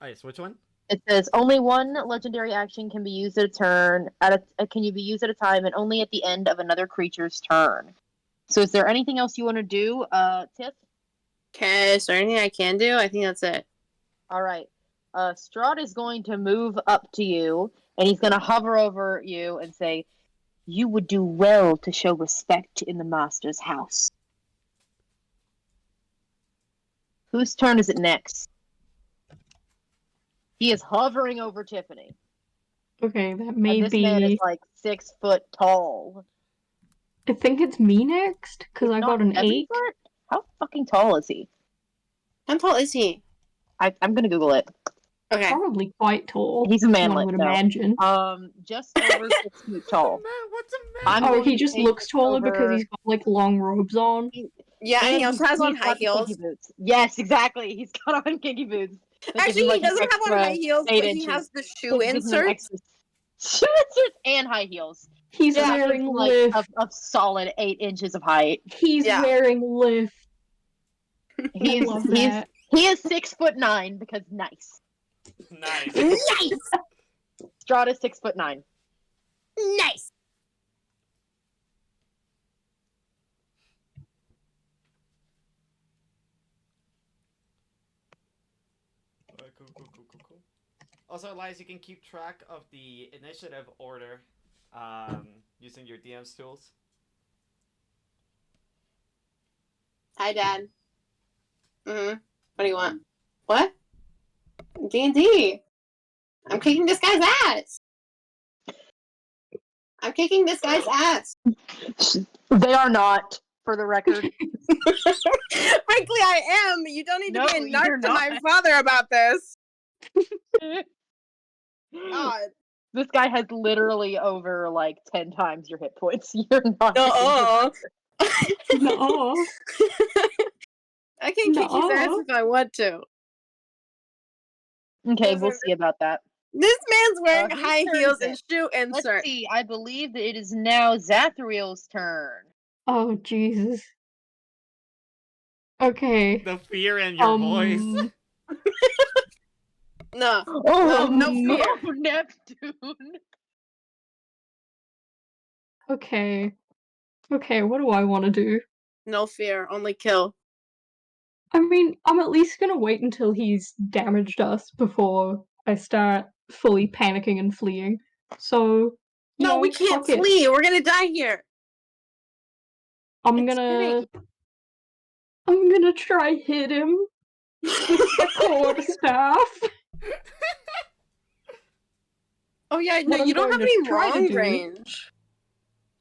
Alright, so which one? It says only 1 legendary action can be used at a turn. Can you be used at a time, and only at the end of another creature's turn. So, is there anything else you want to do, Tiff? Okay, is there anything I can do? I think that's it. All right. Strahd is going to move up to you, and he's going to hover over you and say, "You would do well to show respect in the master's house." Whose turn is it next? He is hovering over Tiffany. Okay, that may And this man is be. like 6 foot tall. I think it's me next because He's I not got an 7 8. foot? How fucking tall is he? How tall is he? I'm gonna Google it. Okay. Probably quite tall. He's a one manlet, would no. imagine. Just over 6 feet tall. What's a man? I'm Oh, going he to just say looks just taller because over- he's got like long robes on. Yeah, and he also has on he's high got the kinky heels. boots. Yes, exactly. He's got on kinky boots. That gives Actually, him, he like, an doesn't have on extra high heels, 8 but he inches. has the shoe Gives him an insert. extra shoe inserts and high heels. He's That wearing gives him, like, lift. a solid 8 inches of height. He's Yeah. wearing lift. He love that. is 6'9" because nice. Nice. Nice! Strahd is 6'9". Nice! Cool. Also, Elias, you can keep track of the initiative order using your DM's tools. Hi, Dad. What do you want? What? D&D. I'm kicking this guy's ass. I'm kicking this guy's ass. They are not, for the record. Frankly, I am. You don't need to be a No, you're narc to my not. father about this. God. This guy has literally over like 10 times your hit points. You're not. No. No. I can kick his ass No. if I want to. Okay, we'll see about that. This man's wearing whose high turn heels is and it? shoe Let's insert. see. I believe that it is now Zathriel's turn. Oh Jesus. Okay. The fear in your voice. No. Oh, no no, fear. Neptune. Okay. Okay, what do I want to do? No fear. Only kill. I mean, I'm at least gonna wait until he's damaged us before I start fully panicking and fleeing. So, you No, know, we can't fuck it. flee. We're gonna die here. I'm It's gonna fitting. I'm gonna try hit him with the quarterstaff. Oh yeah, no, What I'm you don't going have to any try to long do- range.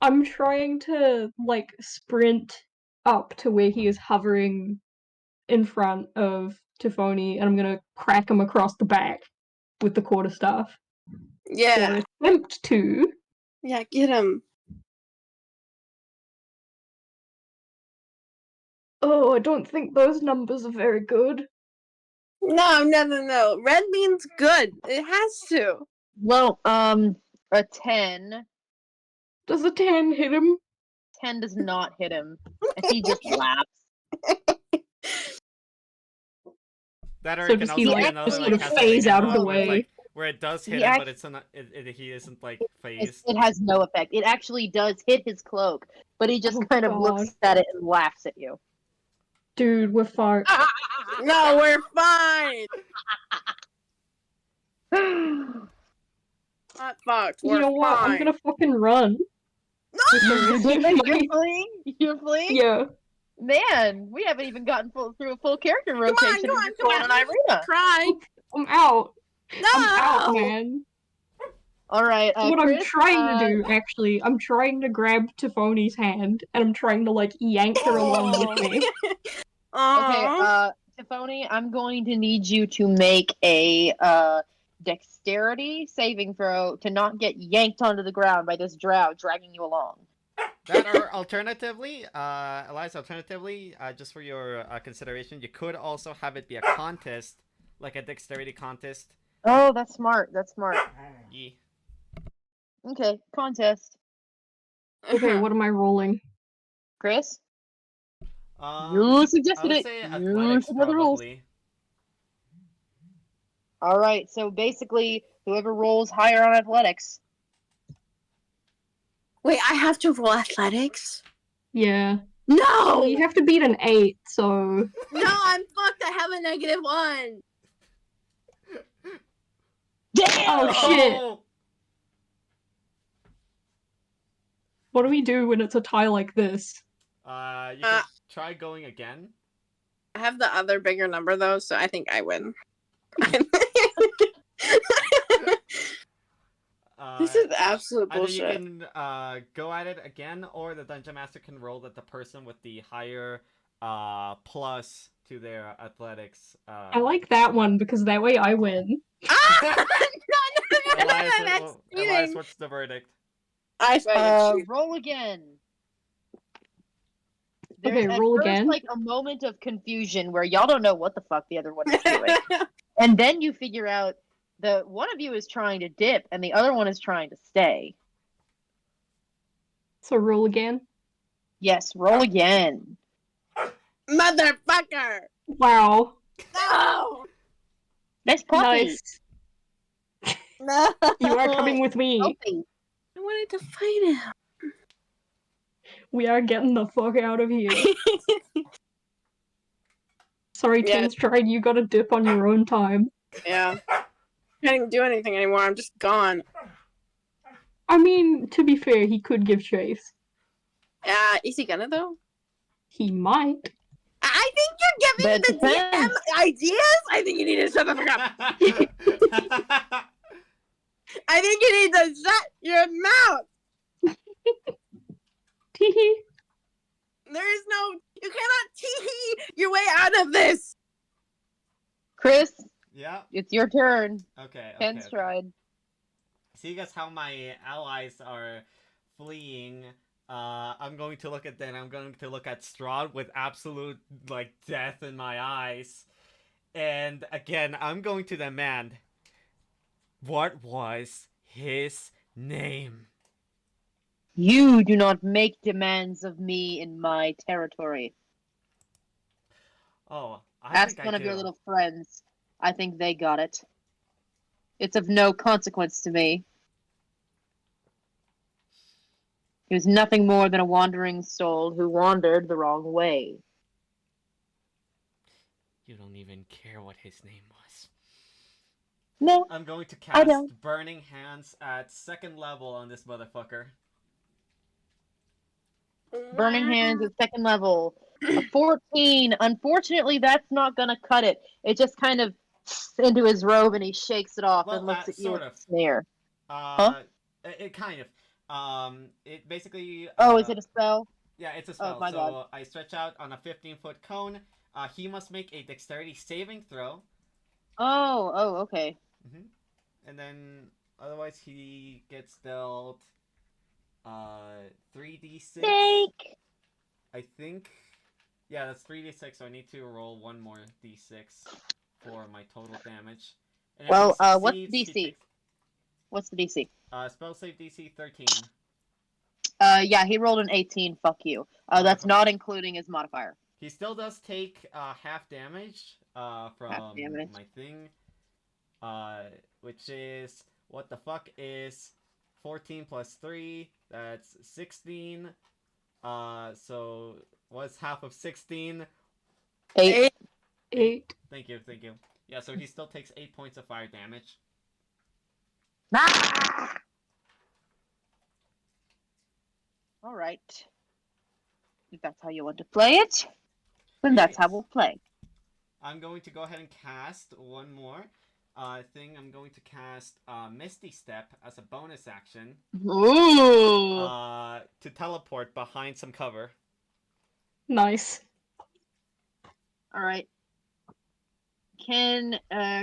I'm trying to like sprint up to where he is hovering in front of Tiffany, and I'm gonna crack him across the back with the quarterstaff. Yeah. Or attempt to. Yeah, get him. Oh, I don't think those numbers are very good. No. Red means good. It has to. Well, a 10. Does a 10 hit him? 10 does not hit him. He just laughs. That or So it can does he, also be like, another sort like of has a phase thing out of where the it's, way? like, where it does hit He him, but it's not. He isn't like phased. It has no effect. It actually does hit his cloak, but he just Oh, kind of God. looks at it and laughs at you. Dude, we're fucked. No, we're fine. Not fucked. You We're know what? I'm fine. gonna fucking run. You're fleeing? You're fleeing? Yeah. Man, we haven't even gotten through a full character rotation. Come on. And Irina. Try. I'm out. No. I'm out, man. All right, What Chris, I'm trying to do, actually, I'm trying to grab Tiffany's hand, and I'm trying to, like, yank her along with me. Okay, Aw. Tiffany, I'm going to need you to make a dexterity saving throw to not get yanked onto the ground by this drow dragging you along. That or alternatively, Elias, just for your consideration, you could also have it be a contest, like a dexterity contest. Oh, that's smart. That's smart. Yeah. Okay, contest. Okay, what am I rolling? Chris? You I suggested would it. say You athletics should know the rules. probably. All right, so basically, whoever rolls higher on athletics. Wait, I have to roll athletics? Yeah. No! You have to beat an 8, so... No, I'm fucked. I have a -1. Damn! Oh, shit. Oh! What do we do when it's a tie like this? You can try going again. I have the other bigger number though, so I think I win. This is absolute Either you bullshit. can go at it again, or the dungeon master can roll that the person with the higher plus to their athletics. I like that one, because that way I win. Ah! No, Elias, that's Elias, cheating. what's the verdict? I fucking Roll again. Okay, roll first, again. like a moment of confusion where y'all don't know what the fuck the other one is doing, and then you figure out the one of you is trying to dip and the other one is trying to stay. So roll again. Yes, roll again. Motherfucker! Wow. No! Nice puppy. Nice. No! You are coming with me. Puppy. I wanted to fight him. We are getting the fuck out of here. Sorry, Yeah. Strahd, you gotta dip on your own time. Yeah. I can't do anything anymore. I'm just gone. I mean, to be fair, he could give chase. Is he gonna though? He might. I think you're giving That the DM depends. ideas. I think you need to shut the fuck up. I think you need to shut your mouth. Teehee. There is no. You cannot tee your way out of this. Chris, Yeah. it's your turn. Okay. Ken Okay. Stride. Seeing as how my allies are fleeing, I'm going to look at them. I'm going to look at Strahd with absolute like death in my eyes, and again, I'm going to demand. What was his name? You do not make demands of me in my territory. Oh, I Ask think one I of your do. little friends. I think they got it. It's of no consequence to me. He was nothing more than a wandering soul who wandered the wrong way. You don't even care what his name was. No, I'm going to I cast don't. Burning Hands at 2nd level on this motherfucker. Burning Hands at 2nd level. A 14. Unfortunately, that's not gonna cut it. It just kind of into his robe and he shakes it off Well, and looks at you sort with of. a sneer. It kind of. It basically. Oh, is it a spell? Yeah, it's a Oh spell. my So god. I stretch out on a 15-foot cone. He must make a dexterity saving throw. Oh, okay. And then otherwise he gets dealt 3d6. Snake! I think. Yeah, that's 3d6, so I need to roll one more d6 for my total damage. And if Well, he what's the succeeds, he DC? What's the DC? takes, spell save DC 13. Yeah, he rolled an 18. Fuck you. That's Modifier. not including his modifier. He still does take half damage from damage. my thing, which is what the fuck is 14 plus 3. That's 16. So what's half of 16? 8. 8. Thank you. Yeah, so he still takes 8 points of fire damage. Ah! All right. If that's how you want to play it, then that's how we'll play. I'm going to go ahead and cast one more thing. I'm going to cast Misty Step as a bonus action. Ooh. To teleport behind some cover. Nice. All right. Can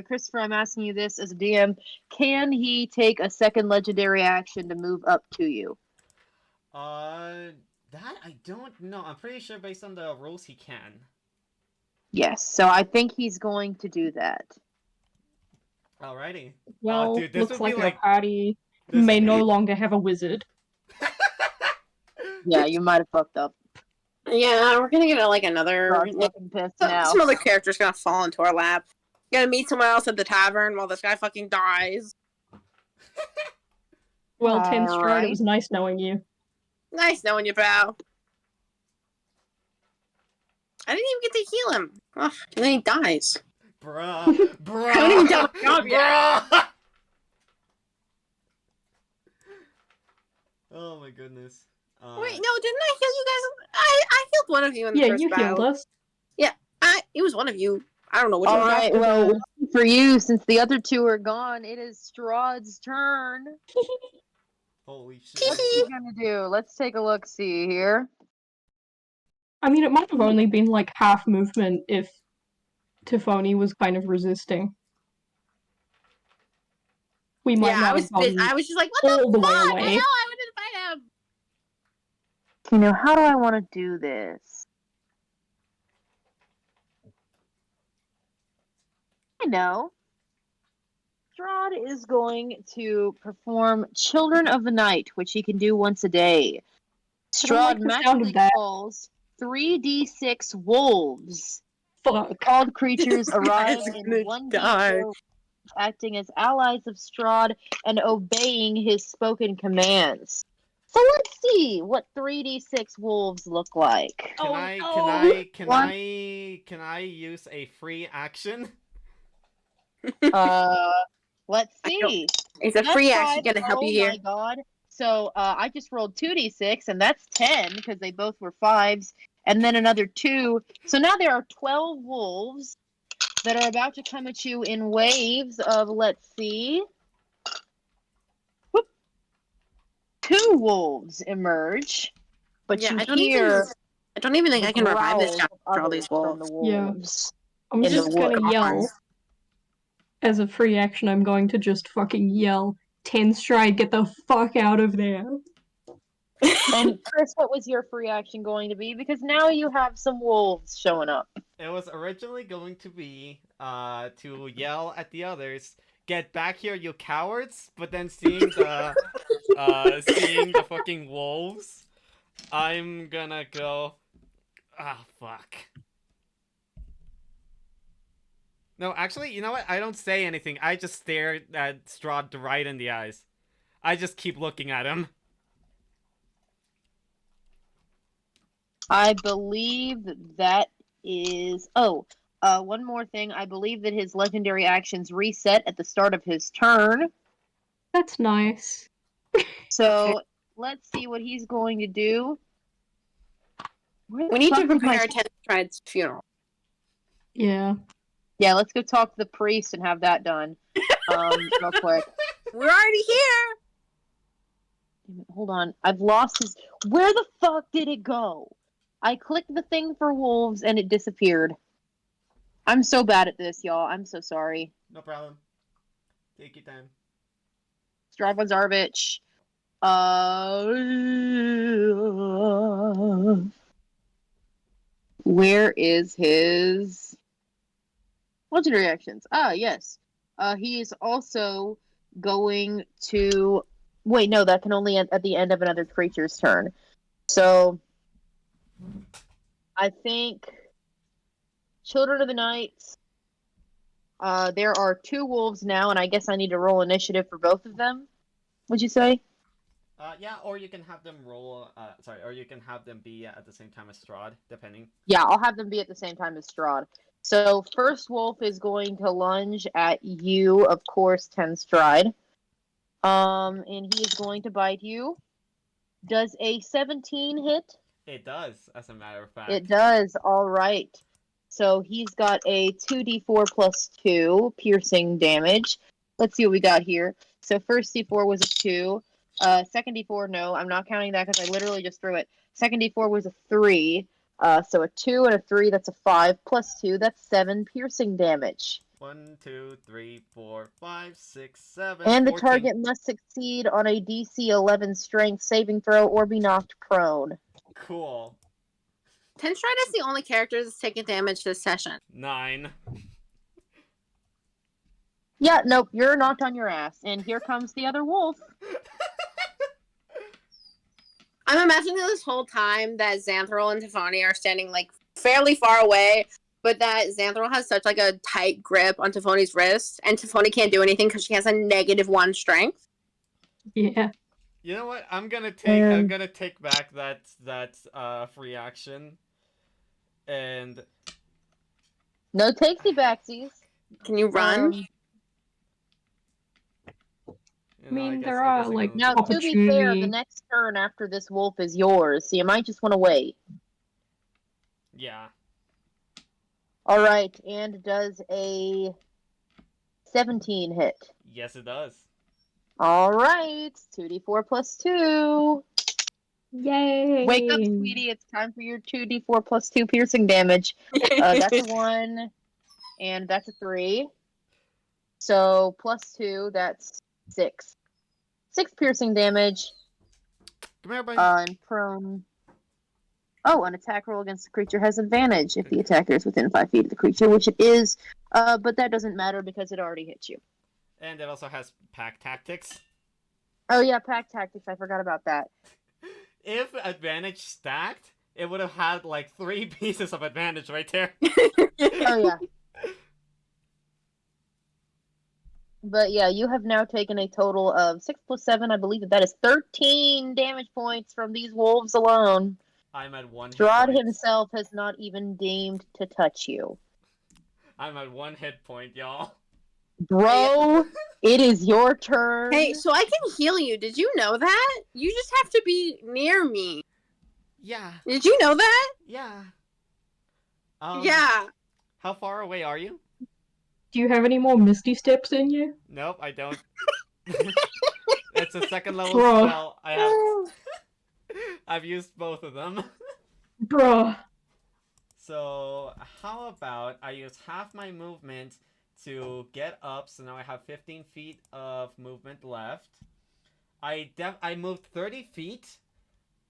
Christopher? I'm asking you this as a DM. Can he take a second legendary action to move up to you? That I don't know. I'm pretty sure based on the rules he can. Yes. So I think he's going to do that. Alrighty. Well, Dude, this looks would be like our like party this- may no longer have a wizard. Yeah, you might have fucked up. Yeah, we're gonna get another. Rod's fucking pissed now. Some other character's gonna fall into our lap. Gonna meet someone else at the tavern while this guy fucking dies. Well, Strahd, Alright. it was nice knowing you. Nice knowing you, pal. I didn't even get to heal him. Ugh, and then he dies. Bruh. Bruh. I haven't even done my job yet. Bruh. Oh my goodness. Wait, no, didn't I heal you guys? I healed one of you in the Yeah, first you battle. healed us. It was one of you. I don't know which All one. right, after well, the- for you, since the other two are gone, it is Strahd's turn. Holy shit. What's he gonna do? Let's take a look. See here. I mean, it might have only been like half movement if Tiffany was kind of resisting. We might Yeah, not have gotten I was just like, what all the the way fuck? away. I know, I wouldn't fight him. You know, how do I want to do this? I know. Strahd is going to perform Children of the Night, which he can do once a day. I don't like Strahd the sound of magically that. calls 3d6 wolves. Fuck. Called creatures This arrive guy's in gonna 1d4, die. acting as allies of Strahd and obeying his spoken commands. So let's see what 3d6 wolves look like. Can Oh, I no. can I use a free action? Let's I don't- see. It's a That's free five. action gonna help you Oh here. my god. So I just rolled 2d6, and that's 10 because they both were fives, and then another 2. So now there are 12 wolves that are about to come at you in waves of, let's see. Whoop. 2 wolves emerge, but Yeah, you I don't hear even think the I can revive this growls guy of after all others these from the wolves. Yeah. wolves. I'm in the just gonna wood. yell. As a free action, I'm going to just fucking yell, 10 stride, get the fuck out of there. And Chris, what was your free action going to be? Because now you have some wolves showing up. It was originally going to be to yell at the others, "Get back here, you cowards!" But then seeing the fucking wolves, I'm gonna go. Ah, fuck. No, actually, you know what? I don't say anything. I just stare at Strahd right in the eyes. I just keep looking at him. I believe that is. One more thing. I believe that his legendary actions reset at the start of his turn. That's nice. So let's see what he's going to do. Where the We need to fuck is my- prepare Ten Stride's funeral. Yeah. Yeah, let's go talk to the priest and have that done. Real quick. We're already here. Damn it, hold on. I've lost his. Where the fuck did it go? I clicked the thing for wolves and it disappeared. I'm so bad at this, y'all. I'm so sorry. No problem. Take your time. Strava Zarvich. Where is his legendary actions? Ah, yes. He is also going to. Wait, no, that can only end at the end of another creature's turn. So, I think Children of the Night. There are 2 wolves now, and I guess I need to roll initiative for both of them. Would you say? Yeah, or you can have them roll. Or you can have them be at the same time as Strahd, depending. Yeah, I'll have them be at the same time as Strahd. So first wolf is going to lunge at you, of course, 10 stride. And he is going to bite you. Does a 17 hit? It does, as a matter of fact. It does. All right. So he's got a 2d4 plus 2 piercing damage. Let's see what we got here. So first d4 was a 2. Second d4, no, I'm not counting that because I literally just threw it. Second d4 was a 3. So a 2 and a 3, that's a 5. Plus 2, that's 7 piercing damage. 1, 2, 3, 4, 5, 6, 7. And the 14. target must succeed on a DC 11 strength saving throw or be knocked prone. Cool. Ten Stride is the only character that's taken damage this session. 9. Yeah, nope, you're knocked on your ass. And here comes the other wolf. I'm imagining this whole time that Xanthril and Tiffany are standing like fairly far away, but that Xanthril has such like a tight grip on Tiffany's wrist, and Tiffany can't do anything because she has a -1 strength. Yeah. You know what? I'm gonna take back that free action. And No takesy backsies. Can you run? you I know, mean, guess, there I guess are I like can Now, look at to be fair, the opportunity. next turn after this wolf is yours, so you might just want to wait. Yeah. All right, and does a 17 hit? Yes, it does. All right, 2d4 plus 2. Yay! Wake up, sweetie. It's time for your 2d4 plus 2 piercing damage. That's a 1, and that's a 3. So plus 2, that's 6. 6 piercing damage. Come here, buddy. And prone. Oh, an attack roll against the creature has advantage if the attacker is within 5 feet of the creature, which it is, but that doesn't matter because it already hit you. And it also has pack tactics. Oh yeah, pack tactics. I forgot about that. If advantage stacked, it would have had like 3 pieces of advantage right there. Oh yeah. But yeah, you have now taken a total of 6 plus 7. I believe that is 13 damage points from these wolves alone. I'm at 1 hit Strahd point. himself has not even deigned to touch you. I'm at 1 hit point, y'all. Bro, it is your turn. Hey, so I can heal you. Did you know that? You just have to be near me. Yeah. Did you know that? Yeah. Yeah. How far away are you? Do you have any more Misty Steps in you? Nope, I don't. It's a 2nd level Bruh. spell. I have. I've used both of them. Bruh. So how about I use half my movement to get up, so now I have 15 feet of movement left. I moved 30 feet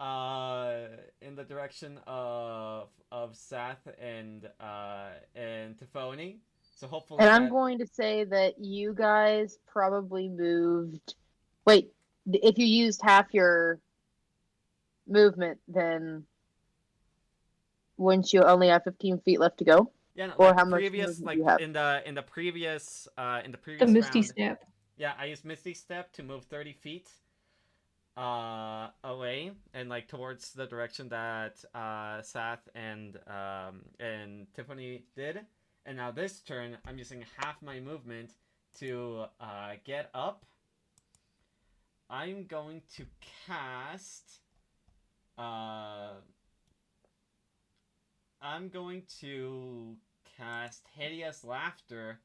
in the direction of Seth and Tiffany. So hopefully And I'm going to say that you guys probably moved. Wait, if you used half your movement, then wouldn't you only have 15 feet left to go? Yeah, no, Or like how much previous, movement like do you have? in the previous The Misty round. Step. Yeah, I used Misty Step to move 30 feet away and like towards the direction that Seth and Tiffany did. And now this turn, I'm using half my movement to get up. I'm going to cast. I'm going to cast Hideous Laughter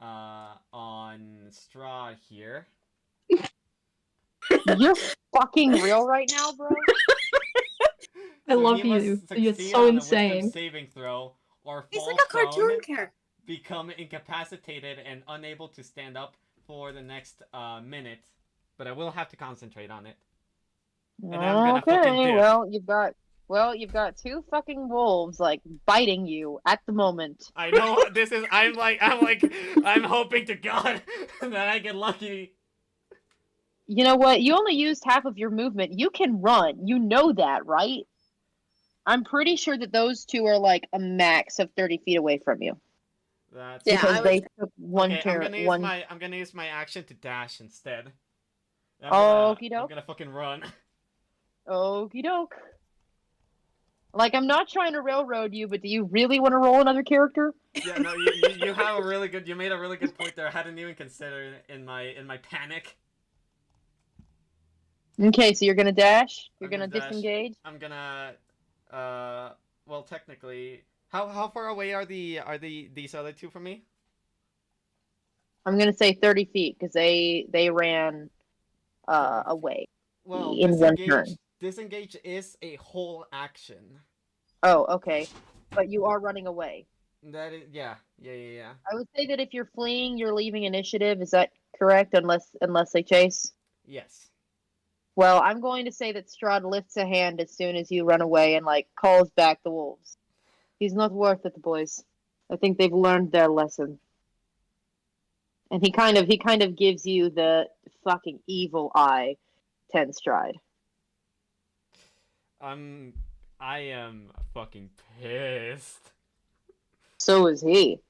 on Strahd here. You're fucking real right now, bro? I love he must you. You're succeed so on a wisdom insane. saving throw or He's fall like a prone, cartoon character. become incapacitated and unable to stand up for the next minute. But I will have to concentrate on it. And I'm gonna fucking Okay, dip. well, you've got 2 fucking wolves like biting you at the moment. I know this is. I'm hoping to God that I get lucky. You know what? You only used half of your movement. You can run. You know that, right? I'm pretty sure that those 2 are like a max of 30 feet away from you. That's Yeah, Because I was. they took one okay. turn. One. I'm gonna use my action to dash instead. Okie I'm doke. gonna fucking run. Okie doke. Like, I'm not trying to railroad you, but do you really want to roll another character? Yeah, no, you have a really good. You made a really good point there. I hadn't even considered in my panic. Okay, so you're gonna dash. You're I'm gonna gonna dash. disengage. I'm gonna. Well, technically, how far away are these other 2 from me? I'm gonna say 30 feet because they ran 30 feet. away Well, in one turn. disengage is a whole action. Oh, okay. But you are running away. That is, yeah. I would say that if you're fleeing, you're leaving initiative. Is that correct? Unless they chase. Yes. Well, I'm going to say that Strahd lifts a hand as soon as you run away and like calls back the wolves. He's not worth it, boys. I think they've learned their lesson. And he kind of gives you the fucking evil eye, Ten Stride. I am fucking pissed. So is he.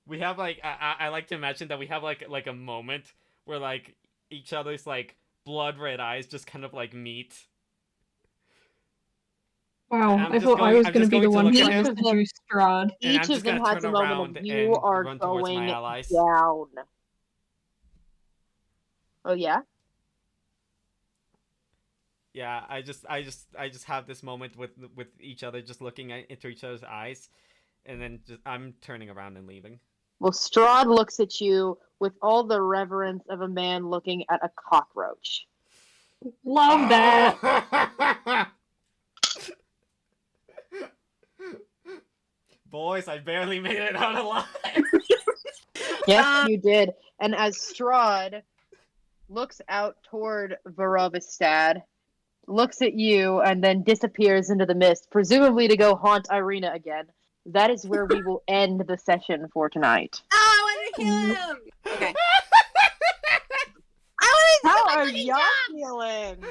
We have like I like to imagine that we have like a moment where like each other's like blood red eyes just kind of like meet. Wow, I'm I just thought I going- was I'm going to just be the going to one look at trying him. to seduce Strahd. And I'm Each just of them gonna has turn a moment around of you and are run towards my going allies. down. Oh yeah? Yeah, I just have this moment with each other, just looking into each other's eyes, and then I'm turning around and leaving. Well, Strahd looks at you with all the reverence of a man looking at a cockroach. Love that. Boys, I barely made it out alive. Yes, you did. And as Strahd looks out toward Varovistad, looks at you, and then disappears into the mist, presumably to go haunt Irina again, that is where we will end the session for tonight. Oh, I want to kill him. Okay. I want to How do my are fucking y'all job. feeling?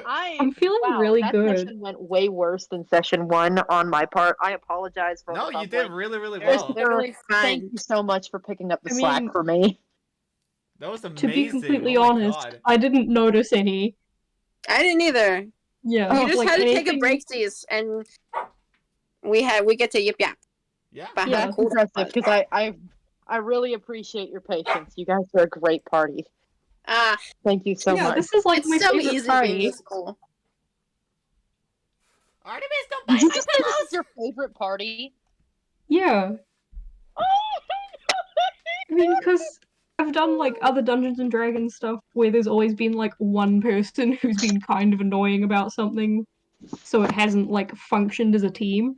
I'm feeling Wow, really that good. session went way worse than session 1 on my part. I apologize for all No, the you did fumbling. really, really It was well. literally Thank fine. you so much for picking up the I slack mean, for me. That was To be amazing. completely Oh my honest, god. I didn't notice any. I didn't either. Yeah, You just like had to take a anything. break, and we get to yip yap. Yeah. About Yeah. how That's cool that impressive was. because I really appreciate your patience. You guys are a great party. Ah, Thank you so Yeah, much. this is like my it's so favorite easy being party. this cool. Artemis, don't Did bite you my just say this pillows! is your favorite party? Yeah, I mean, because I've done like other Dungeons and Dragons stuff where there's always been like one person who's been kind of annoying about something, so it hasn't like functioned as a team.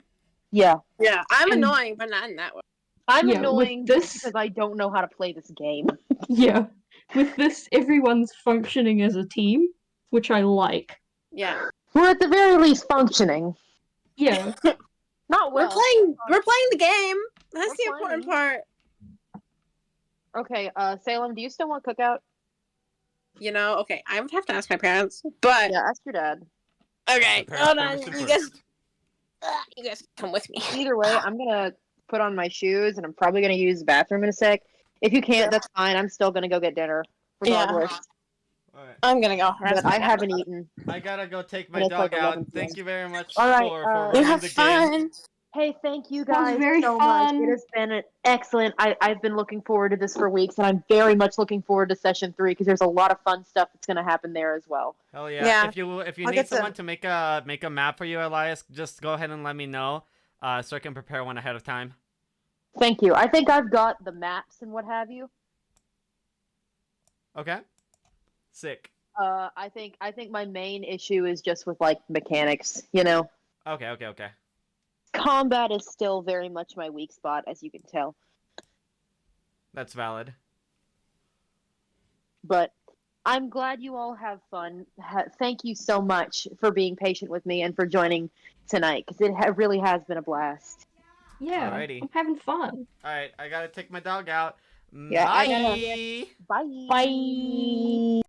Yeah. Yeah, I'm And- annoying, but not in that way. I'm Yeah, with annoying this- because I don't know how to play this game. Yeah, with this, everyone's functioning as a team, which I like. Yeah, We're at the very least functioning. Yeah, Not well. we're playing the game. That's We're the important playing. part. Okay, Salem, do you still want cookout? You know, okay, I would have to ask my parents, but Yeah, ask your dad. okay, Parents' hold on. permission You guys, first. you guys come with me. Either way, I'm gonna put on my shoes and I'm probably gonna use the bathroom in a sec. If you can't, that's fine. I'm still gonna go get dinner, regardless. Alright. I'm gonna go harass But my I dad. haven't eaten. I gotta go take my And it's dog like out. 11 Thank p.m. you very much All right, for you running You have the game. fun. Hey, thank you That was guys very so much. fun. It has been excellent. I've been looking forward to this for weeks, and I'm very much looking forward to session 3 because there's a lot of fun stuff that's going to happen there as well. Hell yeah. Yeah. If you I'll need get someone to make a map for you, Elias, just go ahead and let me know. So I can prepare one ahead of time. Thank you. I think I've got the maps and what have you. Okay. Sick. I think my main issue is just with like mechanics. You know, Okay. combat is still very much my weak spot, as you can tell. That's valid. But I'm glad you all have fun. Thank you so much for being patient with me and for joining tonight because it really has been a blast. yeah, Alrighty. I'm having fun. Alright, I gotta take my dog out. Yeah, Bye! Bye. Bye.